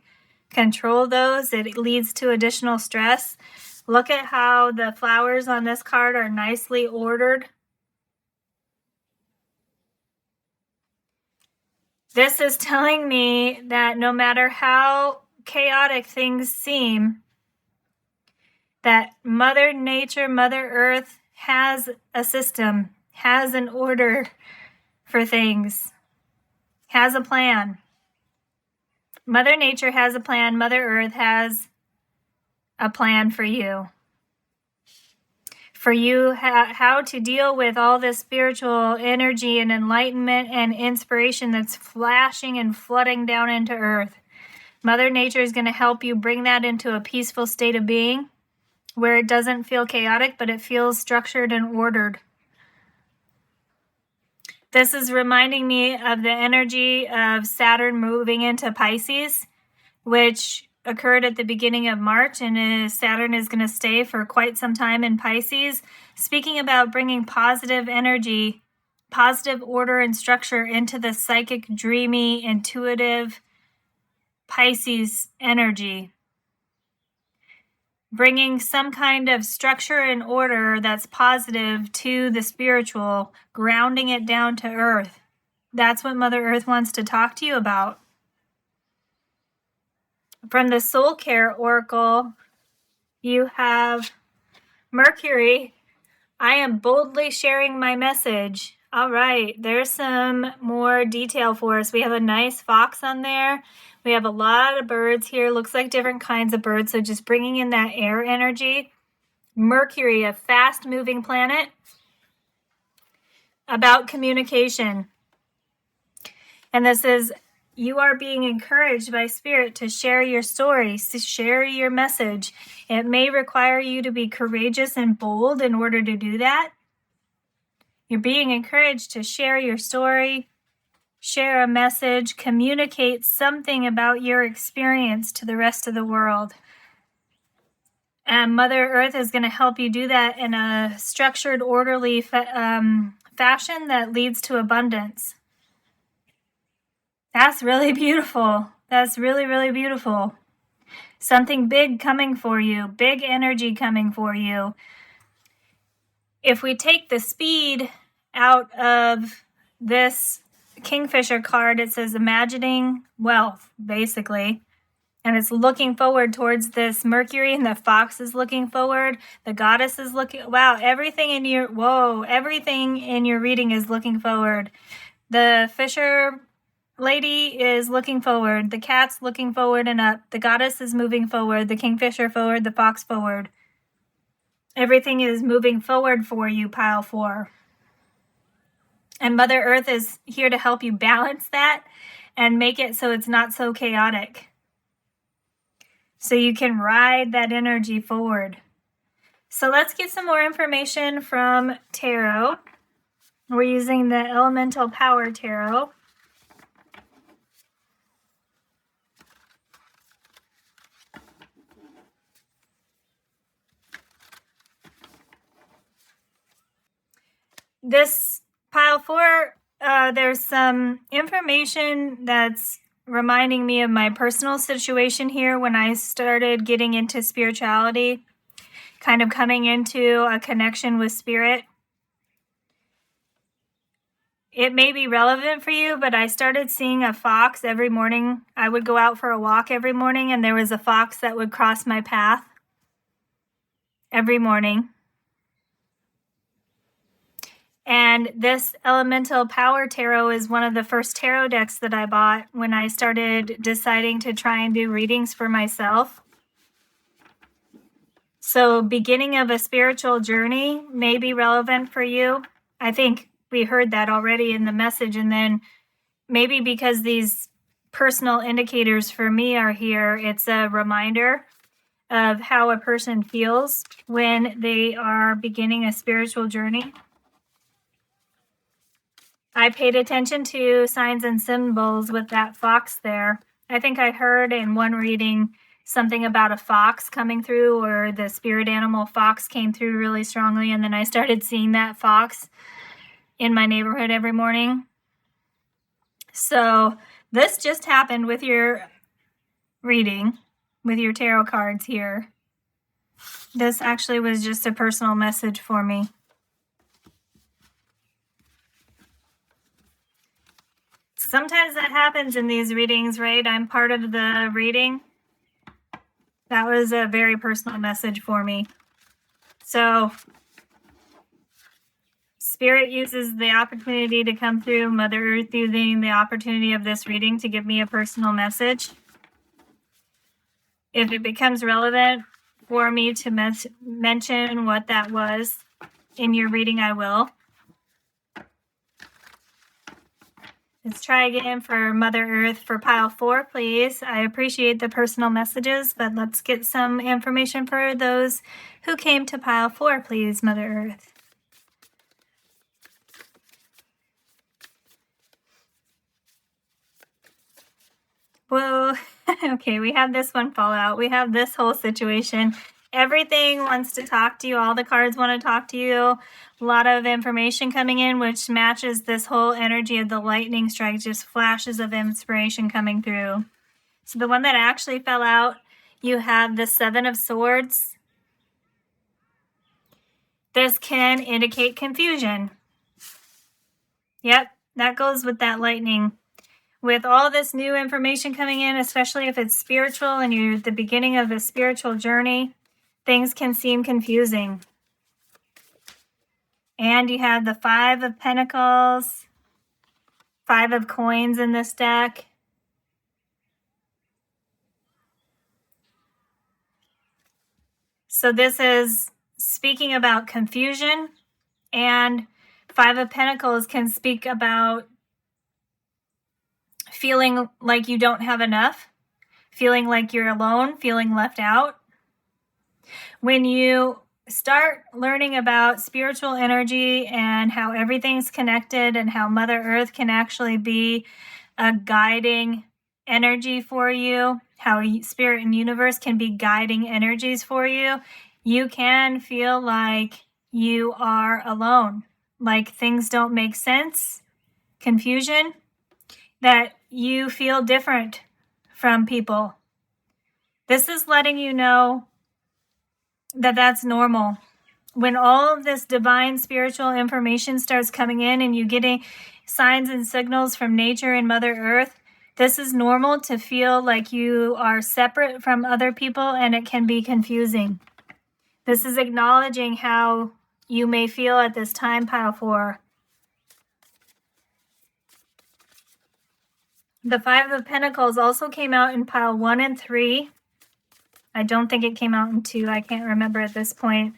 control those, it leads to additional stress. Look at how the flowers on this card are nicely ordered. This is telling me that no matter how chaotic things seem, that Mother Nature, Mother Earth has a system, has an order for things, has a plan. Mother Nature has a plan. Mother Earth has a plan for you. For you, how to deal with all this spiritual energy and enlightenment and inspiration that's flashing and flooding down into Earth. Mother Nature is going to help you bring that into a peaceful state of being where it doesn't feel chaotic, but it feels structured and ordered. This is reminding me of the energy of Saturn moving into Pisces, which occurred at the beginning of March, and Saturn is going to stay for quite some time in Pisces, speaking about bringing positive energy, positive order and structure into the psychic, dreamy, intuitive Pisces energy. Bringing some kind of structure and order that's positive to the spiritual, grounding it down to Earth. That's what Mother Earth wants to talk to you about. From the Soul Care Oracle, you have Mercury. I am boldly sharing my message. All right, there's some more detail for us. We have a nice fox on there. We have a lot of birds here. Looks like different kinds of birds, so just bringing in that air energy. Mercury, a fast-moving planet. About communication. And this is, you are being encouraged by Spirit to share your story, to share your message. It may require you to be courageous and bold in order to do that. You're being encouraged to share your story, share a message, communicate something about your experience to the rest of the world. And Mother Earth is going to help you do that in a structured, orderly fashion that leads to abundance. That's really beautiful. That's really, really beautiful. Something big coming for you, big energy coming for you. If we take the speed out of this Kingfisher card, it says imagining wealth, basically. And it's looking forward towards this Mercury, and the fox is looking forward. The goddess is looking, wow, everything in your reading is looking forward. The fisher lady is looking forward. The cat's looking forward and up. The goddess is moving forward. The Kingfisher forward. The fox forward. Everything is moving forward for you, pile 4. And Mother Earth is here to help you balance that and make it so it's not so chaotic. So you can ride that energy forward. So let's get some more information from Tarot. We're using the Elemental Power Tarot. This pile 4, there's some information that's reminding me of my personal situation here when I started getting into spirituality, kind of coming into a connection with Spirit. It may be relevant for you, but I started seeing a fox every morning. I would go out for a walk every morning, and there was a fox that would cross my path every morning. And this Elemental Power Tarot is one of the first tarot decks that I bought when I started deciding to try and do readings for myself. So beginning of a spiritual journey may be relevant for you. I think we heard that already in the message. And then maybe because these personal indicators for me are here, it's a reminder. of how a person feels when they are beginning a spiritual journey. I paid attention to signs and symbols with that fox there. I think I heard in one reading something about a fox coming through, or the spirit animal fox came through really strongly, and then I started seeing that fox in my neighborhood every morning. So this just happened with your reading, with your tarot cards here. This actually was just a personal message for me. Sometimes that happens in these readings, right? I'm part of the reading. That was a very personal message for me. So Spirit uses the opportunity to come through, Mother Earth using the opportunity of this reading to give me a personal message. If it becomes relevant for me to mention what that was in your reading, I will. Let's try again for Mother Earth for pile 4, please. I appreciate the personal messages, but let's get some information for those who came to pile 4, please, Mother Earth. Whoa. Okay, we have this one fall out. We have this whole situation. Everything wants to talk to you. All the cards want to talk to you. A lot of information coming in, which matches this whole energy of the lightning strike, just flashes of inspiration coming through. So the one that actually fell out, you have the 7 of Swords. This can indicate confusion. Yep, that goes with that lightning. With all this new information coming in, especially if it's spiritual and you're at the beginning of a spiritual journey, things can seem confusing. And you have the 5 of Pentacles, 5 of Coins in this deck. So this is speaking about confusion, and 5 of Pentacles can speak about feeling like you don't have enough, feeling like you're alone, feeling left out. When you start learning about spiritual energy and how everything's connected and how Mother Earth can actually be a guiding energy for you, how Spirit and Universe can be guiding energies for you, you can feel like you are alone, like things don't make sense, confusion, that you feel different from people. This is letting you know that that's normal. When all of this divine spiritual information starts coming in and you're getting signs and signals from nature and Mother Earth, this is normal to feel like you are separate from other people, and it can be confusing. This is acknowledging how you may feel at this time, pile 4. The 5 of Pentacles also came out in pile 1 and 3. I don't think it came out in 2. I can't remember at this point.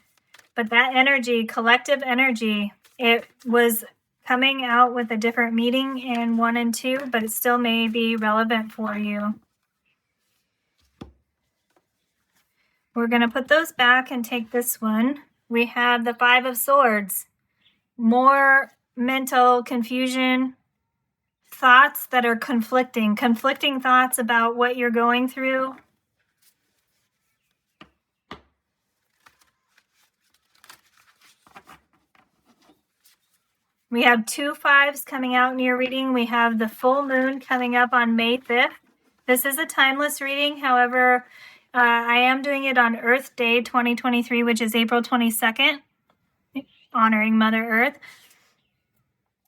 But that energy, collective energy, it was coming out with a different meaning in 1 and 2, but it still may be relevant for you. We're going to put those back and take this one. We have the 5 of Swords. More mental confusion, thoughts that are conflicting thoughts about what you're going through. We have 2 5s coming out in your reading. We have the full moon coming up on May 5th. This is a timeless reading. However, I am doing it on Earth Day 2023, which is April 22nd, honoring Mother Earth.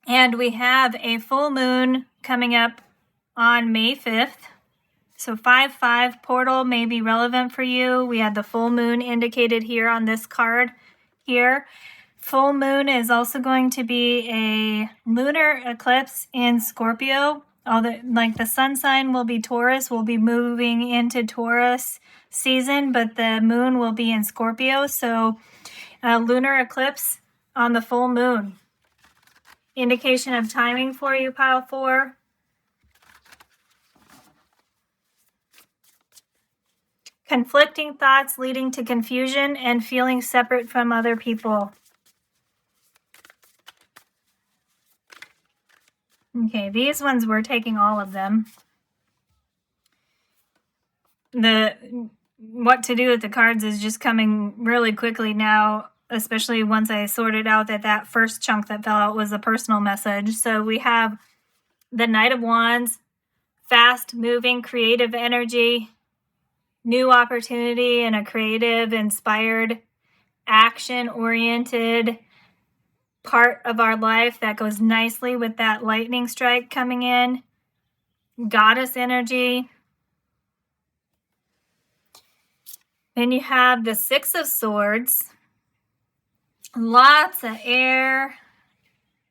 And we have a full moon coming up on May 5th. So 5-5 portal may be relevant for you. We had the full moon indicated here on this card here. Full moon is also going to be a lunar eclipse in Scorpio. The sun sign will be Taurus, will be moving into Taurus season, but the moon will be in Scorpio. So a lunar eclipse on the full moon. Indication of timing for you, pile 4. conflicting thoughts leading to confusion and feeling separate from other people. Okay, these ones, we're taking all of them. What to do with the cards is just coming really quickly now, especially once I sorted out that first chunk that fell out was a personal message. So we have the Knight of Wands, fast moving creative energy, new opportunity in a creative, inspired, action-oriented part of our life that goes nicely with that lightning strike coming in. Goddess energy. Then you have the Six of Swords. Lots of air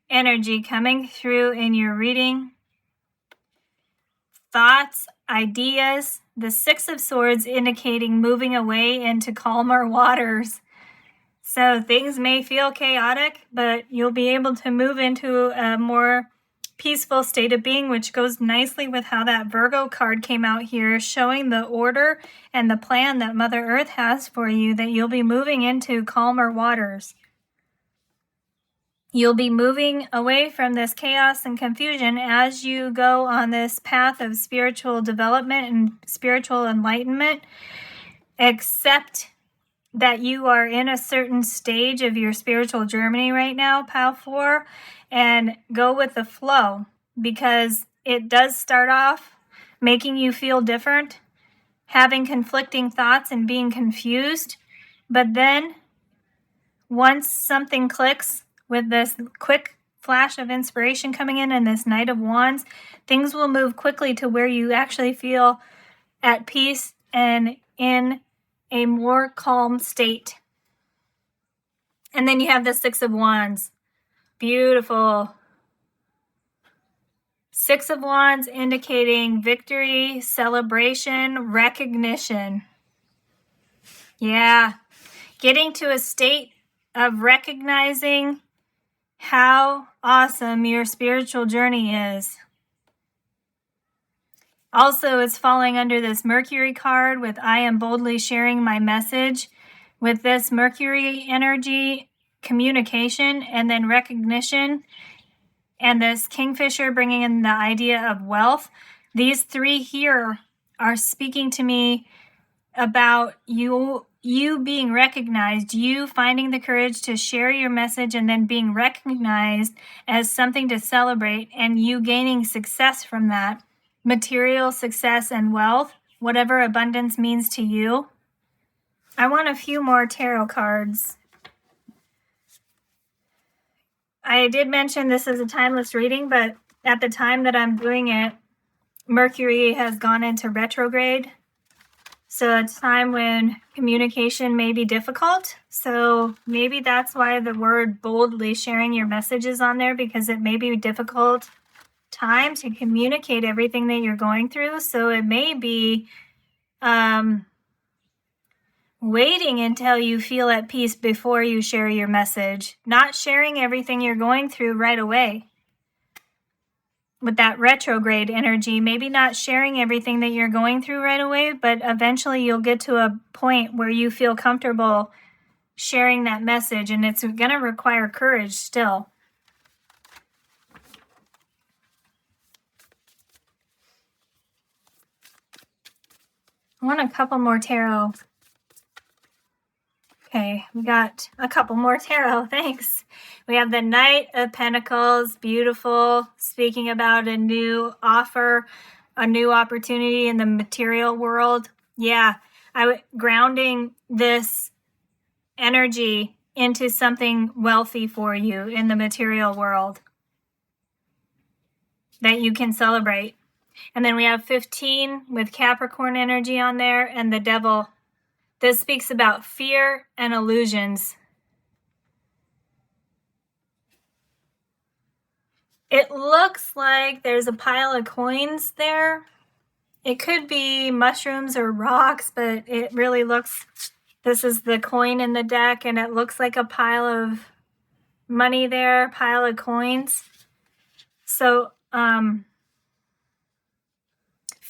energy coming through in your reading. Thoughts, ideas. The Six of Swords indicating moving away into calmer waters. So things may feel chaotic, but you'll be able to move into a more peaceful state of being, which goes nicely with how that Virgo card came out here, showing the order and the plan that Mother Earth has for you, that you'll be moving into calmer waters. You'll be moving away from this chaos and confusion as you go on this path of spiritual development and spiritual enlightenment. Accept that you are in a certain stage of your spiritual journey right now, Pile 4, and go with the flow, because it does start off making you feel different, having conflicting thoughts and being confused. But then once something clicks with this quick flash of inspiration coming in and this Knight of Wands, things will move quickly to where you actually feel at peace and in a more calm state. And then you have the Six of Wands. Beautiful. Six of Wands indicating victory, celebration, recognition. Yeah. Getting to a state of recognizing how awesome your spiritual journey is. Also, it's falling under this Mercury card with I am boldly sharing my message. With this Mercury energy, communication, and then recognition, and this Kingfisher bringing in the idea of wealth. These three here are speaking to me about you being recognized, you finding the courage to share your message and then being recognized as something to celebrate, and you gaining success from that. Material success and wealth, whatever abundance means to you. I want a few more tarot cards. I did mention this is a timeless reading, but at the time that I'm doing it, Mercury has gone into retrograde. So it's a time when communication may be difficult. So maybe that's why the word boldly sharing your message is on there, because it may be a difficult time to communicate everything that you're going through. So it may be waiting until you feel at peace before you share your message. Not sharing everything you're going through right away. With that retrograde energy, maybe not sharing everything that you're going through right away, but eventually you'll get to a point where you feel comfortable sharing that message, and it's going to require courage still. I want a couple more tarot. Okay, we got a couple more tarot. Thanks. We have the Knight of Pentacles. Beautiful. Speaking about a new offer, a new opportunity in the material world. Yeah, grounding this energy into something wealthy for you in the material world that you can celebrate. And then we have 15 with Capricorn energy on there, and the Devil. This speaks about fear and illusions. It looks like there's a pile of coins there. It could be mushrooms or rocks, but it really looks, this is the coin in the deck, and it looks like a pile of money there, pile of coins. So,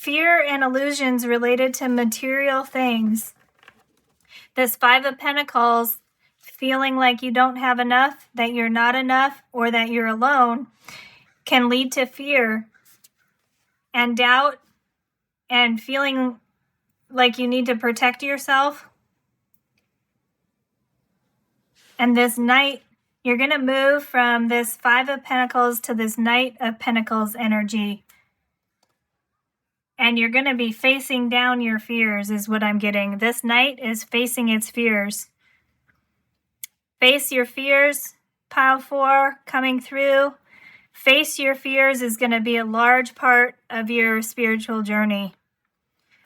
fear and illusions related to material things. This Five of Pentacles, feeling like you don't have enough, that you're not enough, or that you're alone, can lead to fear and doubt and feeling like you need to protect yourself. And this Knight, you're going to move from this Five of Pentacles to this Knight of Pentacles energy. And you're going to be facing down your fears is what I'm getting. This Knight is facing its fears. Face your fears, pile 4 coming through. Face your fears is going to be a large part of your spiritual journey.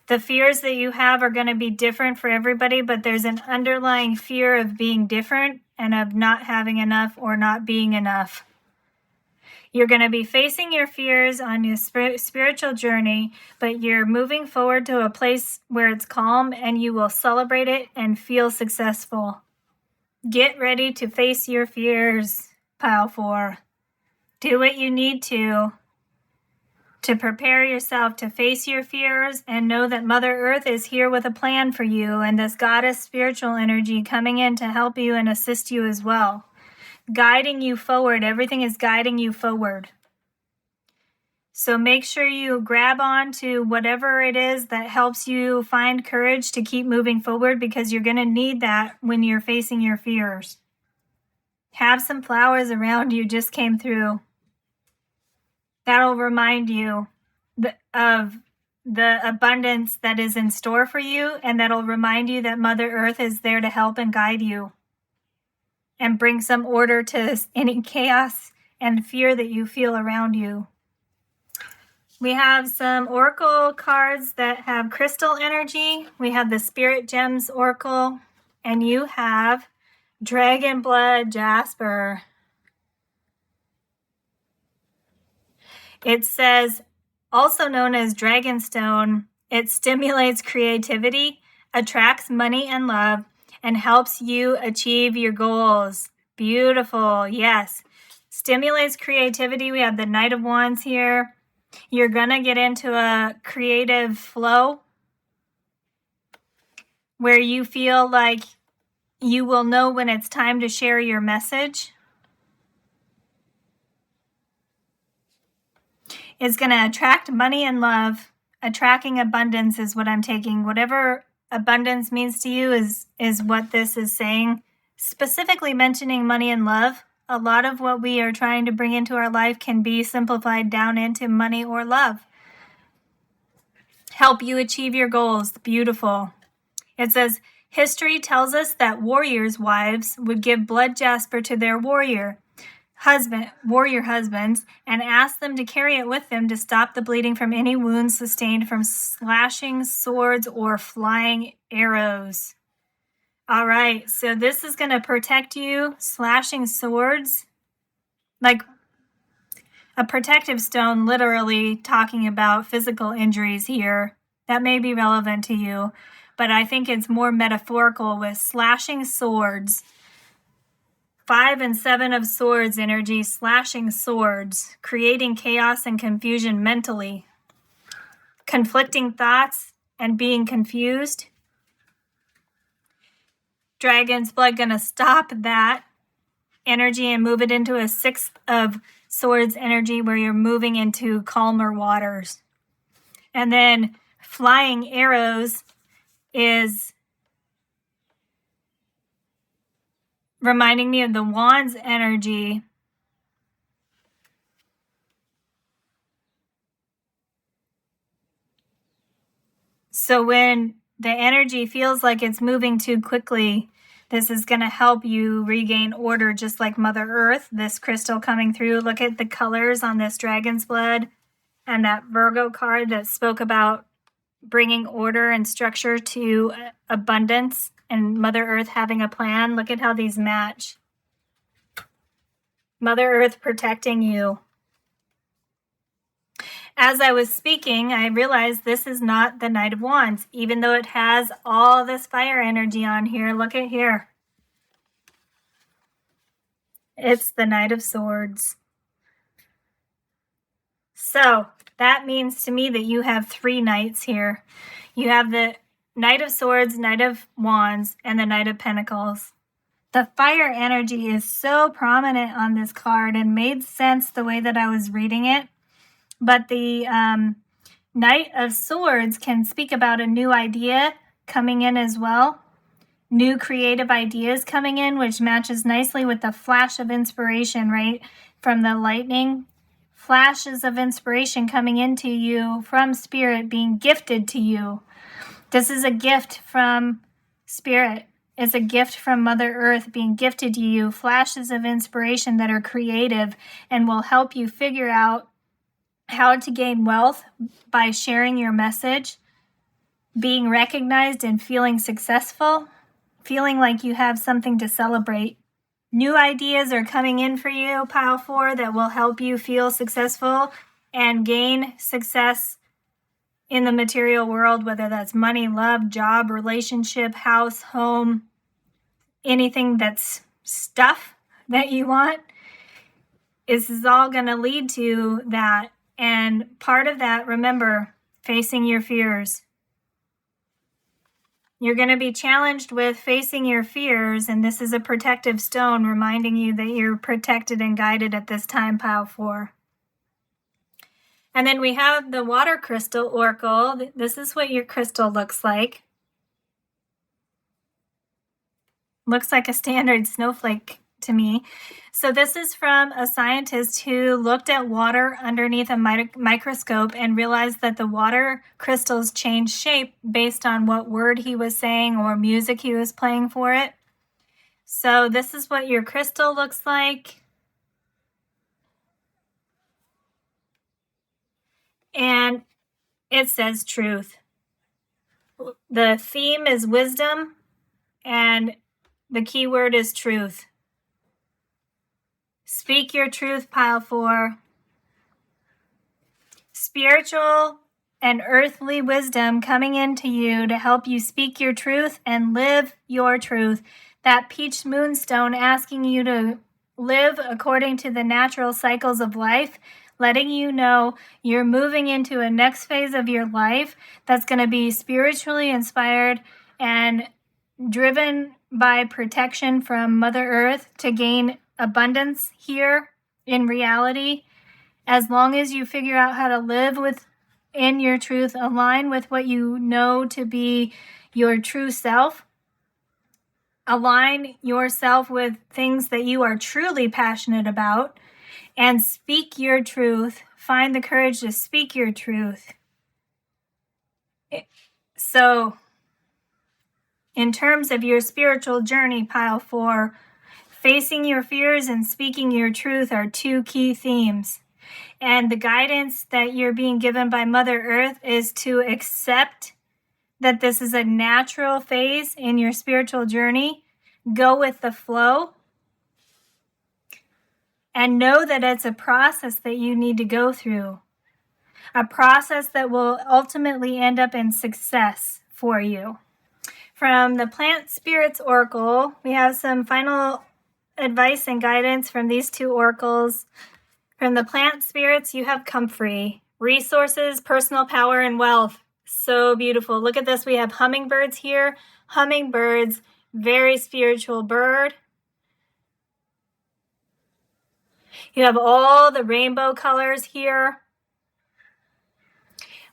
The fears that you have are going to be different for everybody, but there's an underlying fear of being different and of not having enough or not being enough. You're going to be facing your fears on your spiritual journey, but you're moving forward to a place where it's calm and you will celebrate it and feel successful. Get ready to face your fears, pile 4. Do what you need to prepare yourself to face your fears and know that Mother Earth is here with a plan for you and this goddess spiritual energy coming in to help you and assist you as well. Guiding you forward. Everything is guiding you forward. So make sure you grab on to whatever it is that helps you find courage to keep moving forward, because you're going to need that when you're facing your fears. Have some flowers around you just came through. That'll remind you of the abundance that is in store for you, and that'll remind you that Mother Earth is there to help and guide you and bring some order to any chaos and fear that you feel around you. We have some oracle cards that have crystal energy. We have the Spirit Gems Oracle, and you have Dragon Blood Jasper. It says, also known as Dragonstone, it stimulates creativity, attracts money and love, and helps you achieve your goals. Beautiful, yes. Stimulates creativity. We have the Knight of Wands here. You're going to get into a creative flow where you feel like you will know when it's time to share your message. It's going to attract money and love. Attracting abundance is what I'm taking. Whatever abundance means to you is what this is saying. Specifically mentioning money and love. A lot of what we are trying to bring into our life can be simplified down into money or love. Help you achieve your goals. Beautiful. It says, history tells us that warriors' wives would give blood jasper to their warrior husbands, and ask them to carry it with them to stop the bleeding from any wounds sustained from slashing swords or flying arrows. All right, so this is going to protect you. Slashing swords, like a protective stone, literally talking about physical injuries here. That may be relevant to you, but I think it's more metaphorical with slashing swords. 5 and 7 of swords energy, slashing swords, creating chaos and confusion mentally, conflicting thoughts and being confused. Dragon's blood going to stop that energy and move it into a 6 of swords energy where you're moving into calmer waters. And then flying arrows is reminding me of the wands energy. So when the energy feels like it's moving too quickly, this is going to help you regain order, just like Mother Earth. This crystal coming through. Look at the colors on this dragon's blood and that Virgo card that spoke about bringing order and structure to abundance and Mother Earth having a plan. Look at how these match. Mother Earth protecting you. As I was speaking, I realized this is not the Knight of Wands, even though it has all this fire energy on here. Look at here. It's the Knight of Swords. So, That means to me that you have 3 knights here. You have the Knight of Swords, Knight of Wands, and the Knight of Pentacles. The fire energy is so prominent on this card and made sense the way that I was reading it. But the Knight of Swords can speak about a new idea coming in as well. New creative ideas coming in, which matches nicely with the flash of inspiration, right? From the lightning. Flashes of inspiration coming into you from Spirit being gifted to you. This is a gift from Spirit. It's a gift from Mother Earth being gifted to you. Flashes of inspiration that are creative and will help you figure out how to gain wealth by sharing your message, being recognized and feeling successful, feeling like you have something to celebrate. New ideas are coming in for you, Pile 4, that will help you feel successful and gain success in the material world, whether that's money, love, job, relationship, house, home, anything that's stuff that you want. This is all going to lead to that. And part of that, remember, facing your fears. You're going to be challenged with facing your fears, and this is a protective stone reminding you that you're protected and guided at this time, Pile 4. And then we have the water crystal oracle. This is what your crystal looks like. Looks like a standard snowflake to me. So this is from a scientist who looked at water underneath a microscope and realized that the water crystals change shape based on what word he was saying or music he was playing for it. So this is what your crystal looks like. And it says truth. The theme is wisdom, and the key word is truth. Speak your truth, Pile 4. Spiritual and earthly wisdom coming into you to help you speak your truth and live your truth. That peach moonstone asking you to live according to the natural cycles of life, letting you know you're moving into a next phase of your life that's going to be spiritually inspired and driven by protection from Mother Earth to gain abundance here in reality. As long as you figure out how to live within your truth, align with what you know to be your true self, align yourself with things that you are truly passionate about, and speak your truth. Find the courage to speak your truth. So, in terms of your spiritual journey, Pile 4, facing your fears and speaking your truth are 2 key themes. And the guidance that you're being given by Mother Earth is to accept that this is a natural phase in your spiritual journey. Go with the flow. And know that it's a process that you need to go through. A process that will ultimately end up in success for you. From the Plant Spirits Oracle, we have some final advice and guidance from these 2 oracles. From the Plant Spirits, you have comfrey, resources, personal power, and wealth. So beautiful. Look at this. We have hummingbirds here. Hummingbirds, very spiritual bird. You have all the rainbow colors here.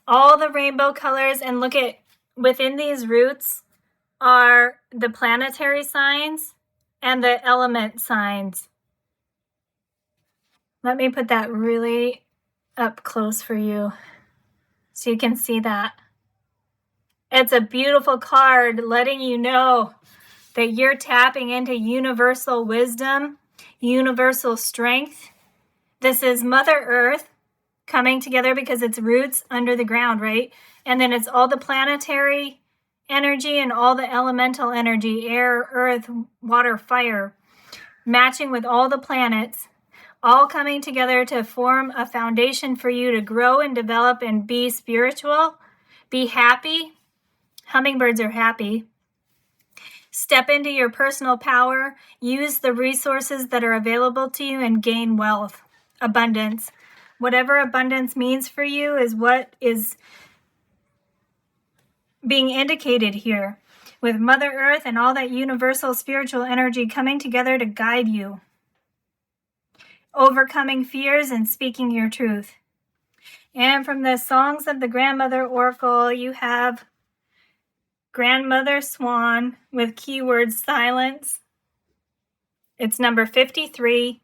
All the rainbow colors. And look at, within these roots are the planetary signs and the element signs. Let me put that really up close for you so you can see that. It's a beautiful card letting you know that you're tapping into universal wisdom, universal strength. This is Mother Earth coming together because it's roots under the ground, right? And then it's all the planetary energy and all the elemental energy, air, earth, water, fire, matching with all the planets, all coming together to form a foundation for you to grow and develop and be spiritual, be happy. Hummingbirds are happy. Step into your personal power, use the resources that are available to you, and gain wealth, abundance. Whatever abundance means for you is what is being indicated here, with Mother Earth and all that universal spiritual energy coming together to guide you, overcoming fears and speaking your truth. And from the Songs of the Grandmother Oracle, you have Grandmother Swan with keyword silence. It's number 53.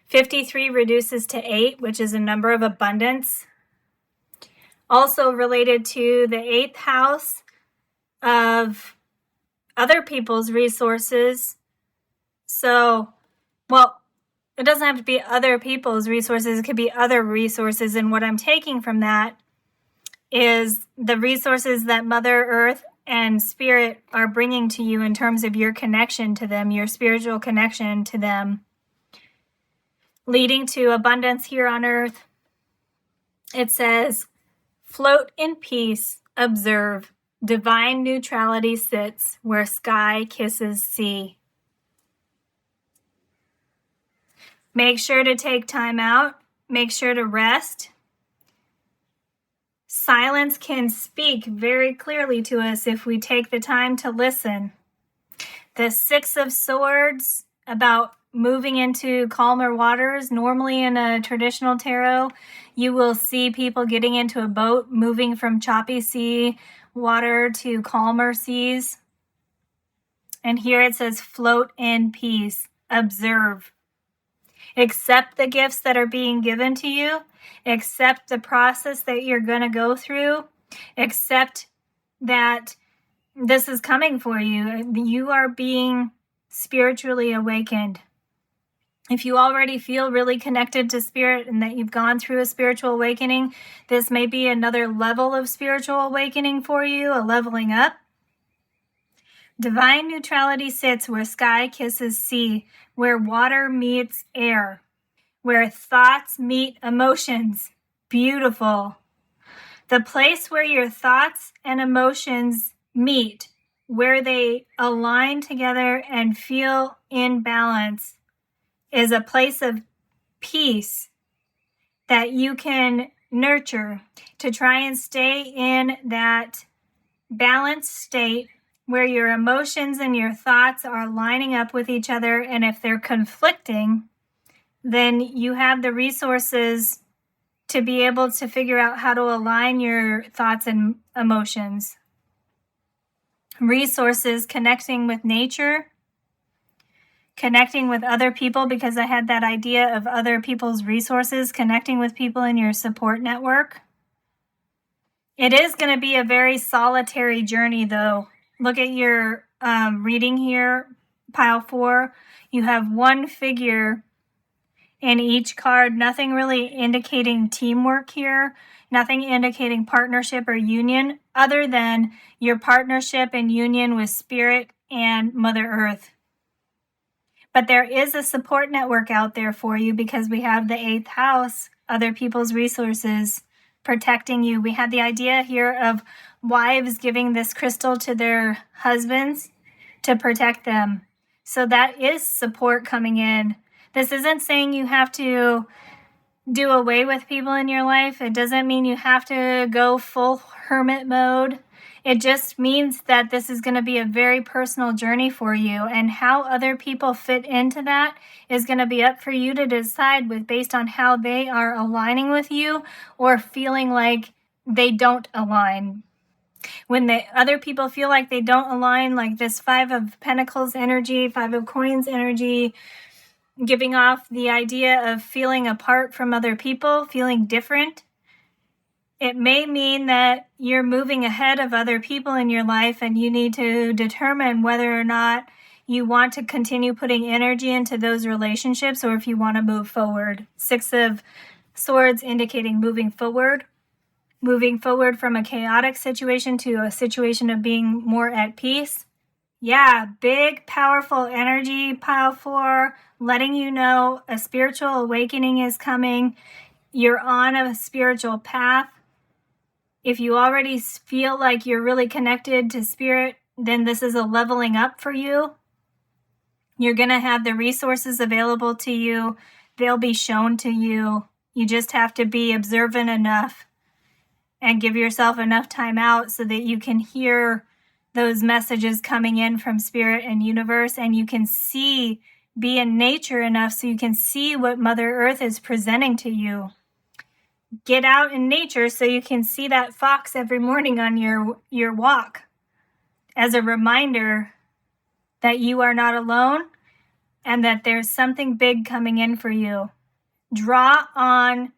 53 reduces to 8, which is a number of abundance. Also related to the 8th house of other people's resources. So, well, it doesn't have to be other people's resources. It could be other resources. And what I'm taking from that is the resources that Mother Earth and Spirit are bringing to you in terms of your connection to them, your spiritual connection to them, leading to abundance here on Earth. It says, float in peace, observe. Divine neutrality sits where sky kisses sea. Make sure to take time out. Make sure to rest. Silence can speak very clearly to us if we take the time to listen. The 6 of Swords, about moving into calmer waters. Normally in a traditional tarot, you will see people getting into a boat, moving from choppy sea water to calmer seas. And here it says, float in peace, observe. Accept the gifts that are being given to you. Accept the process that you're going to go through. Accept that this is coming for you. You are being spiritually awakened. If you already feel really connected to Spirit and that you've gone through a spiritual awakening, this may be another level of spiritual awakening for you, a leveling up. Divine neutrality sits where sky kisses sea, where water meets air, where thoughts meet emotions. Beautiful. The place where your thoughts and emotions meet, where they align together and feel in balance, is a place of peace that you can nurture to try and stay in that balanced state where your emotions and your thoughts are lining up with each other. And if they're conflicting, then you have the resources to be able to figure out how to align your thoughts and emotions. Resources connecting with nature, connecting with other people, because I had that idea of other people's resources, connecting with people in your support network. It is going to be a very solitary journey, though. Look at your reading here, pile 4. You have one figure in each card, nothing really indicating teamwork here, nothing indicating partnership or union, other than your partnership and union with Spirit and Mother Earth. But there is a support network out there for you because we have the 8th house, other people's resources, protecting you. We had the idea here of wives giving this crystal to their husbands to protect them. So that is support coming in. This isn't saying you have to do away with people in your life. It doesn't mean you have to go full hermit mode. It just means that this is going to be a very personal journey for you, and how other people fit into that is going to be up for you to decide with based on how they are aligning with you or feeling like they don't align. When the other people feel like they don't align, like this 5 of Pentacles energy, 5 of Coins energy, giving off the idea of feeling apart from other people, feeling different, it may mean that you're moving ahead of other people in your life and you need to determine whether or not you want to continue putting energy into those relationships or if you want to move forward. 6 of Swords indicating moving forward from a chaotic situation to a situation of being more at peace. Yeah, big, powerful energy, pile 4, letting you know a spiritual awakening is coming. You're on a spiritual path. If you already feel like you're really connected to Spirit, then this is a leveling up for you. You're going to have the resources available to you. They'll be shown to you. You just have to be observant enough and give yourself enough time out so that you can hear those messages coming in from spirit and universe, and you can be in nature enough so you can see what Mother Earth is presenting to you. Get out in nature so you can see that fox every morning on your walk as a reminder that you are not alone and that there's something big coming in for you. Draw on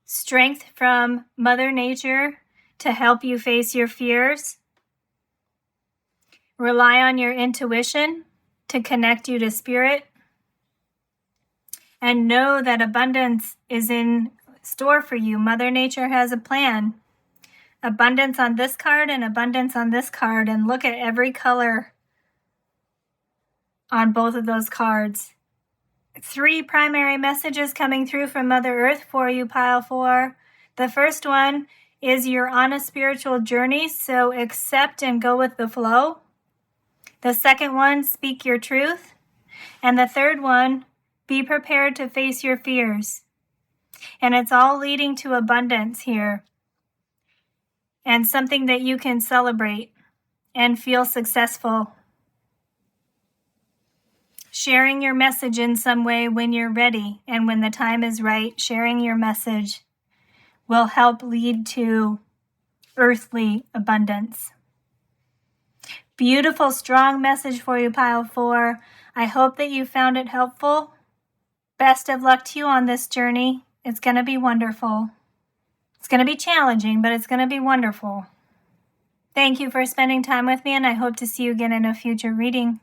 strength from Mother Nature to help you face your fears. Rely on your intuition to connect you to spirit. And know that abundance is in store for you. Mother Nature has a plan. Abundance on this card and abundance on this card. And look at every color on both of those cards. 3 primary messages coming through from Mother Earth for you, Pile 4. The first one is you're on a spiritual journey, so accept and go with the flow. The second one, speak your truth. And the third one, be prepared to face your fears. And it's all leading to abundance here. And something that you can celebrate and feel successful. Sharing your message in some way when you're ready and when the time is right, sharing your message will help lead to earthly abundance. Beautiful, strong message for you, Pile 4. I hope that you found it helpful. Best of luck to you on this journey. It's going to be wonderful. It's going to be challenging, but it's going to be wonderful. Thank you for spending time with me, and I hope to see you again in a future reading.